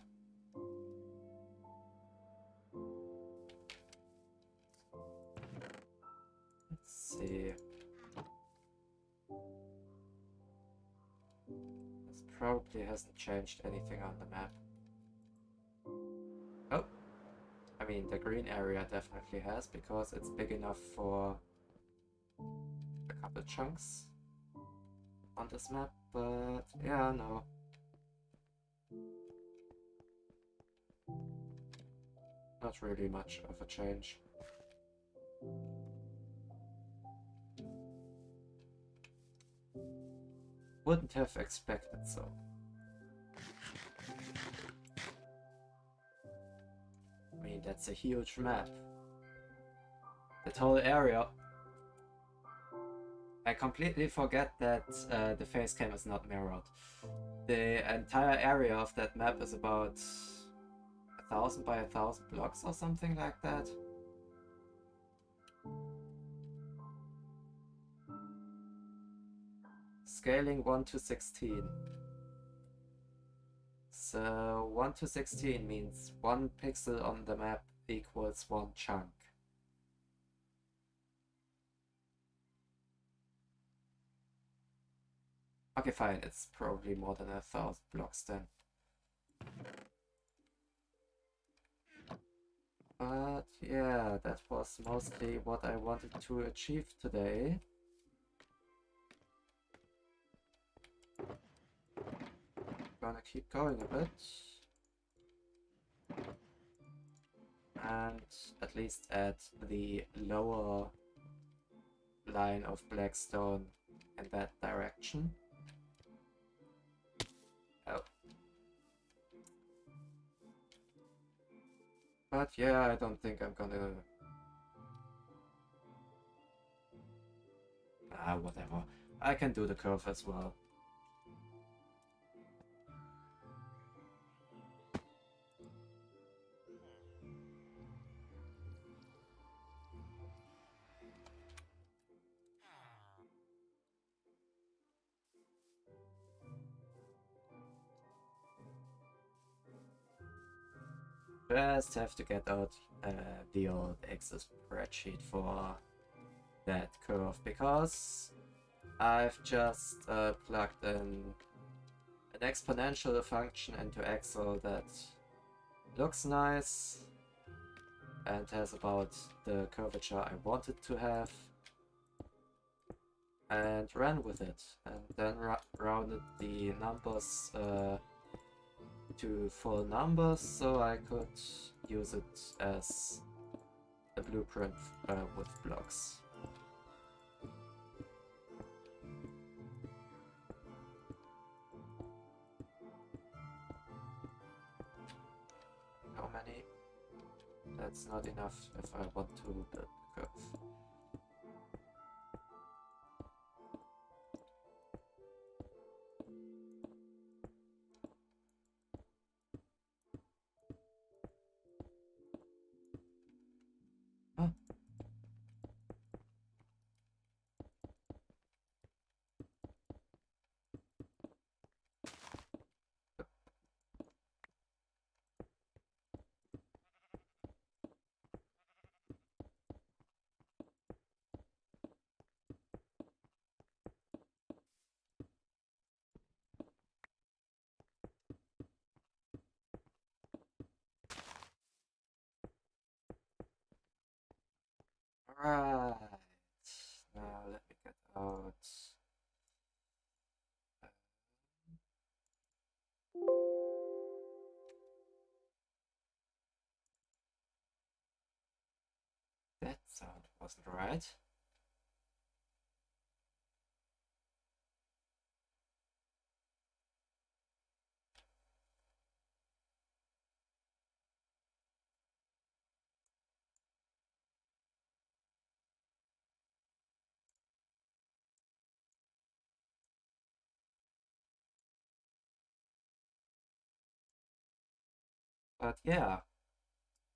Let's see. This probably hasn't changed anything on the map. I mean, the green area definitely has, because it's big enough for a couple chunks on this map, but yeah, no. Not really much of a change. Wouldn't have expected so. I mean, that's a huge map. That whole area. I completely forget that the face cam is not mirrored. The entire area of that map is about 1,000 by 1,000 blocks or something like that. Scaling 1 to 16. So 1 to 16 means 1 pixel on the map equals 1 chunk. Okay, fine, it's probably more than 1,000 blocks then. But yeah, that was mostly what I wanted to achieve today. Gonna keep going a bit. And at least add the lower line of blackstone in that direction. Oh. But yeah, I don't think I'm gonna... whatever. I can do the curve as well. Just have to get out the old Excel spreadsheet for that curve, because I've just plugged in an exponential function into Excel that looks nice and has about the curvature I wanted to have, and ran with it, and then rounded the numbers to full numbers so I could use it as a blueprint with blocks. How many? That's not enough if I want to build the curve. Huh. Right. Now let me get out. That sound wasn't right. But yeah,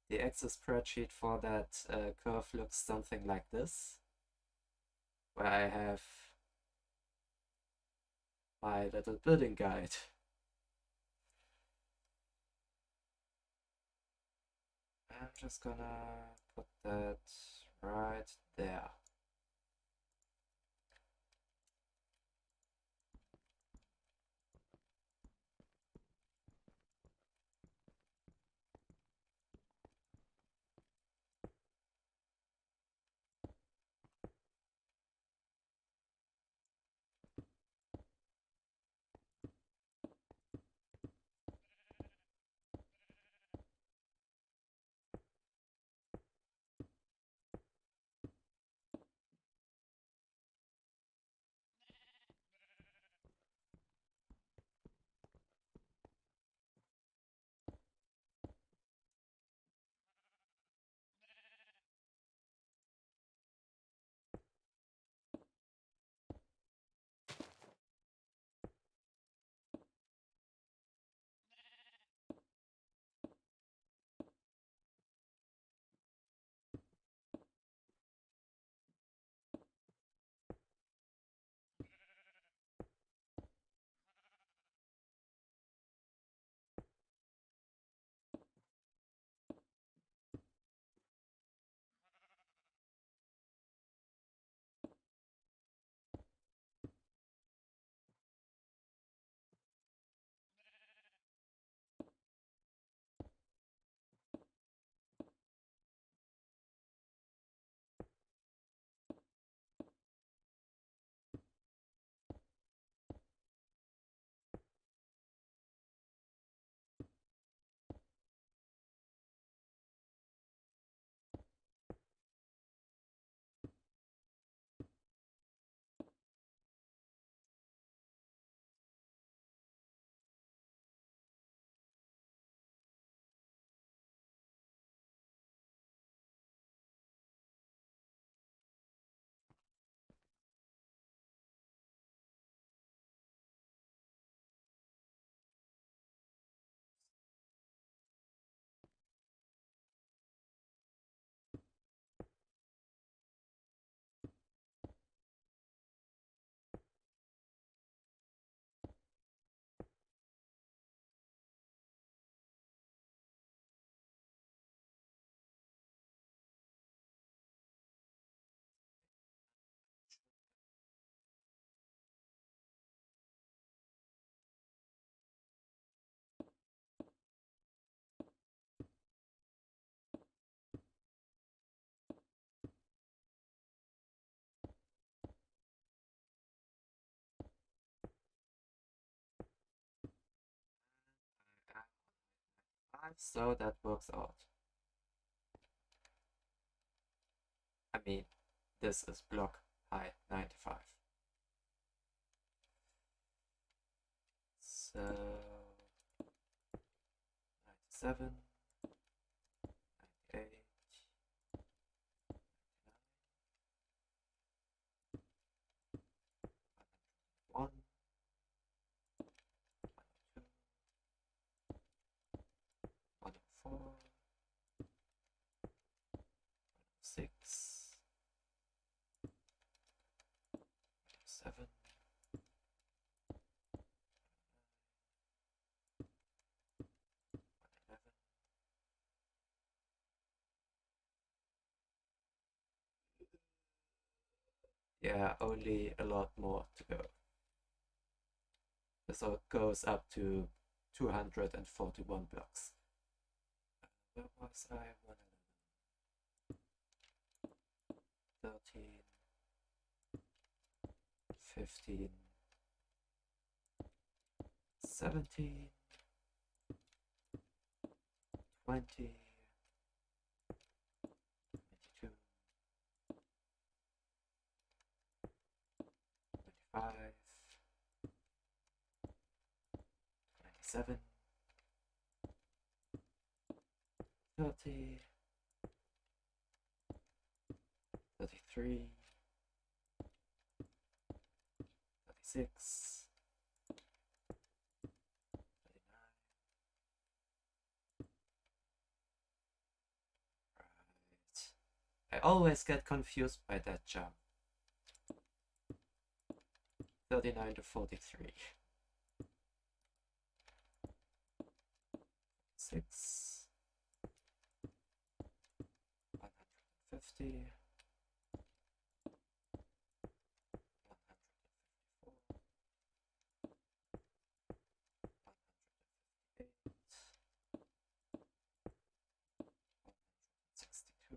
the Excel spreadsheet for that curve looks something like this, where I have my little building guide. I'm just gonna put that right there. So that works out. I mean, this is block height 95. So 97, 98, 1, 2, 104, 6, 7, 11. Yeah, only a lot more to go. So it goes up to 241 blocks. Where was I? 13, 15, 17, 20, 22, 25, 27, 30, 33, 36, 39. Right. I always get confused by that jump. 39 to 43. 6, 150, 62, 67,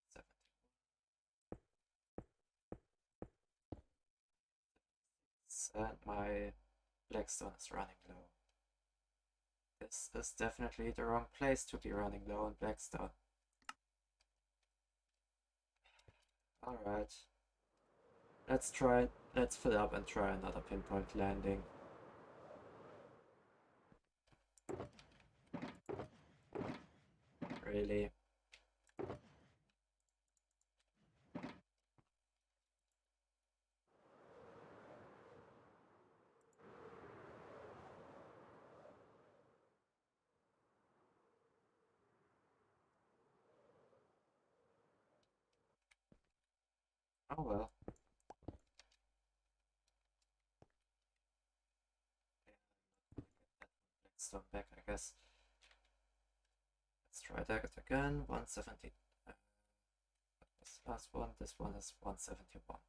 71. And my Blackstone is running low. This is definitely the wrong place to be running low on Blackstone. Alright. Let's fill up and try another pinpoint landing. Really? Oh well. Blackstone back, I guess. Let's try that again. 170. This last one. This one is 171.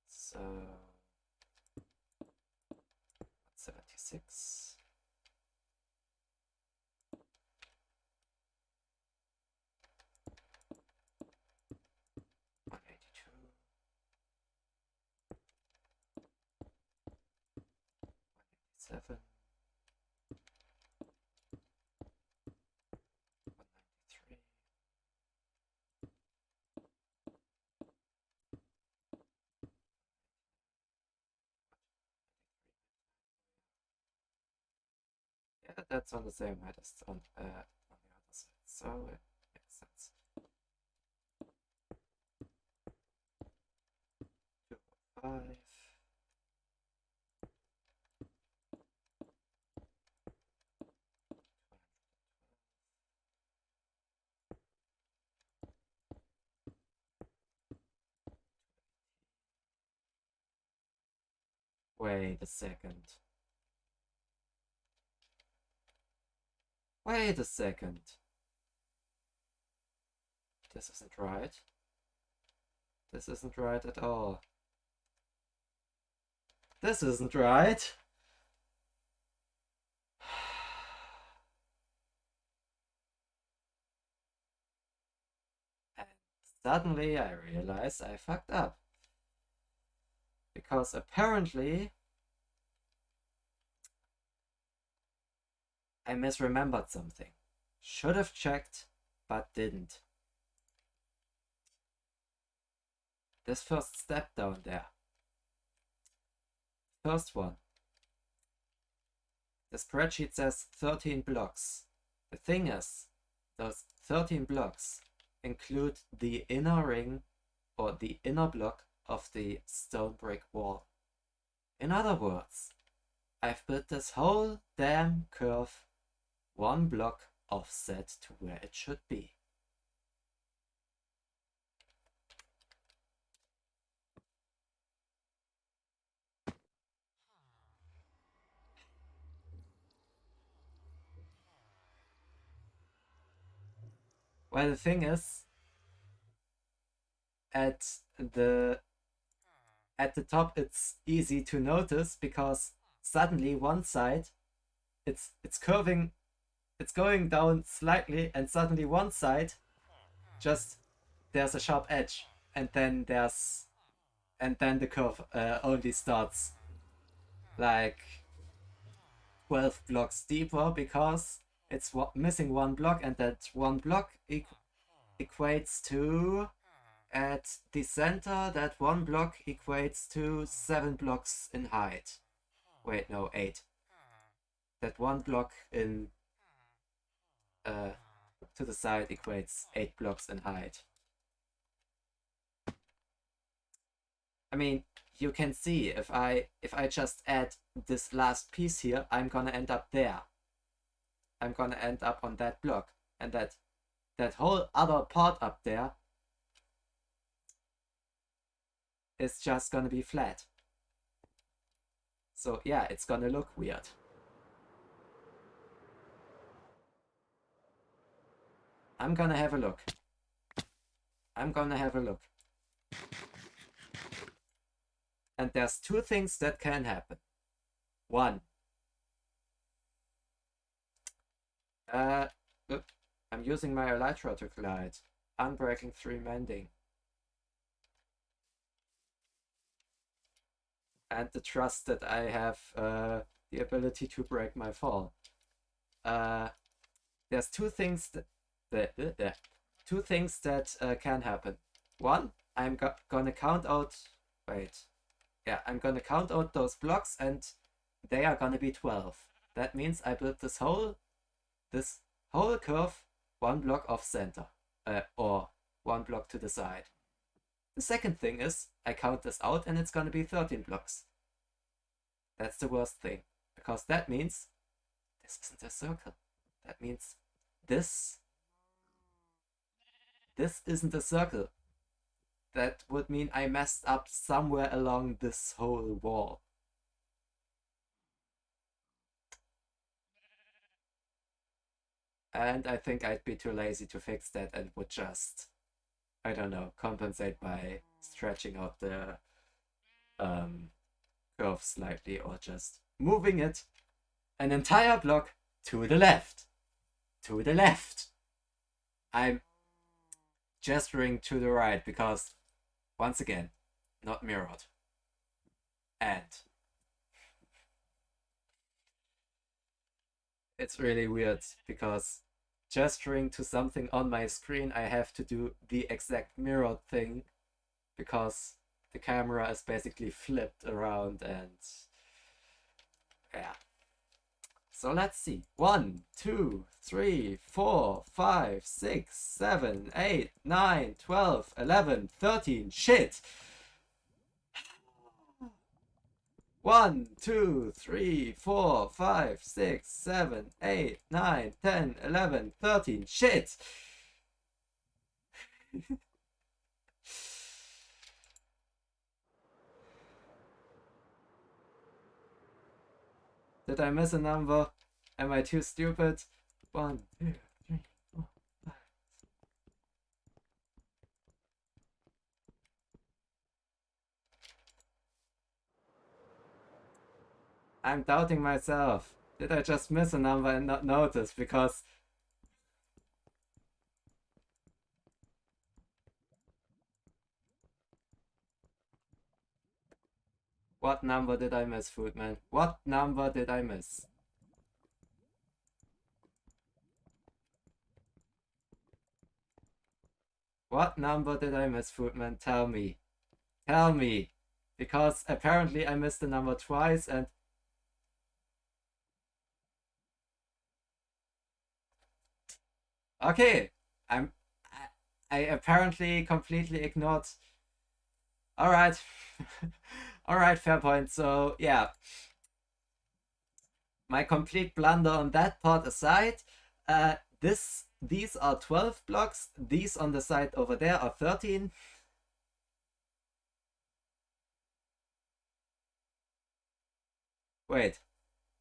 So 176. 182. 187. 193. Yeah, that's on the same height as on the other side. So it makes sense. 205. Wait a second. Wait a second. This isn't right. This isn't right at all. This isn't right. And suddenly I realize I fucked up. Because apparently I misremembered something. Should have checked, but didn't. This first step down there. First one. The spreadsheet says 13 blocks. The thing is, those 13 blocks include the inner ring or the inner block of the stone brick wall. In other words, I've built this whole damn curve one block offset to where it should be. Well, the thing is, at the top it's easy to notice because suddenly one side it's curving, it's going down slightly, and suddenly one side just there's a sharp edge, and then the curve only starts like 12 blocks deeper because it's missing one block, and that one block equates to, at the center, that one block equates to 7 blocks in height. Wait, no, 8. That one block in to the side equates 8 blocks in height. I mean, you can see if I just add this last piece here, I'm gonna end up there. I'm gonna end up on that block, and that whole other part up there is just gonna be flat. So yeah, it's gonna look weird. I'm gonna have a look. I'm gonna have a look. And there's two things that can happen. One, I'm using my elytra to glide. Unbreaking 3 mending. And the trust that I have the ability to break my fall. There's two things that can happen. One, I'm gonna count out. Wait, yeah, I'm gonna count out those blocks, and they are gonna be 12. That means I built this whole curve 1 block off center, or 1 block to the side. The second thing is I count this out, and it's gonna be 13 blocks. That's the worst thing, because that means this isn't a circle. That means this isn't a circle. That would mean I messed up somewhere along this whole wall. And I think I'd be too lazy to fix that, and would just, I don't know, compensate by stretching out the curve slightly, or just moving it an entire block to the left. To the left. I'm gesturing to the right because, once again, not mirrored. And it's really weird because gesturing to something on my screen, I have to do the exact mirrored thing because the camera is basically flipped around, and yeah. So let's see. 1, 2, 3, 4, 5, 6, 7, 8, 9, 12, 11, 13. Shit! 1, 2, 3, 4, 5, 6, 7, 8, 9, 10, 11, 13. Shit! Did I miss a number? Am I too stupid? 1, 2, 3, 4, 5. I'm doubting myself. Did I just miss a number and not notice? Because What number did I miss, Foodman? What number did I miss? What number did I miss, Foodman? Tell me. Tell me. Because apparently I missed the number twice and... Okay. I apparently completely ignored... Alright. Alright, fair point. So, yeah. My complete blunder on that part aside, these are 12 blocks. These on the side over there are 13. Wait.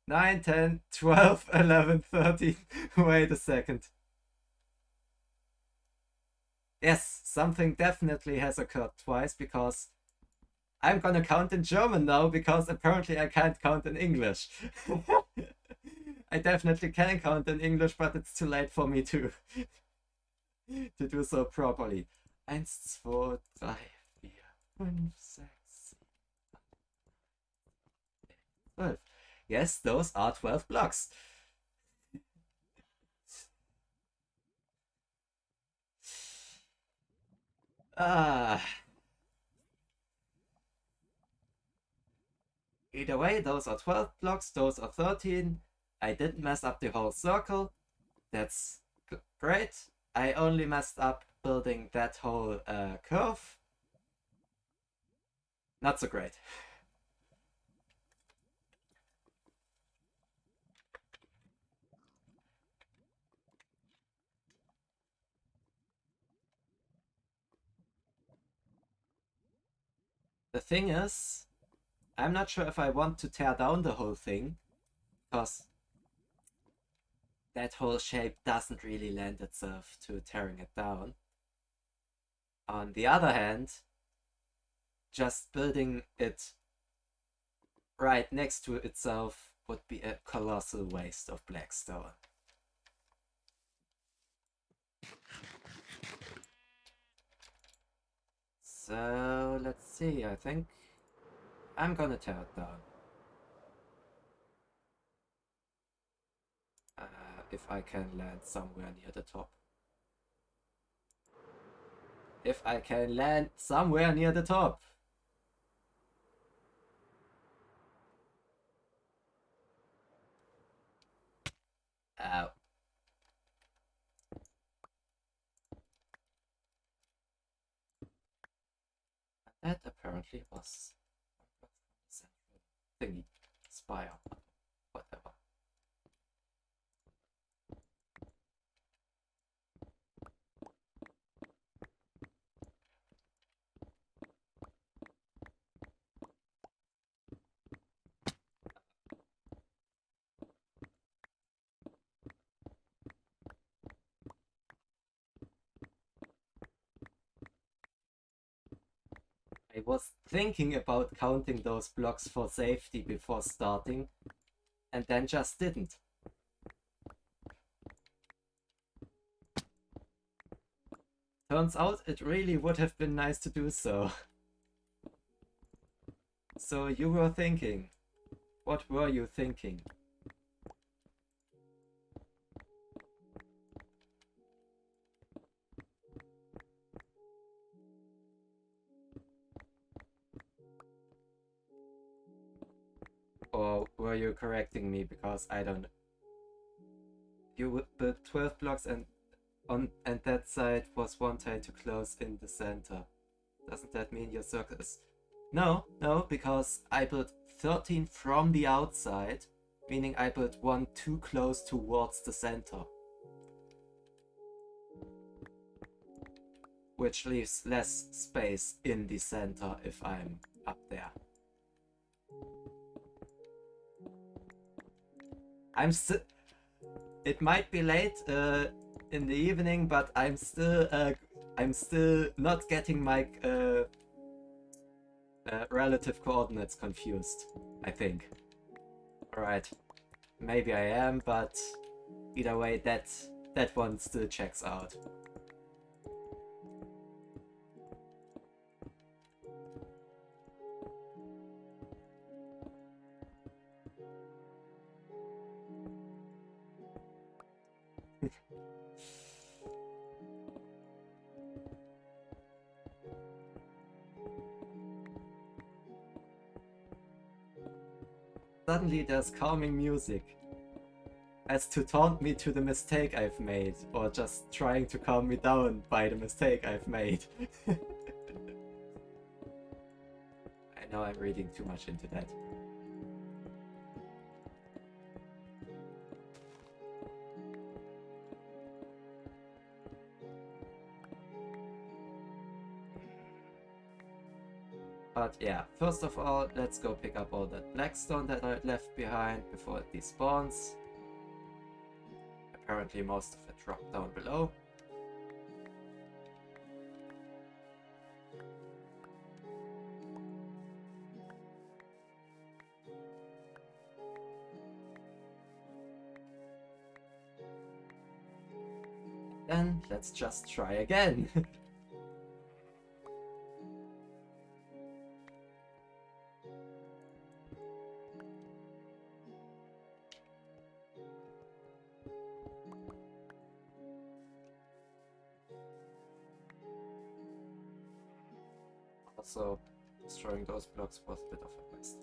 9, 10, 12, 11, 13. Wait a second. Yes, something definitely has occurred twice because I'm gonna count in German now because apparently I can't count in English. I definitely can count in English, but it's too late for me to do so properly. 1, 2, 3, 4, 5, 6, 12. Yes, those are 12 blocks. Either way, those are 12 blocks, those are 13. I didn't mess up the whole circle. That's great. I only messed up building that whole curve. Not so great. The thing is, I'm not sure if I want to tear down the whole thing, because that whole shape doesn't really lend itself to tearing it down. On the other hand, just building it right next to itself would be a colossal waste of black stone. So let's see, I think I'm gonna tear it down. If I can land somewhere near the top. If I can land somewhere near the top. Ow. That apparently was central thingy, spire, whatever. I was thinking about counting those blocks for safety before starting, and then just didn't. Turns out it really would have been nice to do so. So you were thinking. What were you thinking? Or were you correcting me because I don't know? You built 12 blocks and that side was one tile too close in the center. Doesn't that mean your circle is... No, because I built 13 from the outside, meaning I built one too close towards the center. Which leaves less space in the center if I'm up there. I'm still... It might be late in the evening, but I'm still not getting my relative coordinates confused, I think. Alright. Maybe I am, but either way, that one still checks out. Suddenly there's calming music, as to taunt me to the mistake I've made, or just trying to calm me down by the mistake I've made. I know I'm reading too much into that. But yeah, first of all, let's go pick up all that blackstone that I left behind before it despawns. Apparently most of it dropped down below. Then let's just try again. Also, destroying those blocks was a bit of a waste.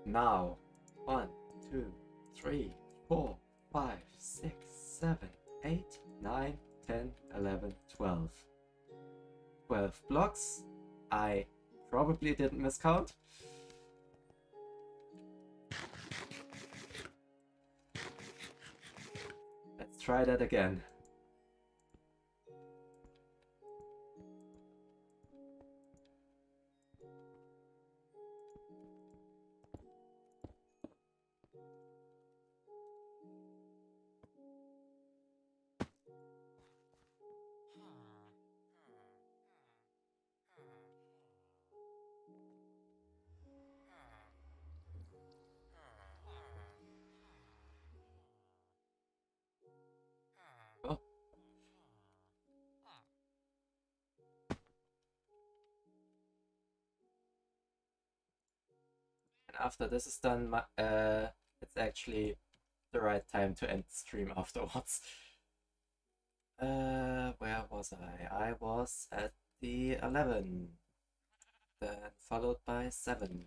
Now, 1, 2, 3, 4, 5, 6, 7, 8, 9, 10, 11, 12. 12 blocks. I probably didn't miscount. Let's try that again. Oh. And after this is done, it's actually the right time to end the stream afterwards. Where was I? I was at the 11, then followed by 7.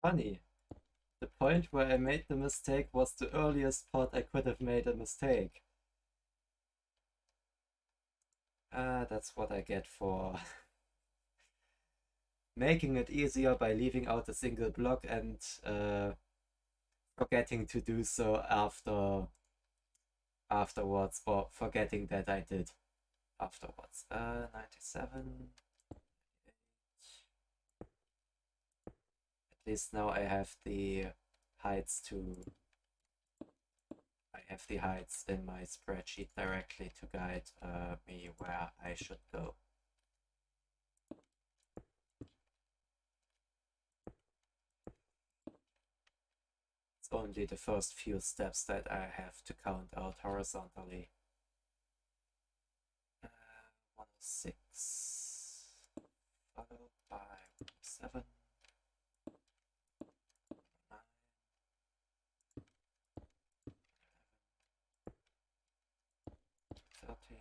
Funny. The point where I made the mistake was the earliest spot I could have made a mistake. That's what I get for making it easier by leaving out a single block and forgetting to do so afterwards, or forgetting that I did afterwards. 97. At least now I have the heights in my spreadsheet directly to guide me where I should go. It's only the first few steps that I have to count out horizontally. 106 followed by 7, 9, 13,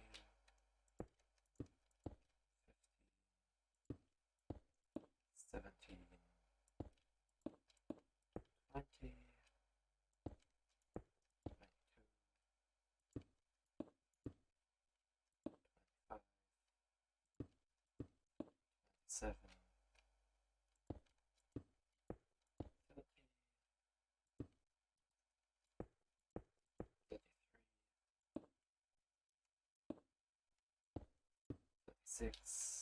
17, 20, 25, 7, 30, 36, 39, 6.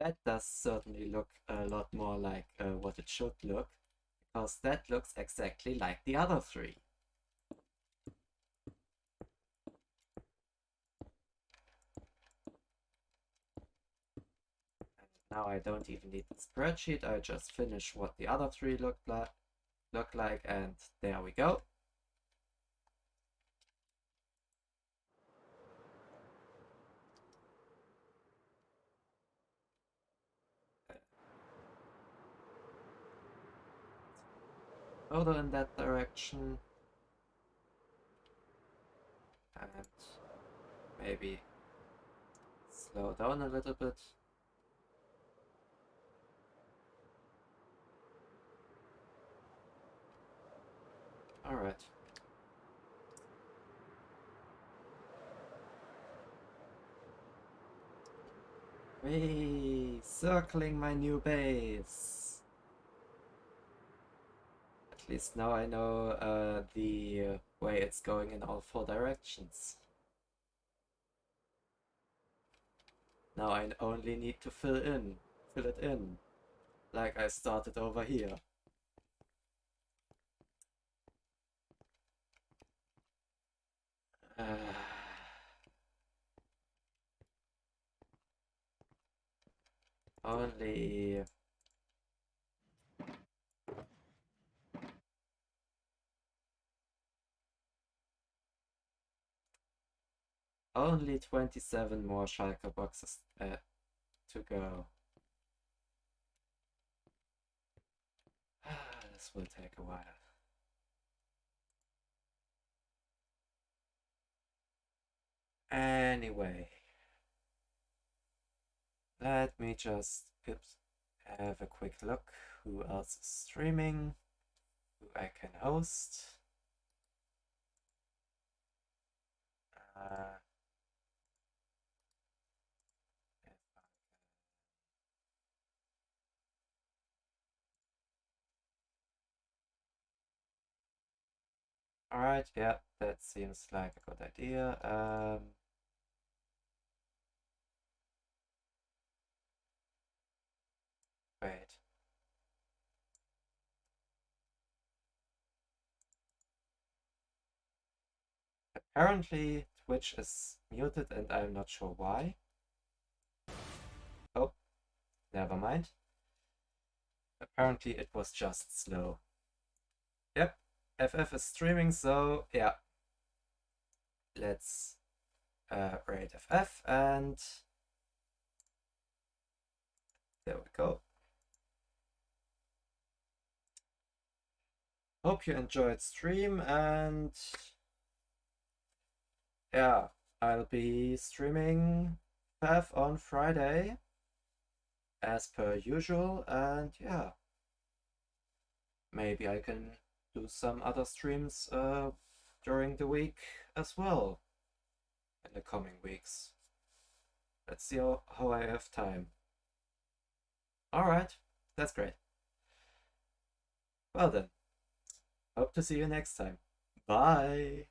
That does certainly look a lot more like what it should look, because that looks exactly like the other three. And now I don't even need the spreadsheet, I just finish what the other three look like, and there we go. Further in that direction, and maybe slow down a little bit. All right. Whee! Circling my new base. At least now I know the way it's going in all 4 directions. Now I only need to fill it in, like I started over here. Only Only 27 more Schalke boxes to go. This will take a while. Anyway, let me just have a quick look who else is streaming, who I can host. Uh, Alright, yeah, that seems like a good idea. Wait. Apparently Twitch is muted and I'm not sure why. Oh, never mind. Apparently it was just slow. Yep, FF is streaming, so yeah. Let's rate FF and there we go. Hope you enjoyed stream, and yeah, I'll be streaming FF on Friday as per usual, and yeah, maybe I can do some other streams during the week as well in the coming weeks. Let's see how I have time. Alright, that's great. Well then, hope to see you next time. Bye!